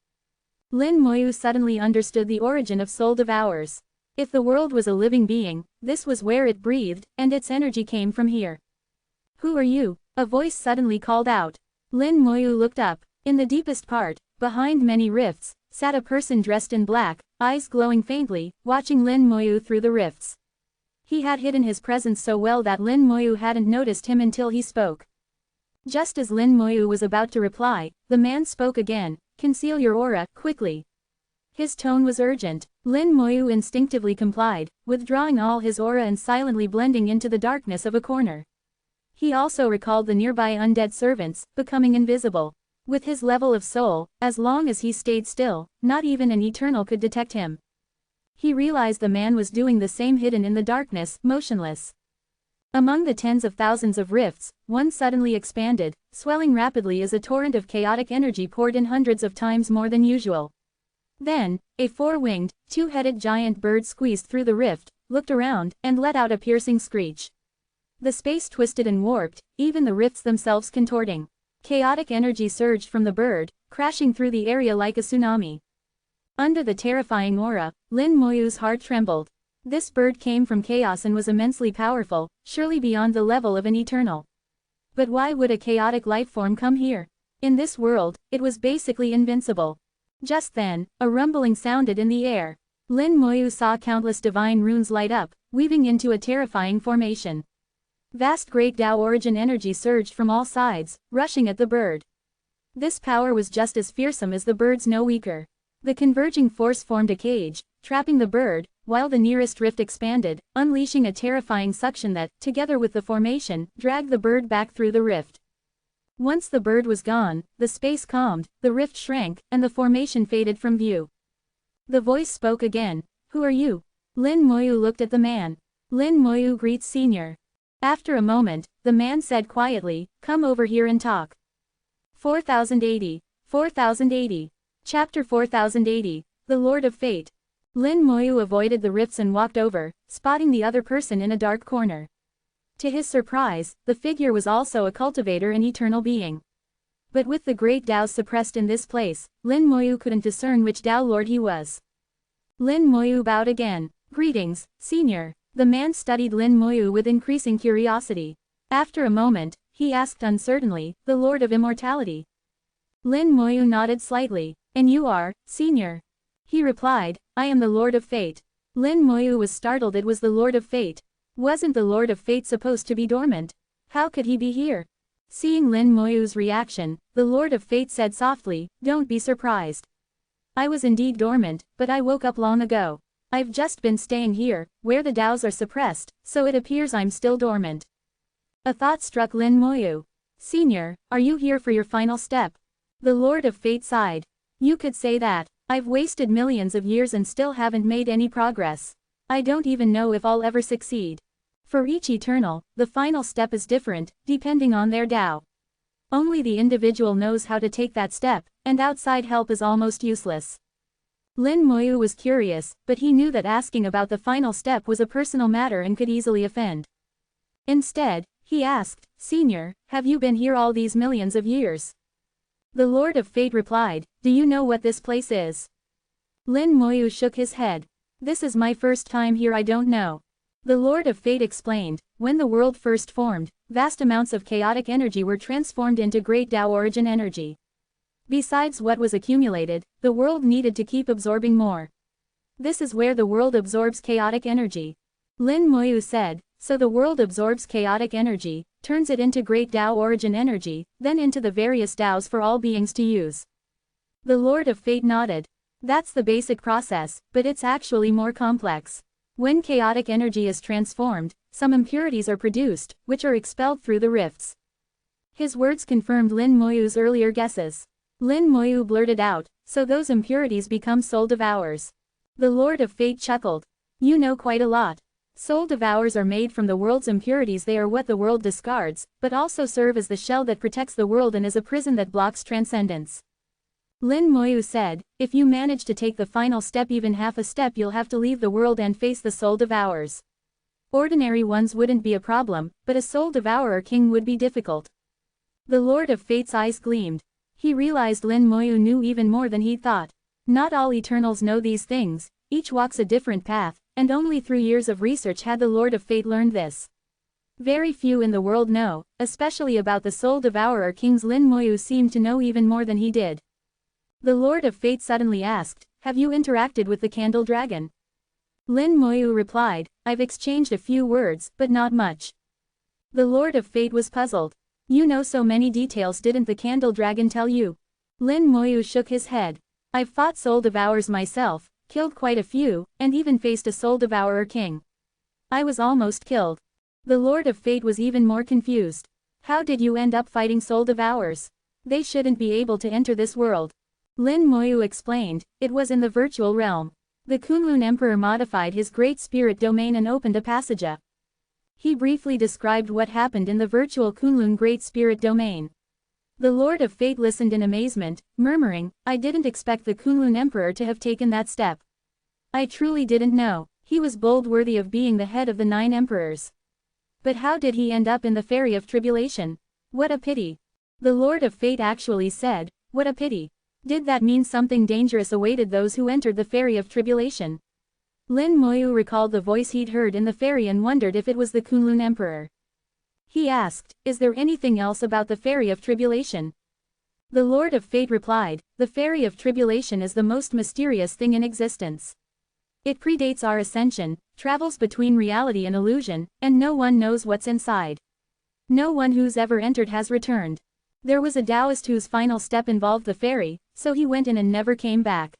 Lin Moyu suddenly understood the origin of soul devours. If the world was a living being, this was where it breathed, and its energy came from here. Who are you? A voice suddenly called out. Lin Moyu looked up. In the deepest part, behind many rifts, sat a person dressed in black, eyes glowing faintly, watching Lin Moyu through the rifts. He had hidden his presence so well that Lin Moyu hadn't noticed him until he spoke. Just as Lin Moyu was about to reply, the man spoke again. Conceal your aura, quickly. His tone was urgent. Lin Moyu instinctively complied, withdrawing all his aura and silently blending into the darkness of a corner. He also recalled the nearby undead servants, becoming invisible. With his level of soul, as long as he stayed still, not even an eternal could detect him. He realized the man was doing the same, hidden in the darkness, motionless. Among the tens of thousands of rifts, one suddenly expanded, swelling rapidly as a torrent of chaotic energy poured in hundreds of times more than usual. Then, a four-winged, two-headed giant bird squeezed through the rift, looked around, and let out a piercing screech. The space twisted and warped, even the rifts themselves contorting. Chaotic energy surged from the bird, crashing through the area like a tsunami. Under the terrifying aura, Lin Moyu's heart trembled. This bird came from chaos and was immensely powerful, surely beyond the level of an eternal. But why would a chaotic lifeform come here? In this world, it was basically invincible. Just then, a rumbling sounded in the air. Lin Moyu saw countless divine runes light up, weaving into a terrifying formation. Vast great Tao origin energy surged from all sides, rushing at the bird. This power was just as fearsome as the bird's, no weaker. The converging force formed a cage, trapping the bird, while the nearest rift expanded, unleashing a terrifying suction that, together with the formation, dragged the bird back through the rift. Once the bird was gone, the space calmed, the rift shrank, and the formation faded from view. The voice spoke again. "Who are you?" Lin Moyu looked at the man. "Lin Moyu greets Senior." After a moment, the man said quietly, "Come over here and talk." 4080. 4080. Chapter 4080. The Lord of Fate. Lin Moyu avoided the rifts and walked over, spotting the other person in a dark corner. To his surprise, the figure was also a cultivator and eternal being. But with the great Taos suppressed in this place, Lin Moyu couldn't discern which Tao Lord he was. Lin Moyu bowed again. "Greetings, Senior." The man studied Lin Moyu with increasing curiosity. After a moment, he asked uncertainly, "The Lord of Immortality?" Lin Moyu nodded slightly. "And you are, Senior?" He replied, "I am the Lord of Fate." Lin Moyu was startled. It was the Lord of Fate. Wasn't the Lord of Fate supposed to be dormant? How could he be here? Seeing Lin Moyu's reaction, the Lord of Fate said softly, "Don't be surprised. I was indeed dormant, but I woke up long ago. I've just been staying here, where the Taos are suppressed, so it appears I'm still dormant." A thought struck Lin Moyu. "Senior, are you here for your final step?" The Lord of Fate sighed. "You could say that. I've wasted millions of years and still haven't made any progress. I don't even know if I'll ever succeed. For each eternal, the final step is different, depending on their Tao. Only the individual knows how to take that step, and outside help is almost useless." Lin Moyu was curious, but he knew that asking about the final step was a personal matter and could easily offend. Instead, he asked, "Senior, have you been here all these millions of years?" The Lord of Fate replied, "Do you know what this place is?" Lin Moyu shook his head. "This is my first time here, I don't know." The Lord of Fate explained, "When the world first formed, vast amounts of chaotic energy were transformed into great Tao origin energy. Besides what was accumulated, the world needed to keep absorbing more. This is where the world absorbs chaotic energy." Lin Moyu said, "So the world absorbs chaotic energy, turns it into great Tao origin energy, then into the various Taos for all beings to use." The Lord of Fate nodded. "That's the basic process, but it's actually more complex. When chaotic energy is transformed, some impurities are produced, which are expelled through the rifts." His words confirmed Lin Moyu's earlier guesses. Lin Moyu blurted out, "So those impurities become soul devours." The Lord of Fate chuckled. "You know quite a lot. Soul devours are made from the world's impurities. They are what the world discards, but also serve as the shell that protects the world and as a prison that blocks transcendence." Lin Moyu said, "If you manage to take the final step, even half a step, you'll have to leave the world and face the soul devours. Ordinary ones wouldn't be a problem, but a soul devourer king would be difficult." The Lord of Fate's eyes gleamed. He realized Lin Moyu knew even more than he thought. Not all Eternals know these things, each walks a different path, and only through years of research had the Lord of Fate learned this. Very few in the world know, especially about the soul devourer kings. Lin Moyu seemed to know even more than he did. The Lord of Fate suddenly asked, "Have you interacted with the Candle Dragon?" Lin Moyu replied, "I've exchanged a few words, but not much." The Lord of Fate was puzzled. "You know so many details. Didn't the Candle Dragon tell you?" Lin Moyu shook his head. I've fought soul devourers myself, killed quite a few, and even faced a soul devourer king. I was almost killed. The Lord of Fate was even more confused. How did you end up fighting soul devourers? They shouldn't be able to enter this world. Lin Moyu explained, it was in the virtual realm. The Kunlun Emperor modified his great spirit domain and opened a passage. He briefly described what happened in the virtual Kunlun Great Spirit domain. The Lord of Fate listened in amazement, murmuring, I didn't expect the Kunlun Emperor to have taken that step. I truly didn't know. He was bold, worthy of being the head of the 9 emperors. But how did he end up in the Ferry of Tribulation? What a pity. The Lord of Fate actually said, what a pity. Did that mean something dangerous awaited those who entered the Ferry of Tribulation? Lin Moyu recalled the voice he'd heard in the ferry and wondered if it was the Kunlun Emperor. He asked, is there anything else about the Ferry of Tribulation? The Lord of Fate replied, the Ferry of Tribulation is the most mysterious thing in existence. It predates our ascension, travels between reality and illusion, and no one knows what's inside. No one who's ever entered has returned. There was a Taoist whose final step involved the ferry, so he went in and never came back.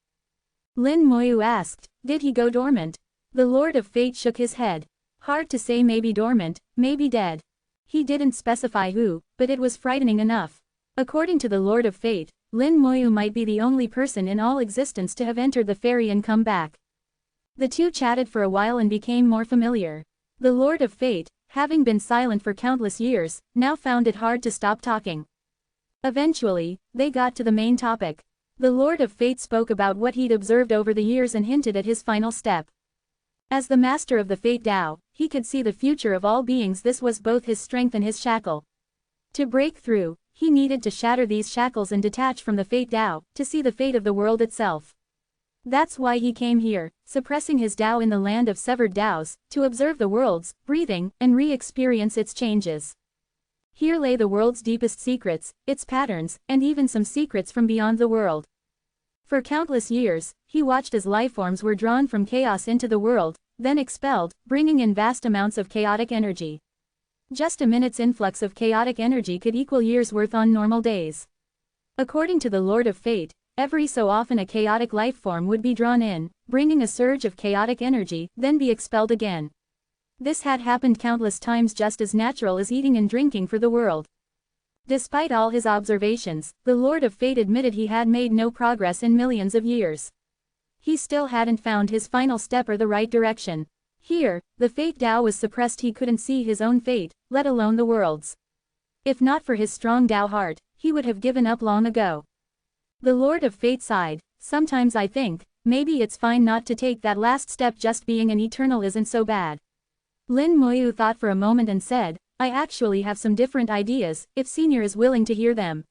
Lin Moyu asked, did he go dormant? The Lord of Fate shook his head. Hard to say, maybe dormant, maybe dead. He didn't specify who, but it was frightening enough. According to the Lord of Fate, Lin Moyu might be the only person in all existence to have entered the ferry and come back. The two chatted for a while and became more familiar. The Lord of Fate, having been silent for countless years, now found it hard to stop talking. Eventually, they got to the main topic. The Lord of Fate spoke about what he'd observed over the years and hinted at his final step. As the master of the Fate Tao, he could see the future of all beings. This was both his strength and his shackle. To break through, he needed to shatter these shackles and detach from the Fate Tao, to see the fate of the world itself. That's why he came here, suppressing his Tao in the land of severed Taos, to observe the world's breathing, and re-experience its changes. Here lay the world's deepest secrets, its patterns, and even some secrets from beyond the world. For countless years, he watched as lifeforms were drawn from chaos into the world, then expelled, bringing in vast amounts of chaotic energy. Just a minute's influx of chaotic energy could equal years' worth on normal days. According to the Lord of Fate, every so often a chaotic lifeform would be drawn in, bringing a surge of chaotic energy, then be expelled again. This had happened countless times, just as natural as eating and drinking for the world. Despite all his observations, the Lord of Fate admitted he had made no progress in millions of years. He still hadn't found his final step or the right direction. Here, the Fate Tao was suppressed. He couldn't see his own fate, let alone the world's. If not for his strong Tao heart, he would have given up long ago. The Lord of Fate sighed, sometimes I think, maybe it's fine not to take that last step. Just being an eternal isn't so bad. Lin Moyu thought for a moment and said, I actually have some different ideas, if Senior is willing to hear them.